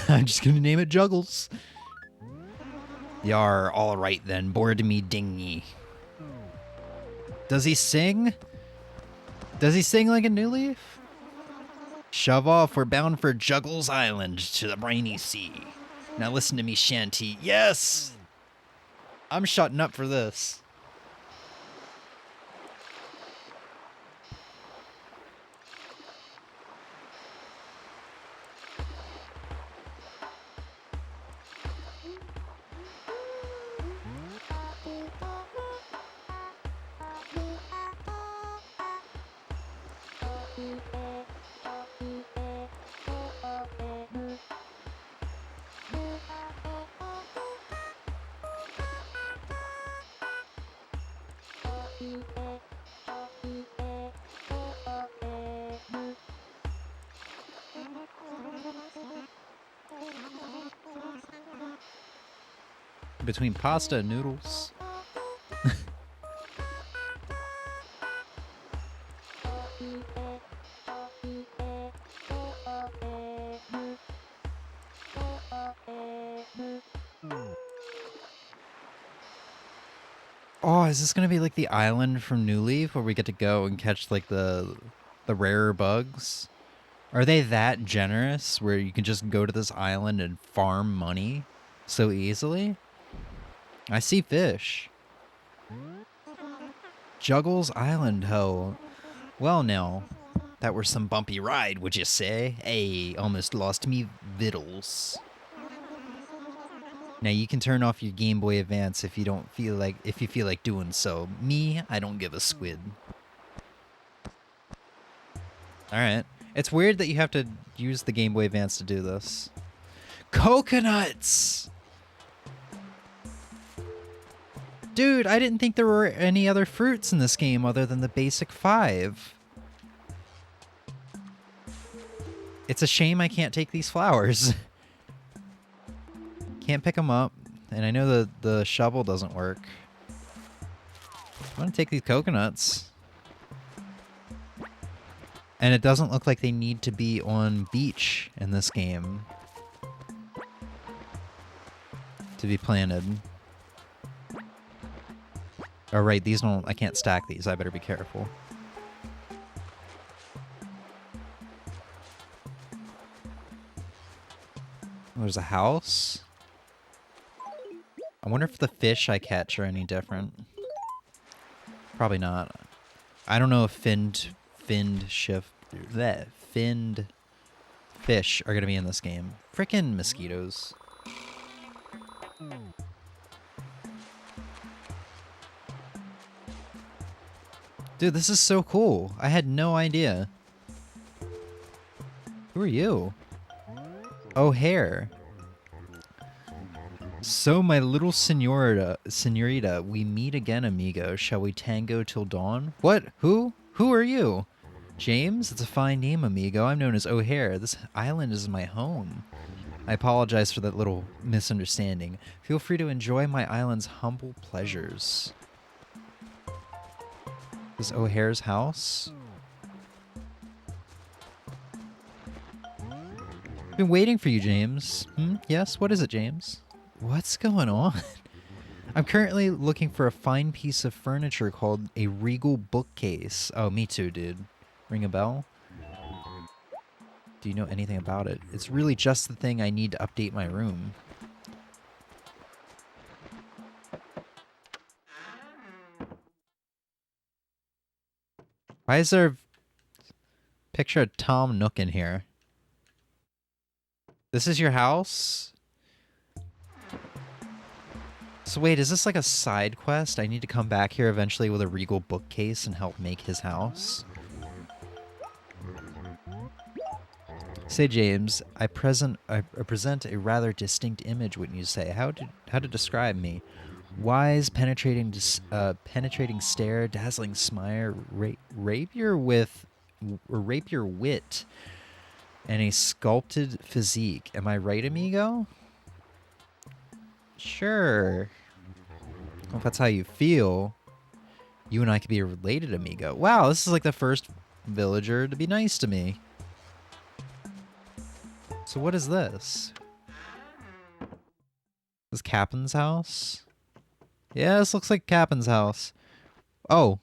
I'm just gonna name it Juggles. Yar, all right then, board me dingy. Does he sing? Does he sing like a New Leaf? Shove off, we're bound for Juggles Island to the briny sea. Now listen to me, Shanty. Yes! I'm shutting up for this. Between pasta and noodles. Oh, is this gonna be like the island from New Leaf where we get to go and catch like the rarer bugs? Are they that generous where you can just go to this island and farm money so easily? I see fish. Juggles Island, ho. Well now, that were some bumpy ride, would you say? Ay, almost lost me vittles. Now you can turn off your Game Boy Advance if you feel like doing so. Me, I don't give a squid. Alright. It's weird that you have to use the Game Boy Advance to do this. Coconuts! Dude, I didn't think there were any other fruits in this game other than the basic 5. It's a shame I can't take these flowers. Can't pick them up. And I know the shovel doesn't work. I want to take these coconuts. And it doesn't look like they need to be on beach in this game to be planted. Oh, right, these don't... I can't stack these. I better be careful. There's a house. I wonder if the fish I catch are any different. Probably not. I don't know if finned fish are gonna be in this game. Frickin' mosquitoes. Dude, this is so cool. I had no idea. Who are you? O'Hare. So, my little senorita, we meet again, amigo. Shall we tango till dawn? What? Who? Who are you? James? It's a fine name, amigo. I'm known as O'Hare. This island is my home. I apologize for that little misunderstanding. Feel free to enjoy my island's humble pleasures. This O'Hare's house? Been waiting for you, James. Yes? What is it, James? What's going on? I'm currently looking for a fine piece of furniture called a regal bookcase. Oh, me too, dude. Ring a bell? Do you know anything about it? It's really just the thing I need to update my room. Why is there a picture of Tom Nook in here? This is your house? So wait, is this like a side quest? I need to come back here eventually with a regal bookcase and help make his house? Say, James, I present a rather distinct image, wouldn't you say? How to describe me? Wise, penetrating stare, dazzling smile, rapier wit, and a sculpted physique. Am I right, amigo? Sure. Well, if that's how you feel, you and I could be related, amigo. Wow, this is like the first villager to be nice to me. So what is this? This Captain's house? Yeah, this looks like Captain's house. Oh.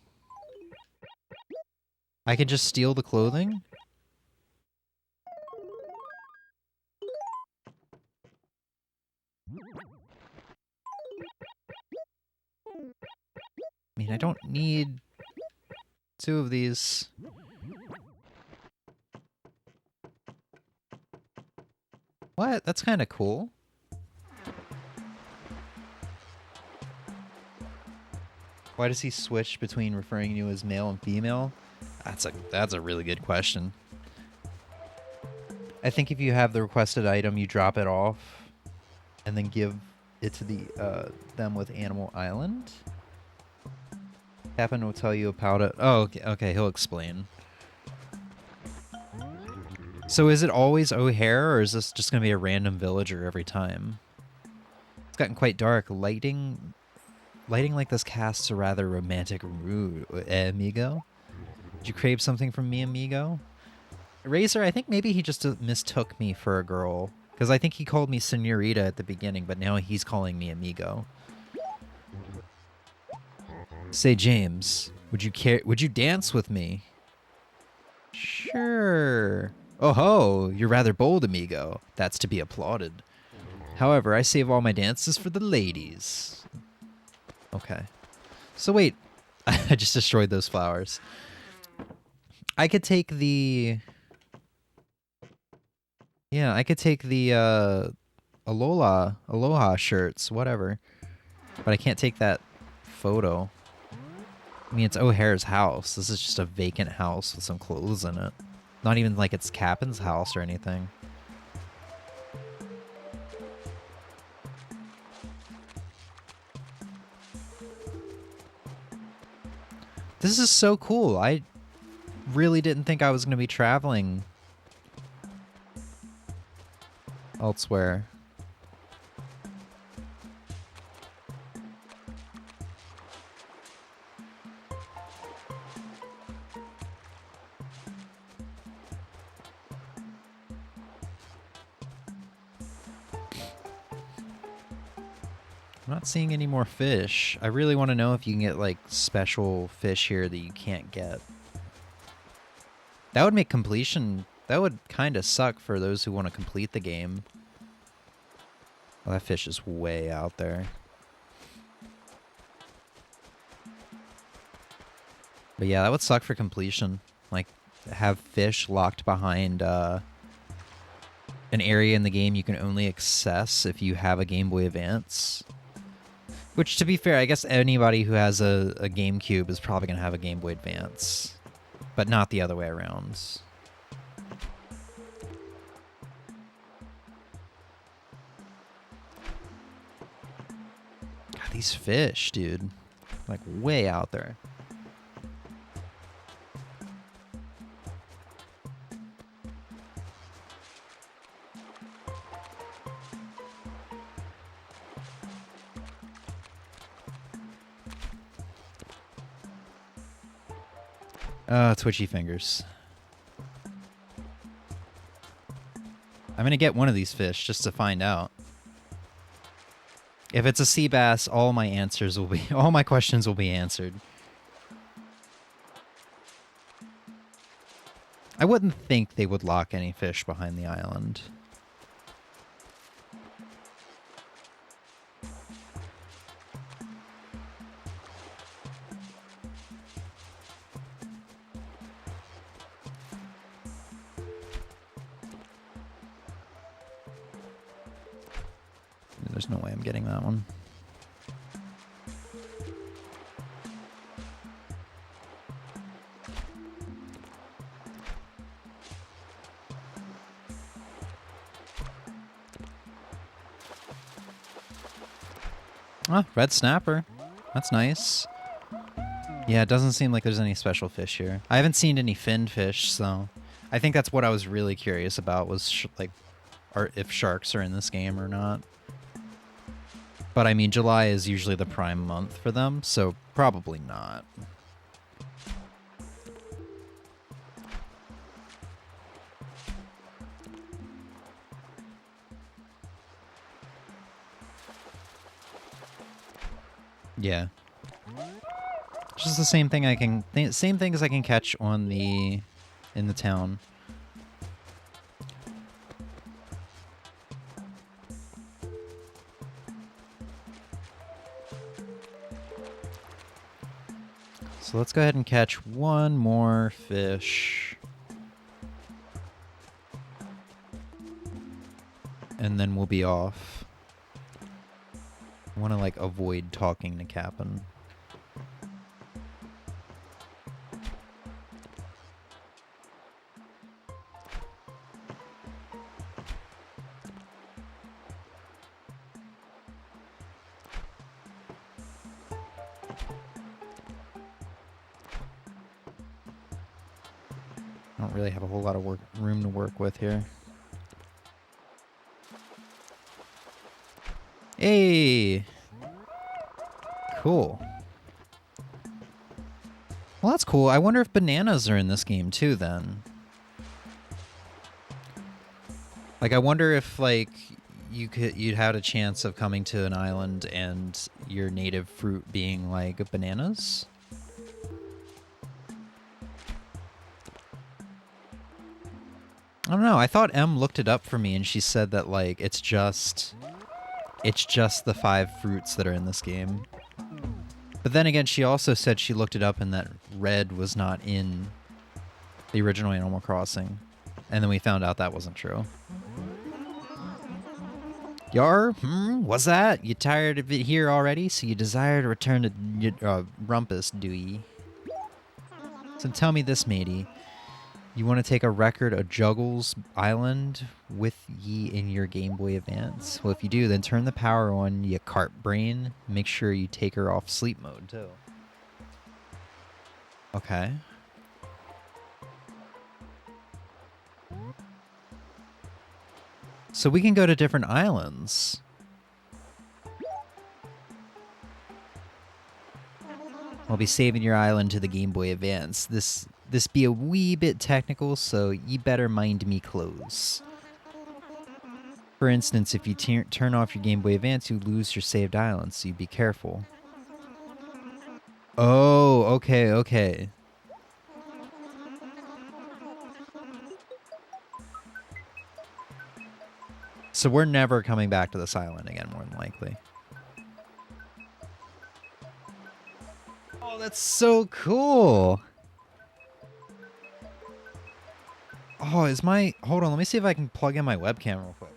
I can just steal the clothing? I mean, I don't need 2 of these. What? That's kind of cool. Why does he switch between referring to you as male and female? That's a really good question. I think if you have the requested item, you drop it off and then give it to them with Animal Island. Captain will tell you about it. Oh, okay, he'll explain. So is it always O'Hare, or is this just going to be a random villager every time? It's gotten quite dark. Lighting like this casts a rather romantic mood, amigo. Did you crave something from me, amigo? Razor, I think maybe he just mistook me for a girl. Because I think he called me senorita at the beginning, but now he's calling me amigo. Say, James, would you dance with me? Sure. Oh ho, you're rather bold, amigo. That's to be applauded. However, I save all my dances for the ladies. Okay. So wait, I just destroyed those flowers. I could take the... Yeah, I could take the Aloha shirts, whatever. But I can't take that photo. I mean, it's O'Hare's house. This is just a vacant house with some clothes in it. Not even like it's Captain's house or anything. This is so cool. I really didn't think I was going to be traveling elsewhere. I'm not seeing any more fish. I really want to know if you can get like special fish here that you can't get. That would make completion... That would kind of suck for those who want to complete the game. Oh, that fish is way out there. But yeah, that would suck for completion. Like, have fish locked behind an area in the game you can only access if you have a Game Boy Advance. Which, to be fair, I guess anybody who has a GameCube is probably going to have a Game Boy Advance. But not the other way around. God, these fish, dude. Like, way out there. Twitchy fingers. I'm gonna get one of these fish just to find out. If it's a sea bass, all my questions will be answered. I wouldn't think they would lock any fish behind the island. There's no way I'm getting that one. Ah, red snapper. That's nice. Yeah, it doesn't seem like there's any special fish here. I haven't seen any finned fish, so I think that's what I was really curious about was if sharks are in this game or not. But I mean, July is usually the prime month for them, so probably not. Yeah. Just the same thing same things I can catch on in the town. So let's go ahead and catch one more fish. And then we'll be off. I want to, like, avoid talking to Cap'n. I don't really have a whole lot of room to work with here. Hey! Cool. Well, that's cool. I wonder if bananas are in this game too, then. Like, I wonder if, like, you'd had a chance of coming to an island and your native fruit being, like, bananas? I don't know. I thought Em looked it up for me and she said that, like, it's just the 5 fruits that are in this game. But then again, she also said she looked it up and that red was not in the original Animal Crossing. And then we found out that wasn't true. Yar? What's that? You tired of it here already? So you desire to return to Rumpus, do ye? So tell me this, matey. You want to take a record of Juggles Island with ye in your Game Boy Advance? Well, if you do, then turn the power on, you cart brain. Make sure you take her off sleep mode, too. Okay. So we can go to different islands. I'll be saving your island to the Game Boy Advance. This be a wee bit technical, so ye better mind me close. For instance, if you turn off your Game Boy Advance, you lose your saved island, so you be careful. Oh, okay. So we're never coming back to this island again, more than likely. Oh, that's so cool! Oh, hold on, let me see if I can plug in my webcam real quick.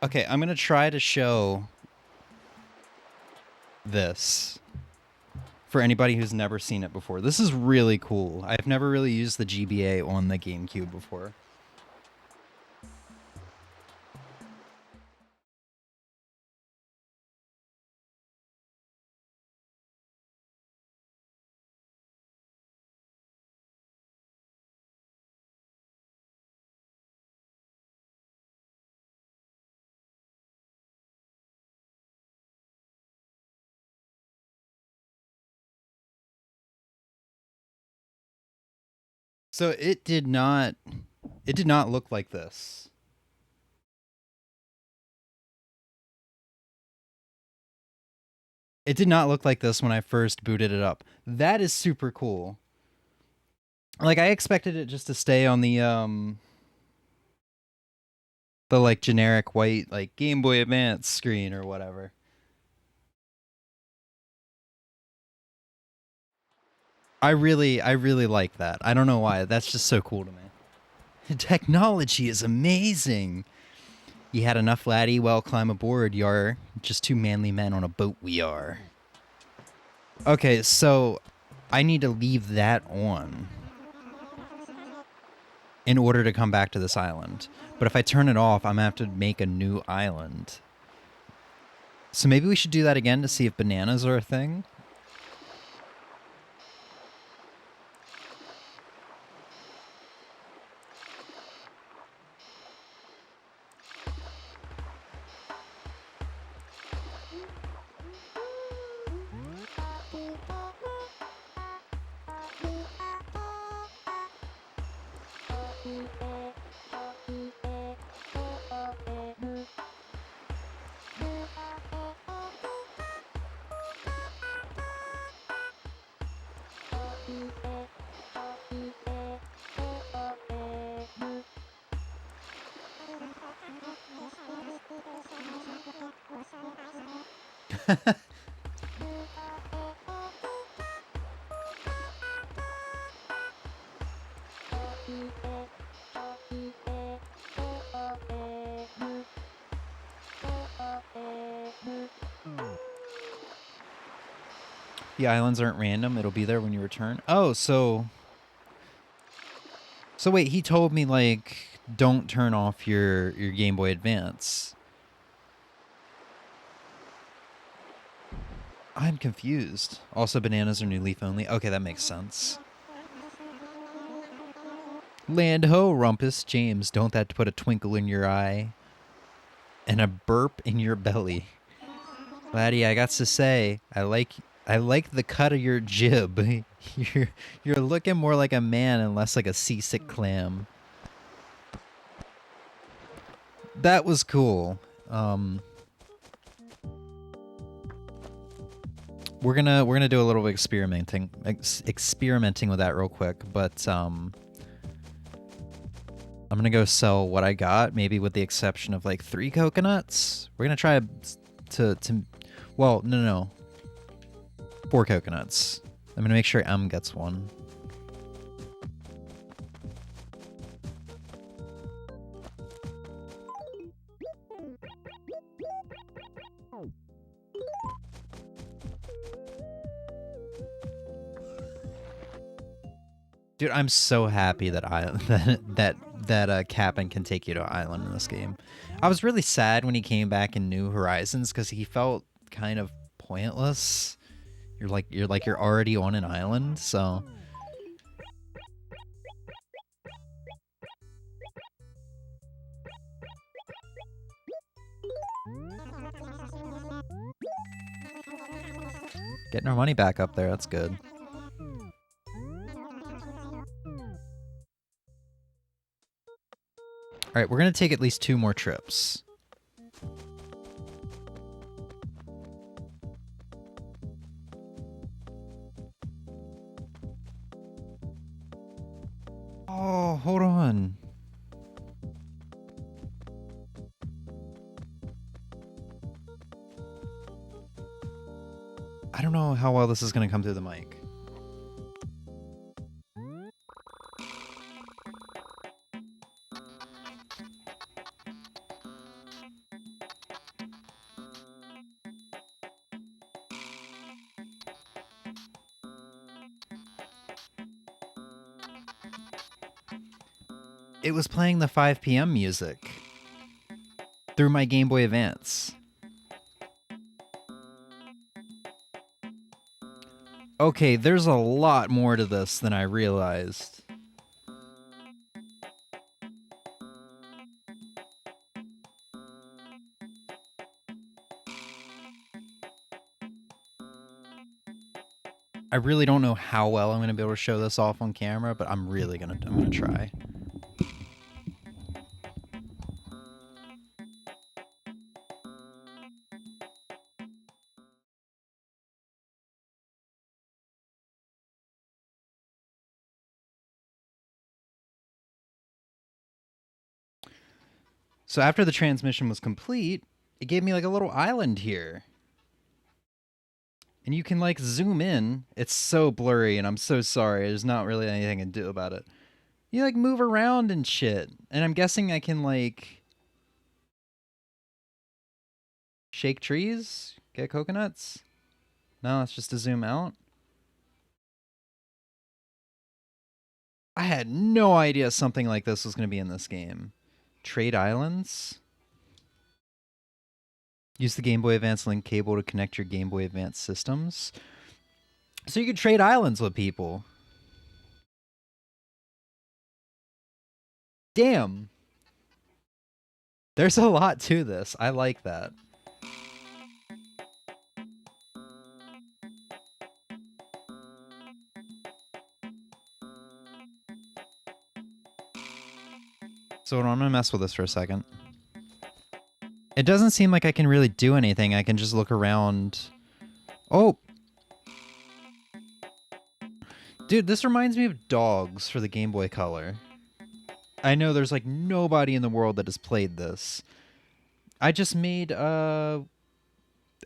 Okay, I'm gonna try to show this for anybody who's never seen it before. This is really cool. I've never really used the GBA on the GameCube before. So it did not look like this. It did not look like this when I first booted it up. That is super cool. Like I expected it just to stay on the like generic white like Game Boy Advance screen or whatever. I really like that. I don't know why. That's just so cool to me. Technology is amazing. You had enough, laddie. Well, climb aboard, yar. Just two manly men on a boat we are. Okay, so I need to leave that on in order to come back to this island. But if I turn it off, I'm gonna have to make a new island. So maybe we should do that again to see if bananas are a thing. The islands aren't random. It'll be there when you return. Oh, so wait, he told me like don't turn off your Game Boy Advance. I'm confused. Also, bananas are new leaf only. Okay, that makes sense. Land ho, Rumpus James. Don't that put a twinkle in your eye and a burp in your belly. Laddie, I got to say, I like the cut of your jib. You're looking more like a man and less like a seasick clam. That was cool. We're gonna do a little experimenting with that real quick, but I'm gonna go sell what I got, maybe with the exception of like 3 coconuts. We're gonna try to well, no, 4 coconuts. I'm gonna make sure M gets one. Dude, I'm so happy that Cap'n can take you to an island in this game. I was really sad when he came back in New Horizons because he felt kind of pointless. You're already on an island, so getting our money back up there, that's good. All right, we're gonna take at least 2 more trips. Oh, hold on. I don't know how well this is gonna come through the mic. It was playing the 5 p.m. music through my Game Boy Advance. Okay, there's a lot more to this than I realized. I really don't know how well I'm going to be able to show this off on camera, but I'm gonna try. So after the transmission was complete, it gave me like a little island here. And you can like zoom in. It's so blurry and I'm so sorry. There's not really anything I can do about it. You like move around and shit. And I'm guessing I can like shake trees, get coconuts. No, it's just to zoom out. I had no idea something like this was going to be in this game. Trade islands. Use the Game Boy Advance link cable to connect your Game Boy Advance systems. So you can trade islands with people. Damn. There's a lot to this. I like that. So I'm gonna mess with this for a second. It doesn't seem like I can really do anything. I can just look around. Oh! Dude, this reminds me of Dogs for the Game Boy Color. I know there's like nobody in the world that has played this. I just made, I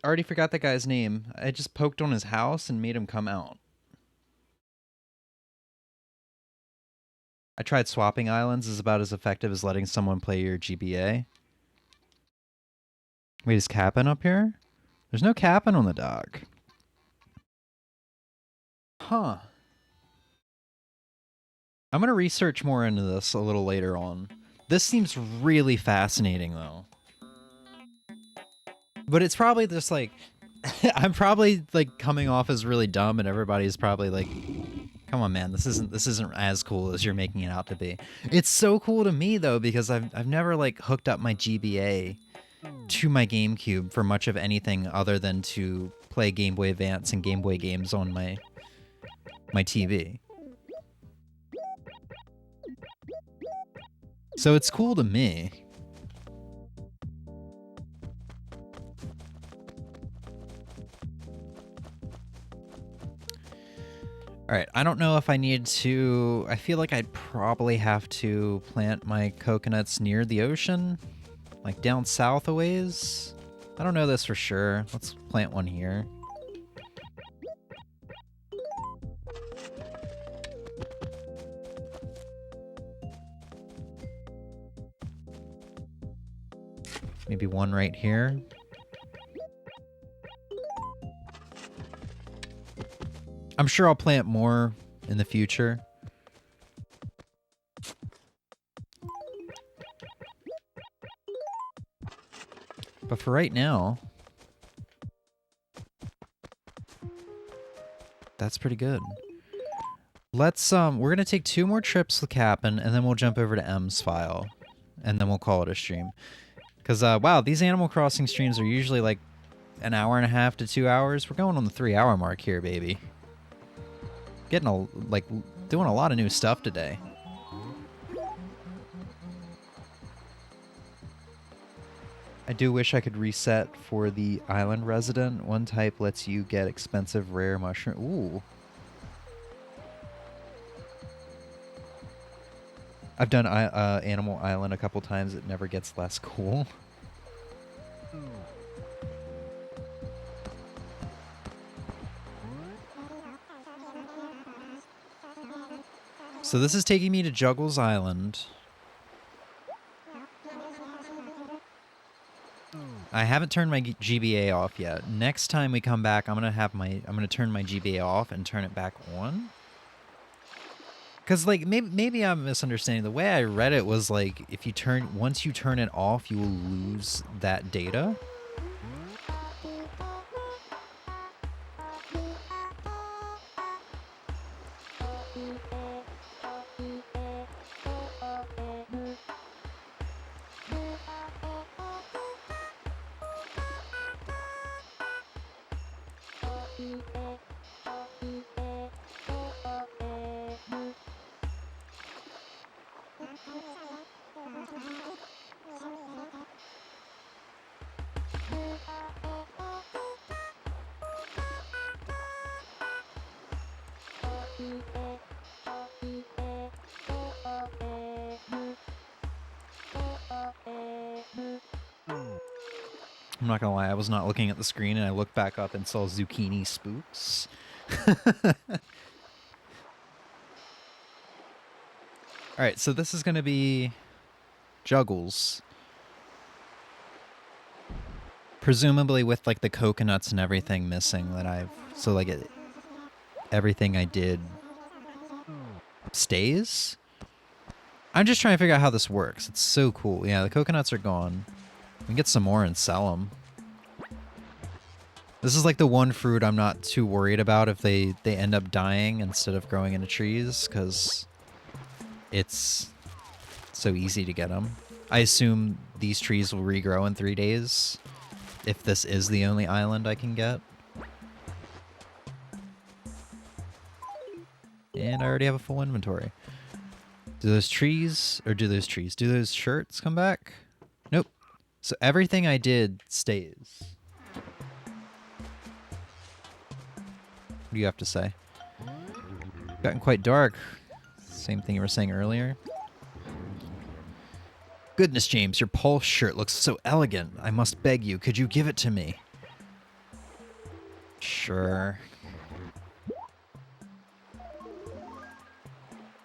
already forgot that guy's name. I just poked on his house and made him come out. I tried swapping islands is about as effective as letting someone play your GBA. Wait, is Cap'n up here? There's no Cap'n on the dock. Huh. I'm going to research more into this a little later on. This seems really fascinating, though. But it's probably just like... I'm probably like coming off as really dumb and everybody's probably like, come on man, this isn't as cool as you're making it out to be. It's so cool to me though because I've never like hooked up my GBA to my GameCube for much of anything other than to play Game Boy Advance and Game Boy games on my TV. So it's cool to me. Alright, I don't know if I need to... I feel like I'd probably have to plant my coconuts near the ocean. Like down south a ways. I don't know this for sure. Let's plant one here. Maybe one right here. I'm sure I'll plant more in the future. But for right now, that's pretty good. Let's, we're gonna take 2 more trips with Cap'n, and then we'll jump over to M's file. And then we'll call it a stream. Because, wow, these Animal Crossing streams are usually like an hour and a half to 2 hours. We're going on the 3-hour mark here, baby. Getting doing a lot of new stuff today. I do wish I could reset for the island resident. One type lets you get expensive rare mushroom. Ooh. I've done Animal Island a couple times. It never gets less cool. So this is taking me to Juggles Island. I haven't turned my GBA off yet. Next time we come back, I'm gonna turn my GBA off and turn it back on. Because like maybe I'm misunderstanding. The way I read it was like if you once you turn it off, you will lose that data. I'm not gonna lie, I was not looking at the screen and I looked back up and saw zucchini spooks. Alright, so this is gonna be Juggles. Presumably with like the coconuts and everything missing that I've... So like everything I did stays? I'm just trying to figure out how this works. It's so cool. Yeah, the coconuts are gone. We can get some more and sell them. This is like the one fruit I'm not too worried about if they end up dying instead of growing into trees, because it's so easy to get them. I assume these trees will regrow in 3 days if this is the only island I can get. And I already have a full inventory. Do those shirts come back? Nope. So everything I did stays. What do you have to say? Gotten quite dark. Same thing you were saying earlier. Goodness, James, your pulse shirt looks so elegant. I must beg you, could you give it to me? Sure.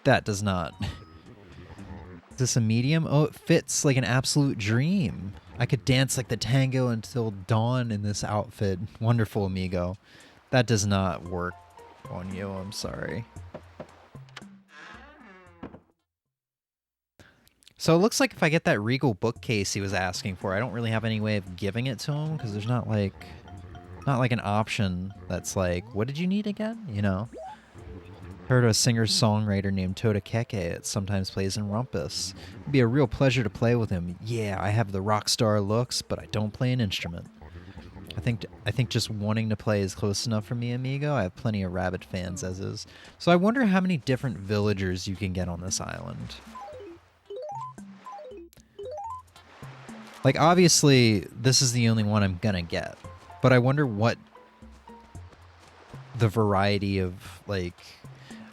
That does not. Is this a medium? Oh, it fits like an absolute dream. I could dance like the tango until dawn in this outfit. Wonderful, amigo. That does not work on you, I'm sorry. So it looks like if I get that Regal bookcase he was asking for, I don't really have any way of giving it to him, because there's not like an option that's like, what did you need again? You know? Heard of a singer-songwriter named Toda Keke. It sometimes plays in Rumpus. It'd be a real pleasure to play with him. Yeah, I have the rock star looks, but I don't play an instrument. I think just wanting to play is close enough for me, amigo. I have plenty of rabbit fans as is. So I wonder how many different villagers you can get on this island. Like, obviously, this is the only one I'm gonna get. But I wonder what the variety of, like...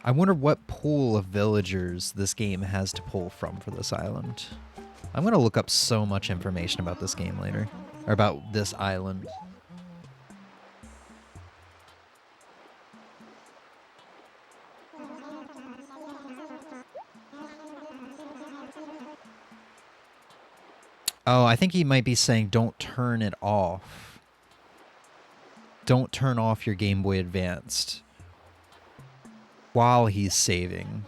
I wonder what pool of villagers this game has to pull from for this island. I'm gonna look up so much information about this game later. Or about this island. Oh, I think he might be saying don't turn it off. Don't turn off your Game Boy Advanced while he's saving.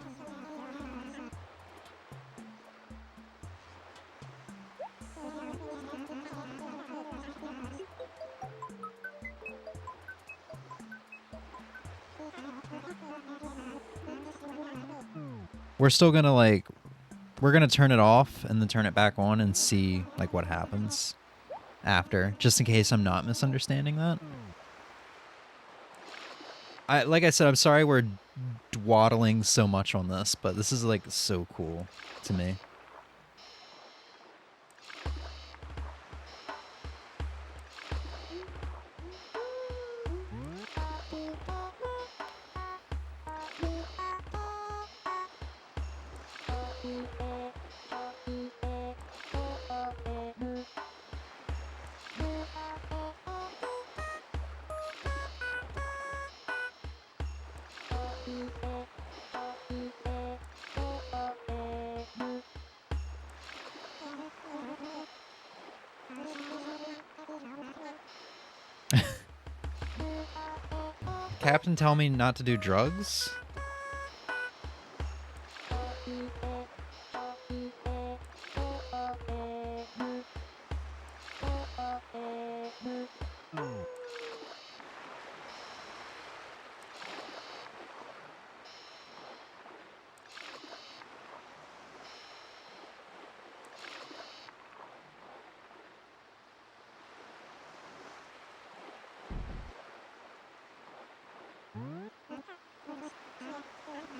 We're still gonna like... We're gonna turn it off and then turn it back on and see like what happens after, just in case I'm not misunderstanding that. Like I said, I'm sorry we're dwaddling so much on this, but this is like so cool to me. Captain tell me not to do drugs?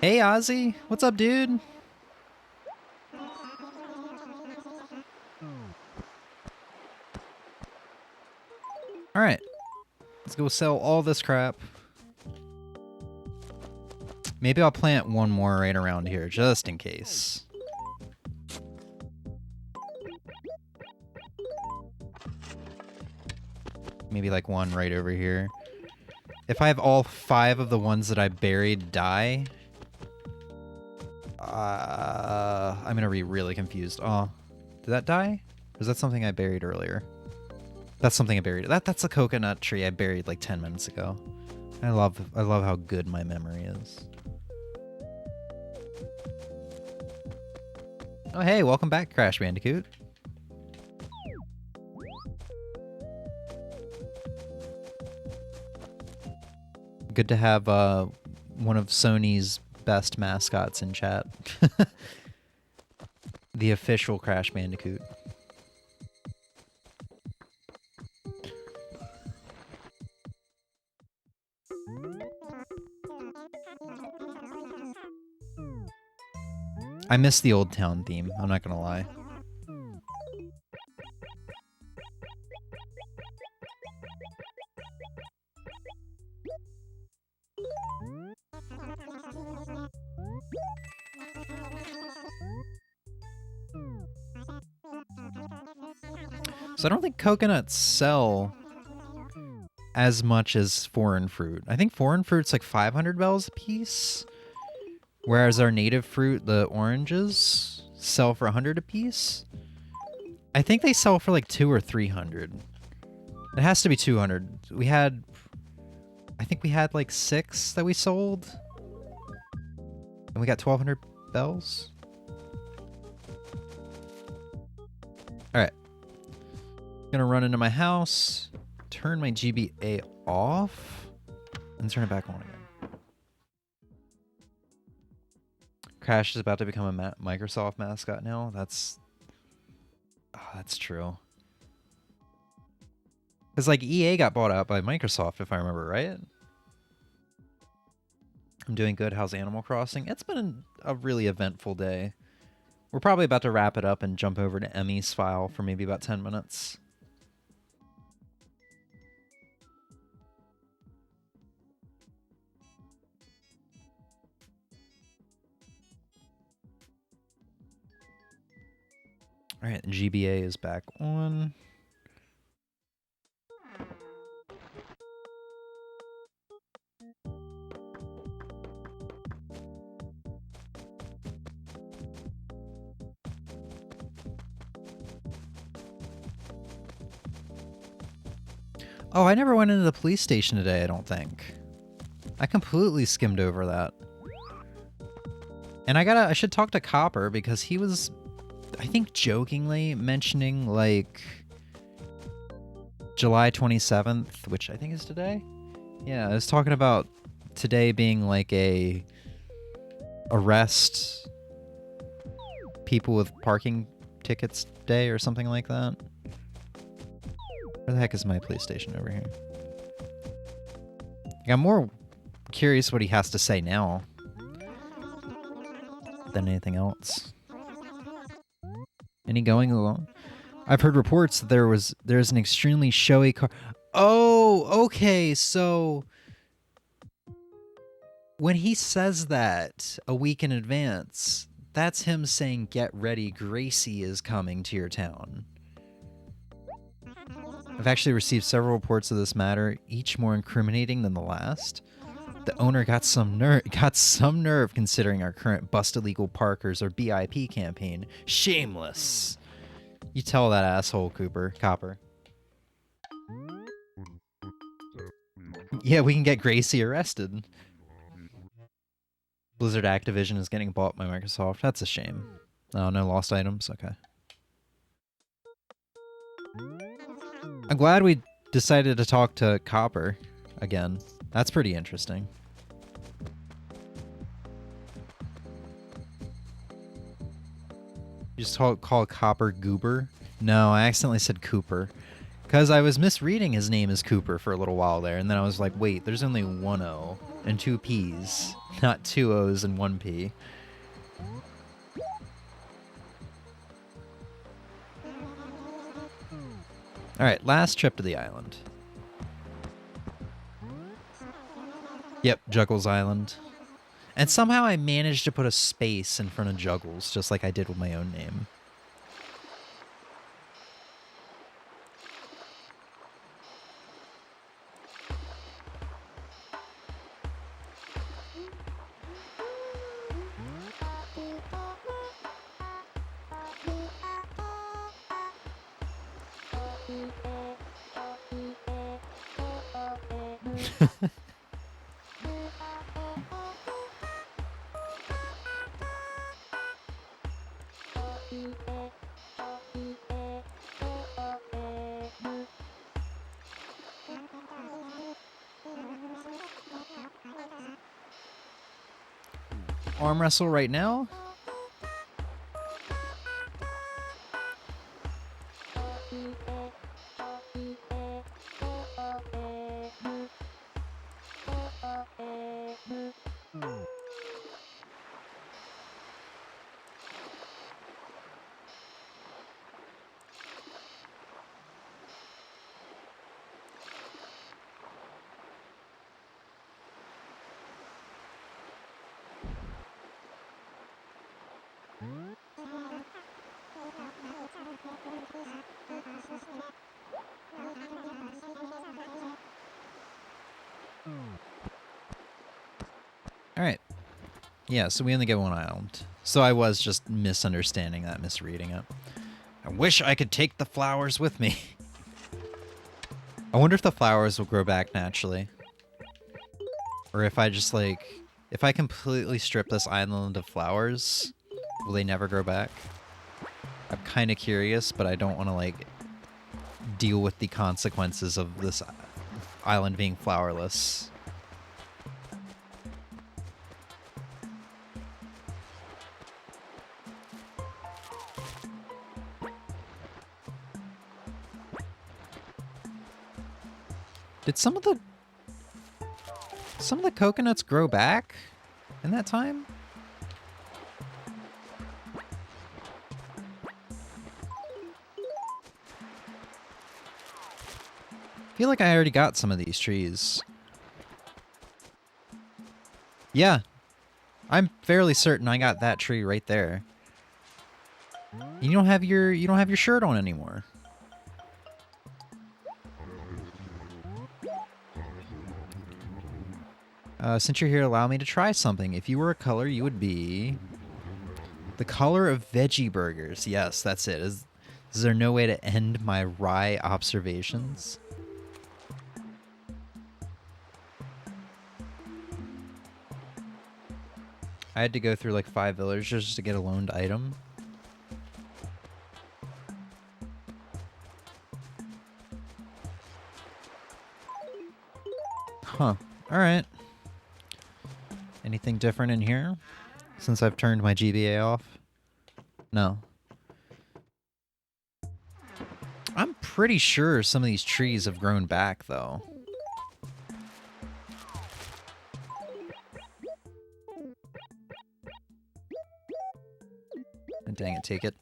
Hey, Ozzy. What's up, dude? All right. Let's go sell all this crap. Maybe I'll plant one more right around here, just in case. Maybe like one right over here. If I have all 5 of the ones that I buried die, I'm gonna be really confused. Oh, did that die? Or is that something I buried earlier? That's something I buried. That's a coconut tree I buried like 10 minutes ago. I love how good my memory is. Oh hey, welcome back, Crash Bandicoot. Good to have one of Sony's best mascots in chat. The official Crash Bandicoot. I miss the Old Town theme, I'm not gonna lie. So I don't think coconuts sell as much as foreign fruit. I think foreign fruit's like 500 bells a piece, whereas our native fruit, the oranges, sell for 100 a piece. I think they sell for like 200 or 300. It has to be 200. I think we had like 6 that we sold, and we got 1,200 bells. All right. Gonna run into my house, turn my GBA off, and turn it back on again. Crash is about to become a Microsoft mascot now. That's true. Because like EA got bought out by Microsoft, if I remember right. I'm doing good. How's Animal Crossing? It's been a really eventful day. We're probably about to wrap it up and jump over to Emmy's file for maybe about 10 minutes. All right, GBA is back on. Oh, I never went into the police station today, I don't think. I completely skimmed over that. And I should talk to Copper because he was, I think, jokingly mentioning like July 27th, which I think is today. Yeah, I was talking about today being like a arrest people with parking tickets day or something like that. Where the heck is my PlayStation over here? I'm more curious what he has to say now than anything else. Any going along? I've heard reports that there's an extremely showy car. Oh, okay. So when he says that a week in advance, that's him saying, "Get ready, Gracie is coming to your town." I've actually received several reports of this matter, each more incriminating than the last. The owner got some nerve considering our current Bust Illegal Parkers or BIP campaign. Shameless. You tell that asshole, Copper. Yeah, we can get Gracie arrested. Blizzard Activision is getting bought by Microsoft. That's a shame. Oh, no lost items? Okay. I'm glad we decided to talk to Copper again. That's pretty interesting. You just call Copper Goober? No, I accidentally said Cooper. Because I was misreading his name as Cooper for a little while there, and then I was like, wait, there's only one O and two P's, not two O's and one P. Alright, last trip to the island. Yep, Juggles Island. And somehow I managed to put a space in front of Juggles, just like I did with my own name. Arm wrestle right now. Alright. Yeah, so we only get one island. So I was just misunderstanding that, misreading it. I wish I could take the flowers with me. I wonder if the flowers will grow back naturally. Or if I just, like... If I completely strip this island of flowers, will they never grow back? I'm kind of curious, but I don't want to, like, deal with the consequences of this island being flowerless. Did some of the coconuts grow back in that time? I feel like I already got some of these trees. Yeah. I'm fairly certain I got that tree right there. You don't have your shirt on anymore. Since you're here, allow me to try something. If you were a color, you would be the color of veggie burgers. Yes, that's it. Is there no way to end my wry observations? I had to go through like 5 villagers just to get a loaned item. Huh. Alright. Anything different in here since I've turned my GBA off? No. I'm pretty sure some of these trees have grown back, though. And dang it, take it.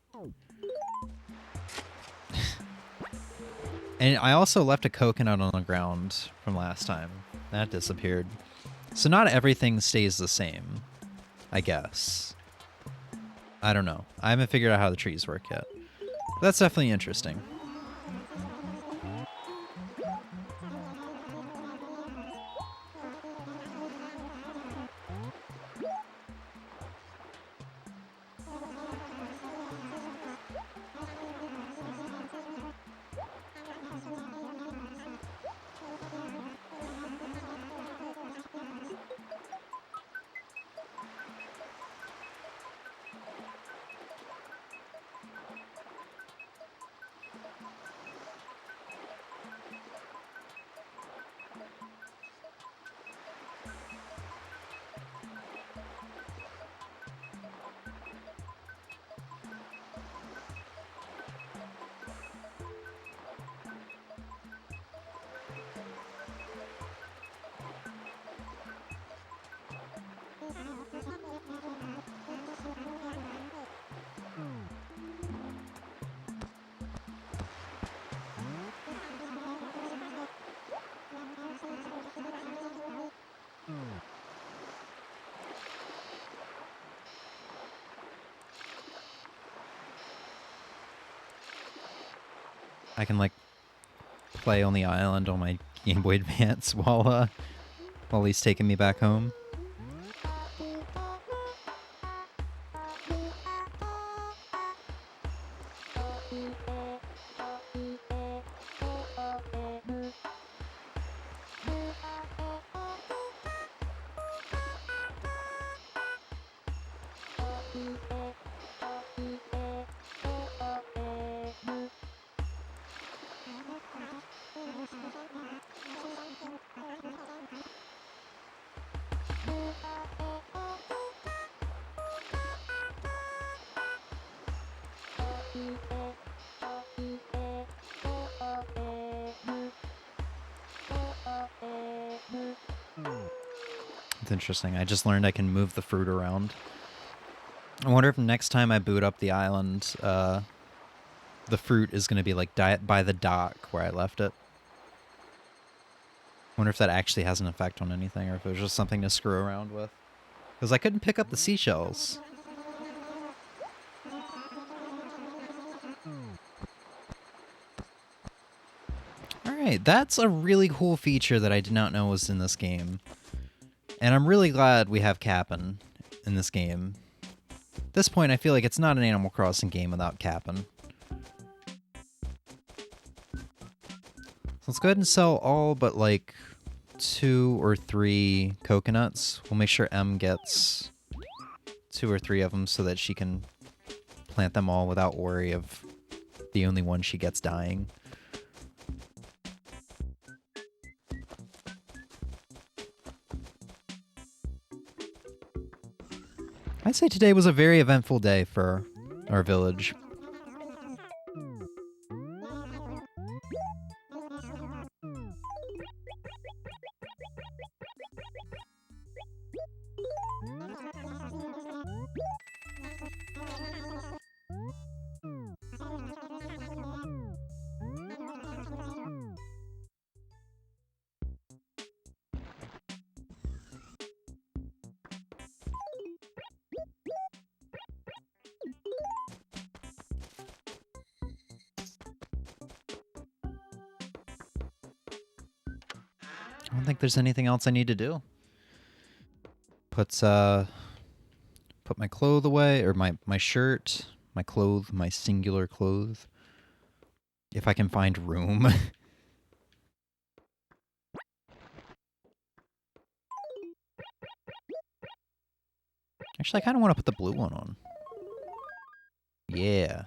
And I also left a coconut on the ground from last time. That disappeared. So not everything stays the same, I guess. I don't know. I haven't figured out how the trees work yet. But that's definitely interesting. I can like play on the island on my Game Boy Advance while he's taking me back home. It's interesting. I just learned I can move the fruit around. I wonder if next time I boot up the island, the fruit is going to be like by the dock where I left it. I wonder if that actually has an effect on anything, or if it was just something to screw around with. Because I couldn't pick up the seashells. Alright, that's a really cool feature that I did not know was in this game. And I'm really glad we have Cap'n in this game. At this point, I feel like it's not an Animal Crossing game without Cap'n. So let's go ahead and sell all but like 2 or 3 coconuts. We'll make sure M gets 2 or 3 of them so that she can plant them all without worry of the only one she gets dying. I'd say today was a very eventful day for our village. I don't think there's anything else I need to do. Put my clothes away, or my shirt, my clothes, my singular clothes. If I can find room. Actually, I kind of want to put the blue one on. Yeah.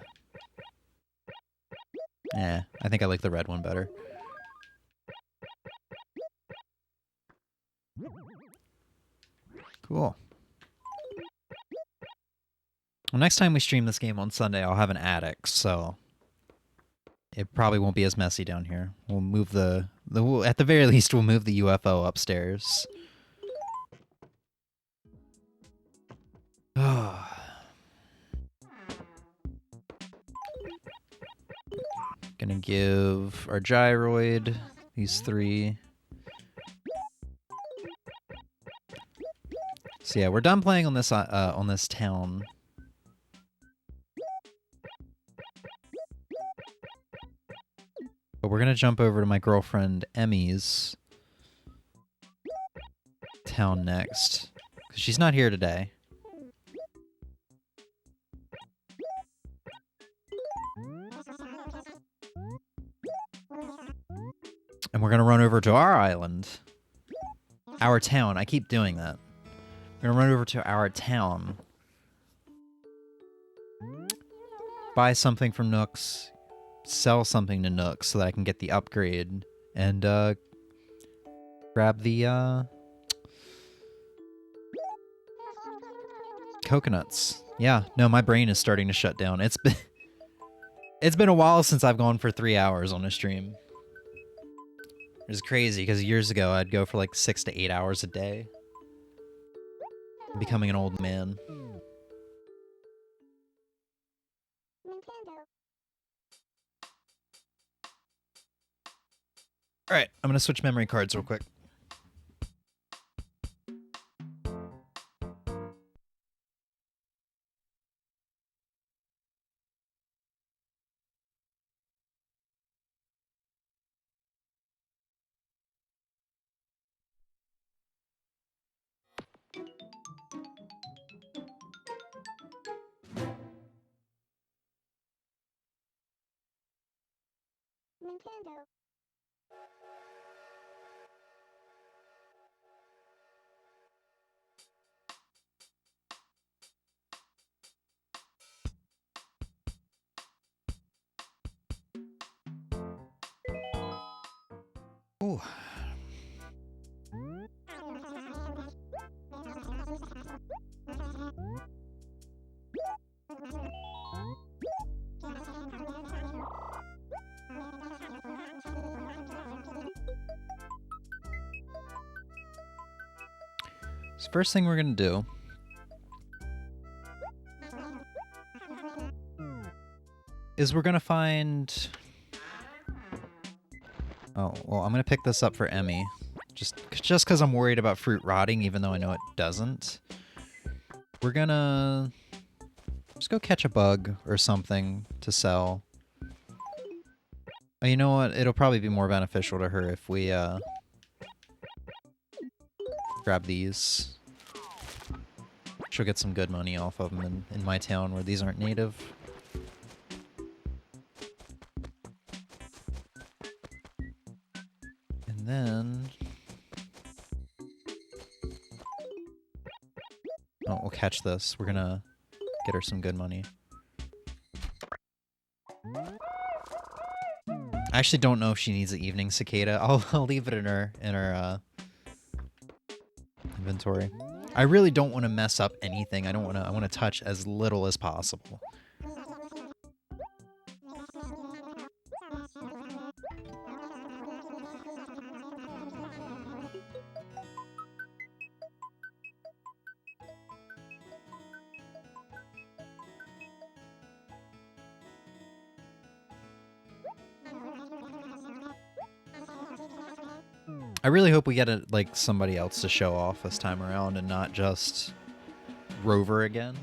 I think I like the red one better. Cool. Well, next time we stream this game on Sunday, I'll have an attic, so it probably won't be as messy down here. We'll move at the very least, we'll move the UFO upstairs. Gonna give our gyroid these 3. So yeah, we're done playing on this town. But we're gonna jump over to my girlfriend Emmy's town next, because she's not here today. And we're gonna run over to our island. Our town. I keep doing that. We're gonna run over to our town. Buy something from Nooks. Sell something to Nooks so that I can get the upgrade. And, grab the, coconuts. Yeah, no, my brain is starting to shut down. It's been a while since I've gone for 3 hours on a stream. It's crazy, because years ago I'd go for like 6 to 8 hours a day. I'm becoming an old man. Alright, I'm gonna switch memory cards real quick. Ooh. So first thing we're gonna do is we're gonna find... Oh, well, I'm gonna pick this up for Emmy. Just because I'm worried about fruit rotting, even though I know it doesn't. We're gonna just go catch a bug or something to sell. Oh, you know what? It'll probably be more beneficial to her if we grab these. She'll get some good money off of them in my town where these aren't native. And then... Oh, we'll catch this. We're gonna get her some good money. I actually don't know if she needs an evening cicada. I'll leave it in her inventory. I really don't want to mess up anything. I want to touch as little as possible. I really hope we get like somebody else to show off this time around and not just Rover again.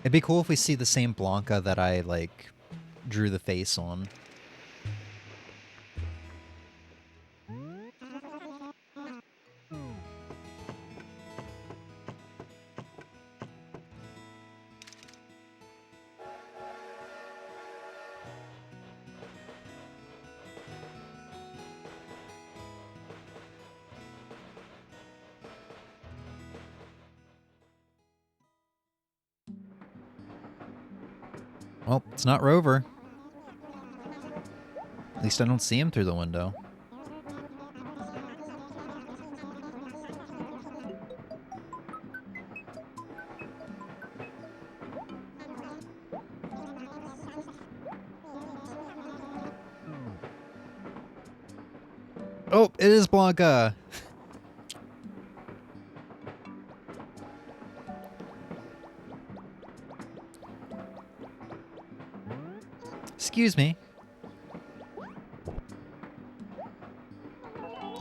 It'd be cool if we see the same Blanca that I like drew the face on. Well, it's not Rover. At least I don't see him through the window. Oh, it is Blanca! Excuse me.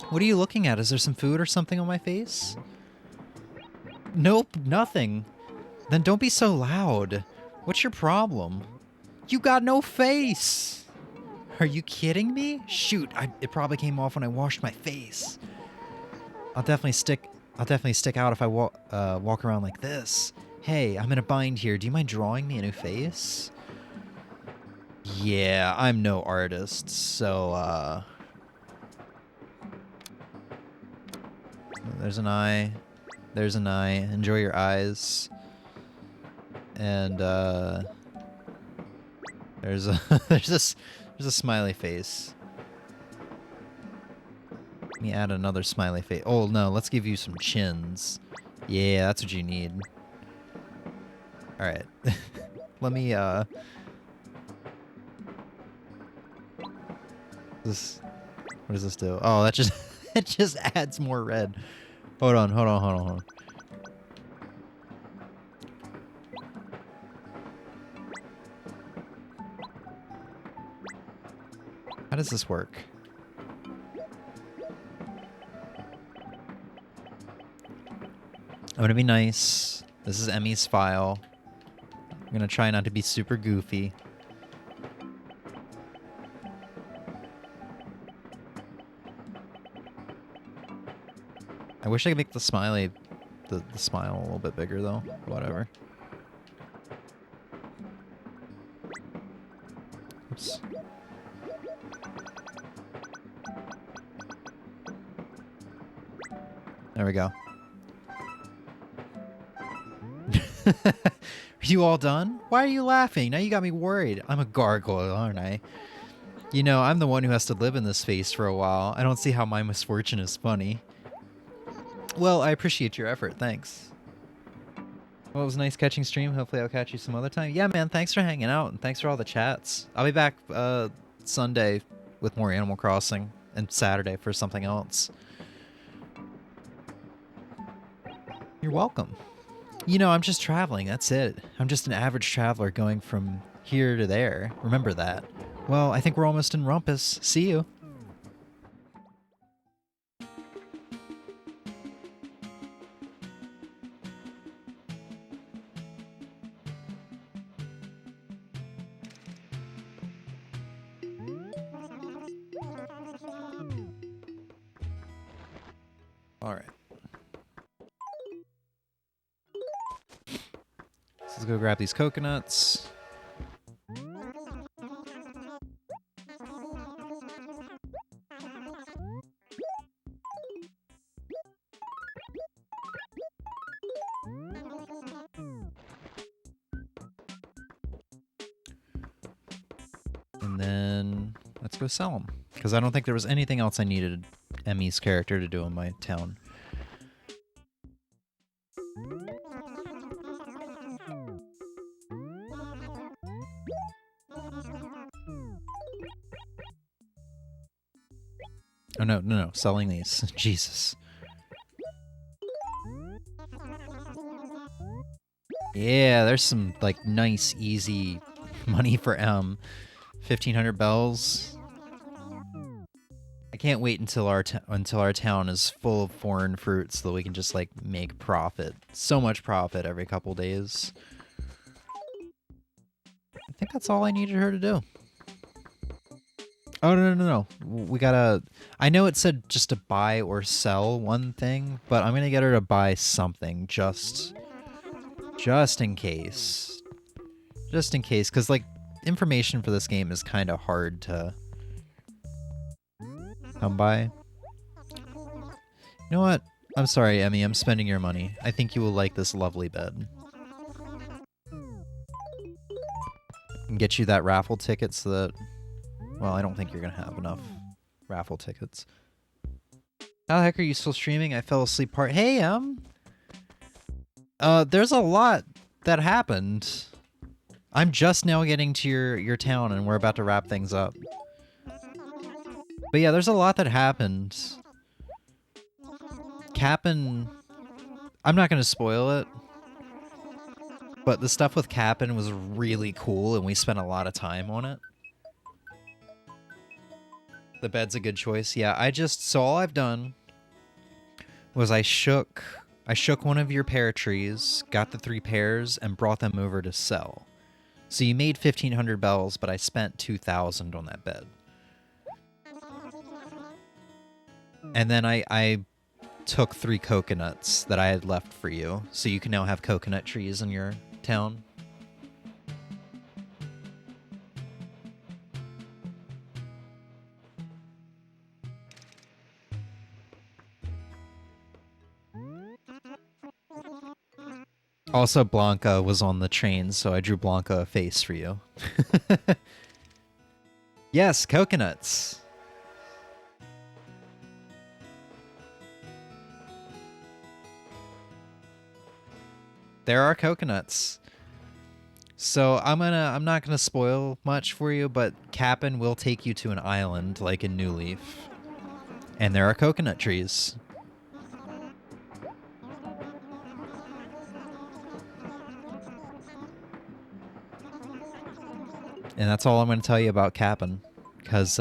What are you looking at? Is there some food or something on my face? Nope, nothing. Then don't be so loud. What's your problem? You got no face! Are you kidding me? Shoot, it probably came off when I washed my face. I'll definitely stick out if I walk around like this. Hey, I'm in a bind here. Do you mind drawing me a new face? Yeah, I'm no artist, so, there's an eye. There's an eye. Enjoy your eyes. And, there's a, there's a smiley face. Let me add another smiley face. Oh, no, let's give you some chins. Yeah, that's what you need. Alright. Let me, what does this do? Oh, that just it just adds more red. Hold on. How does this work? I'm gonna be nice. This is Emmy's file. I'm gonna try not to be super goofy. I wish I could make the smiley, the smile a little bit bigger though. Whatever. There we go. Are you all done? Why are you laughing? Now you got me worried. I'm a gargoyle, aren't I? You know, I'm the one who has to live in this space for a while. I don't see how my misfortune is funny. Well, I appreciate your effort. Thanks. Well, it was nice catching stream. Hopefully I'll catch you some other time. Yeah, man, thanks for hanging out, and thanks for all the chats. I'll be back Sunday with more Animal Crossing, and Saturday for something else. You're welcome. You know, I'm just traveling, that's it. I'm just an average traveler going from here to there. Remember that. Well, I think we're almost in Rumpus. See you. All right. So let's go grab these coconuts. And then let's go sell them. Because I don't think there was anything else I needed Emmy's character to do in my town. Oh, no, selling these. Jesus. Yeah, there's some, like, nice, easy money for 1,500 bells. I can't wait until our town is full of foreign fruit so that we can just, like, make profit. So much profit every couple days. I think that's all I needed her to do. Oh, no. We gotta... I know it said just to buy or sell one thing, but I'm gonna get her to buy something just in case. Just in case, because, like, information for this game is kind of hard to come by. You know what? I'm sorry, Emmy, I'm spending your money. I think you will like this lovely bed. And get you that raffle ticket so that... Well, I don't think you're gonna have enough raffle tickets. How the heck are you still streaming? I fell asleep part. Hey, there's a lot that happened. I'm just now getting to your town, and we're about to wrap things up. But yeah, there's a lot that happened. Cap'n... I'm not gonna spoil it. But the stuff with Cap'n was really cool, and we spent a lot of time on it. The bed's a good choice. Yeah, so all I've done was I shook one of your pear trees, got the 3 pears, and brought them over to sell. So you made 1,500 bells, but I spent 2,000 on that bed. And then I took 3 coconuts that I had left for you, so you can now have coconut trees in your town. Also, Blanca was on the train, so I drew Blanca a face for you. Yes, coconuts. There are coconuts. So I'm not gonna spoil much for you, but Cap'n will take you to an island like in New Leaf. And there are coconut trees. And that's all I'm going to tell you about Cap'n, because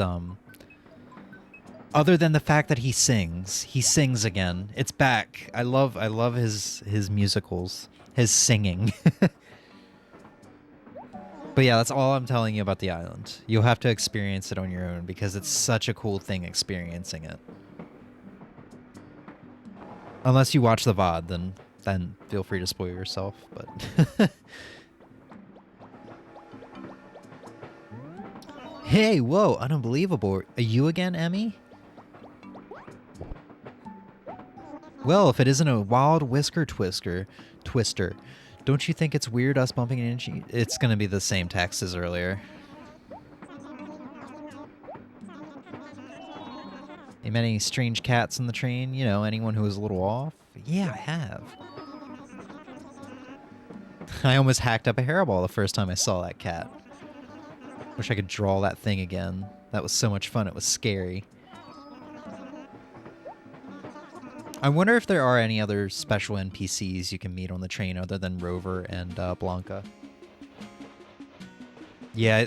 other than the fact that he sings again. It's back. I love his musicals, his singing. But yeah, that's all I'm telling you about the island. You'll have to experience it on your own because it's such a cool thing experiencing it. Unless you watch the VOD, then feel free to spoil yourself, but Hey, whoa, unbelievable. Are you again, Emmy? Well, if it isn't a wild whisker twister, don't you think it's weird us bumping into you? It's gonna be the same text as earlier. You met any strange cats on the train? You know, anyone who was a little off? Yeah, I have. I almost hacked up a hairball the first time I saw that cat. Wish I could draw that thing again. That was so much fun, it was scary. I wonder if there are any other special NPCs you can meet on the train other than Rover and Blanca. Yeah,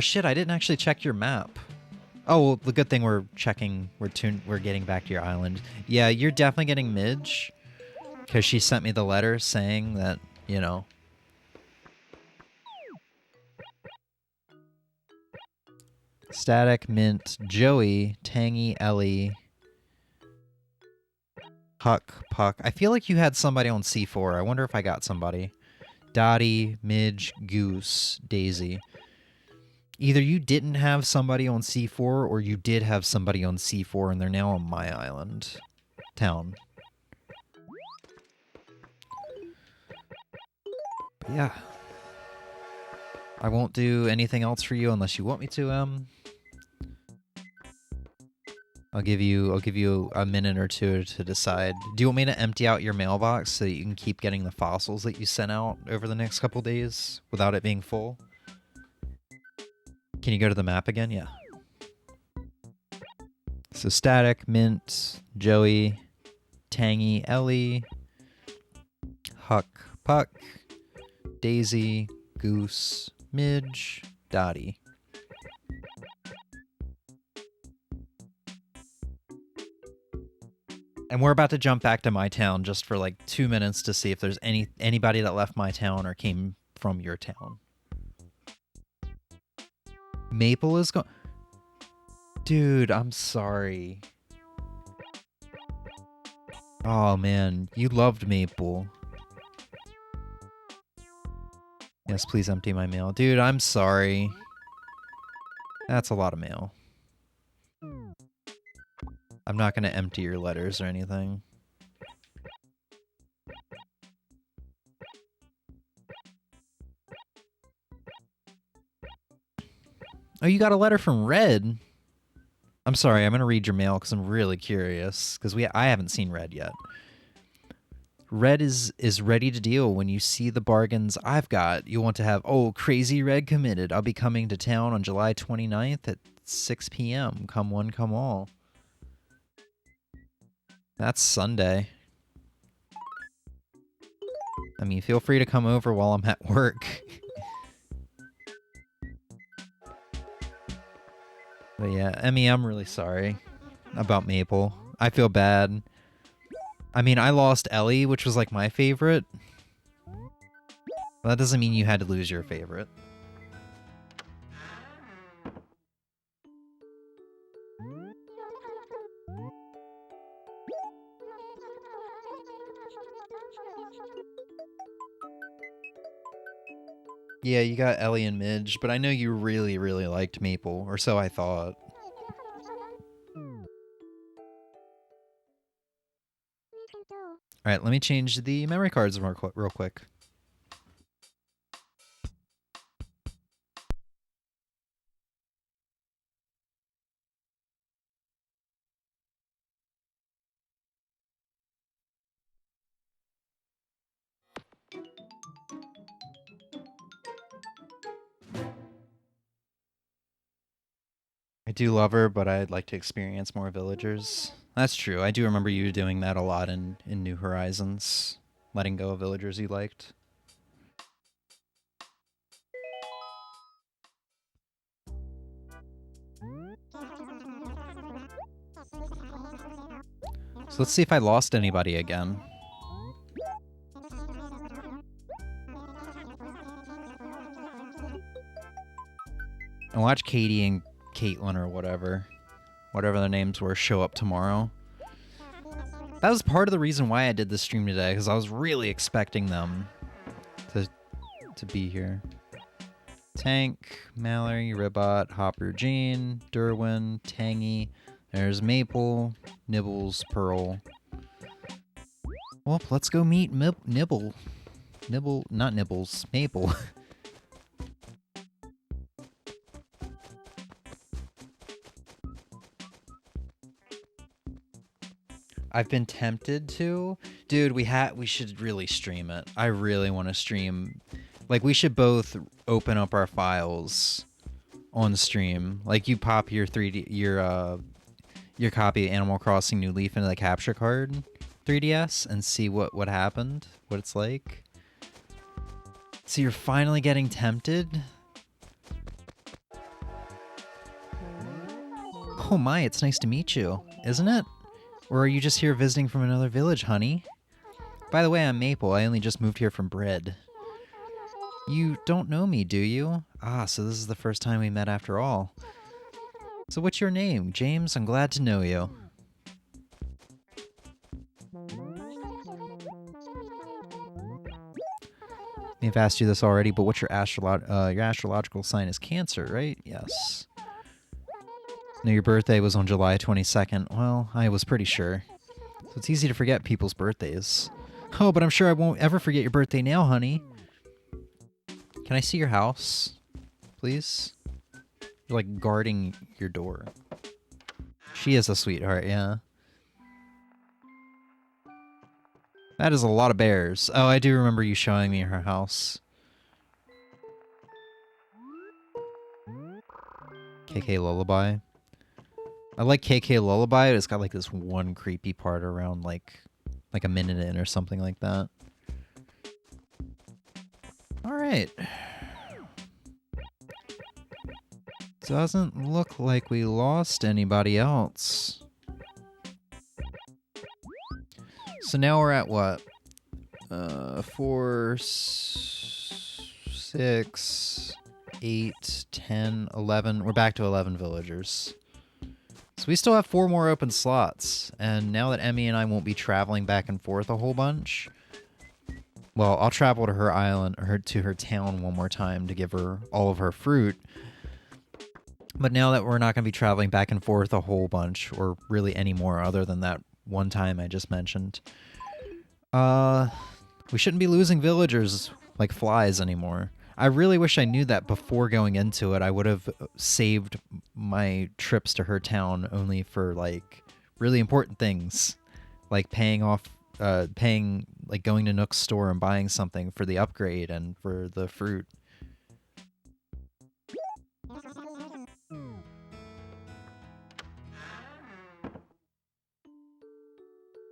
shit, I didn't actually check your map. Oh, well, the good thing we're getting back to your island. Yeah, you're definitely getting Midge, because she sent me the letter saying that, you know. Static, Mint, Joey, Tangy, Ellie, Huck, Puck. I feel like you had somebody on C4. I wonder if I got somebody. Dottie, Midge, Goose, Daisy. Either you didn't have somebody on C4 or you did have somebody on C4 and they're now on my island. Town. But yeah. I won't do anything else for you unless you want me to, I'll give you a minute or two to decide. Do you want me to empty out your mailbox so that you can keep getting the fossils that you sent out over the next couple days without it being full? Can you go to the map again? Yeah. So Static, Mint, Joey, Tangy, Ellie, Huck, Puck, Daisy, Goose, Midge, Dottie. And we're about to jump back to my town just for like 2 minutes to see if there's anybody that left my town or came from your town. Maple is gone. Dude, I'm sorry. Oh man, you loved Maple. Yes, please empty my mail. Dude, I'm sorry. That's a lot of mail. I'm not gonna empty your letters or anything. Oh, you got a letter from Red? I'm sorry, I'm gonna read your mail because I'm really curious. Because I haven't seen Red yet. Red is ready to deal when you see the bargains I've got. You want to have, oh, Crazy Red committed. I'll be coming to town on July 29th at 6 p.m. Come one, come all. That's Sunday. I mean, feel free to come over while I'm at work. But yeah, Emmy, I'm really sorry about Maple. I feel bad. I mean, I lost Ellie, which was like my favorite. But that doesn't mean you had to lose your favorite. Yeah, you got Ellie and Midge, but I know you really, really liked Maple, or so I thought. Alright, let me change the memory cards real quick. I do love her, but I'd like to experience more villagers. That's true. I do remember you doing that a lot in New Horizons. Letting go of villagers you liked. So let's see if I lost anybody again. And watch Katie and Caitlin or whatever their names were, show up tomorrow. That was part of the reason why I did this stream today, because I was really expecting them to be here. Tank, Mallory, Ribot, Hopper, Jean, Derwin, Tangy. There's Maple, Nibbles, Pearl. Well, let's go meet Nibble. Nibble, not Nibbles, Maple. I've been tempted to. Dude, we should really stream it. I really want to stream. Like, we should both open up our files on stream. Like, you pop your 3D your copy of Animal Crossing New Leaf into the capture card 3DS and see what happened, what it's like. So you're finally getting tempted? Oh my, it's nice to meet you, isn't it? Or are you just here visiting from another village, honey? By the way, I'm Maple. I only just moved here from Bread. You don't know me, do you? Ah, so this is the first time we met after all. So what's your name? James, I'm glad to know you. May have asked you this already, but what's your astrological sign is Cancer, right? Yes. No, your birthday was on July 22nd. Well, I was pretty sure. So it's easy to forget people's birthdays. Oh, but I'm sure I won't ever forget your birthday now, honey. Can I see your house, please? You're like guarding your door. She is a sweetheart, yeah. That is a lot of bears. Oh, I do remember you showing me her house. KK Lullaby. I like KK Lullaby, but it's got like this one creepy part around like a minute in or something like that. Alright. Doesn't look like we lost anybody else. So now we're at what? 4, 6, 8, 10, 11. We're back to 11 villagers. So we still have 4 more open slots. And now that Emmy and I won't be traveling back and forth a whole bunch, well, I'll travel to her island, or to her town one more time to give her all of her fruit. But now that we're not going to be traveling back and forth a whole bunch, or really any more other than that one time I just mentioned, we shouldn't be losing villagers like flies anymore. I really wish I knew that before going into it. I would have saved my trips to her town only for like really important things, like going to Nook's store and buying something for the upgrade and for the fruit.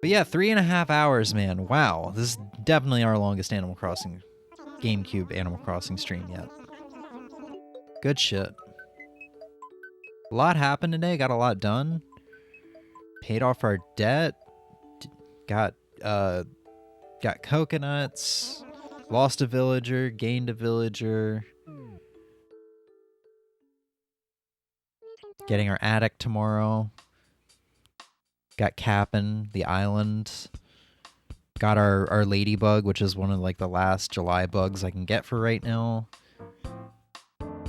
But yeah, 3.5 hours, man. Wow, this is definitely our longest Animal Crossing, GameCube Animal Crossing stream yet. Good shit. A lot happened today. Got a lot done. Paid off our debt. Got coconuts. Lost a villager. Gained a villager. Getting our attic tomorrow. Got Cap'n, the island. Got our ladybug, which is one of like the last July bugs I can get for right now.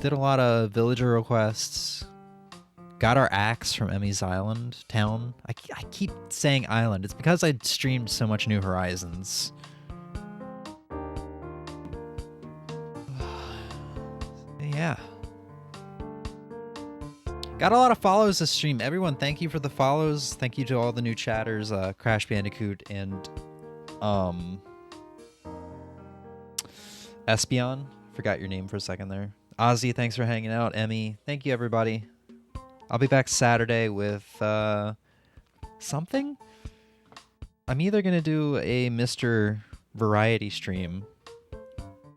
Did a lot of villager requests. Got our axe from Emmy's Island town. I keep saying island. It's because I streamed so much New Horizons. Yeah. Got a lot of follows this stream. Everyone, thank you for the follows. Thank you to all the new chatters, Crash Bandicoot and Espion. Forgot your name for a second there. Ozzy, thanks for hanging out. Emmy, thank you everybody. I'll be back Saturday with something. I'm either gonna do a Mr. Variety stream,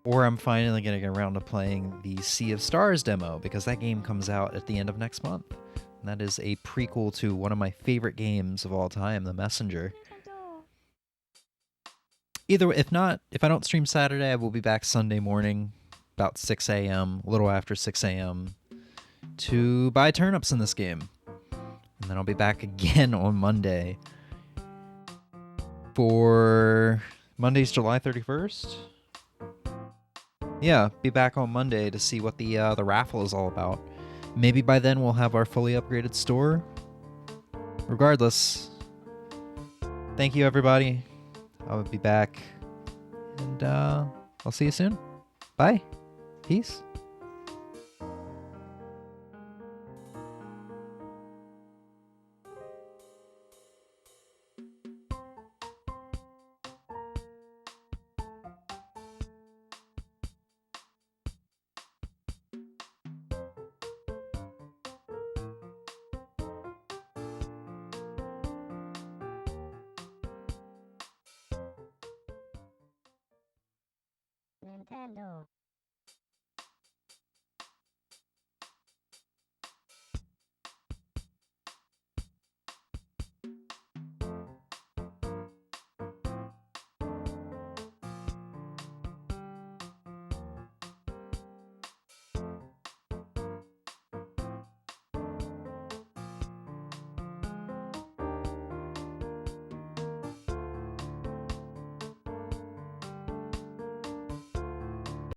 or I'm finally gonna get around to playing the Sea of Stars demo, because that game comes out at the end of next month. And that is a prequel to one of my favorite games of all time, The Messenger. Either if I don't stream Saturday, I will be back Sunday morning, about 6 a.m., a little after 6 a.m., to buy turnips in this game. And then I'll be back again on Monday for Monday's July 31st. Yeah, be back on Monday to see what the raffle is all about. Maybe by then we'll have our fully upgraded store. Regardless, thank you everybody. I'll be back, and I'll see you soon. Bye. Peace. Nintendo.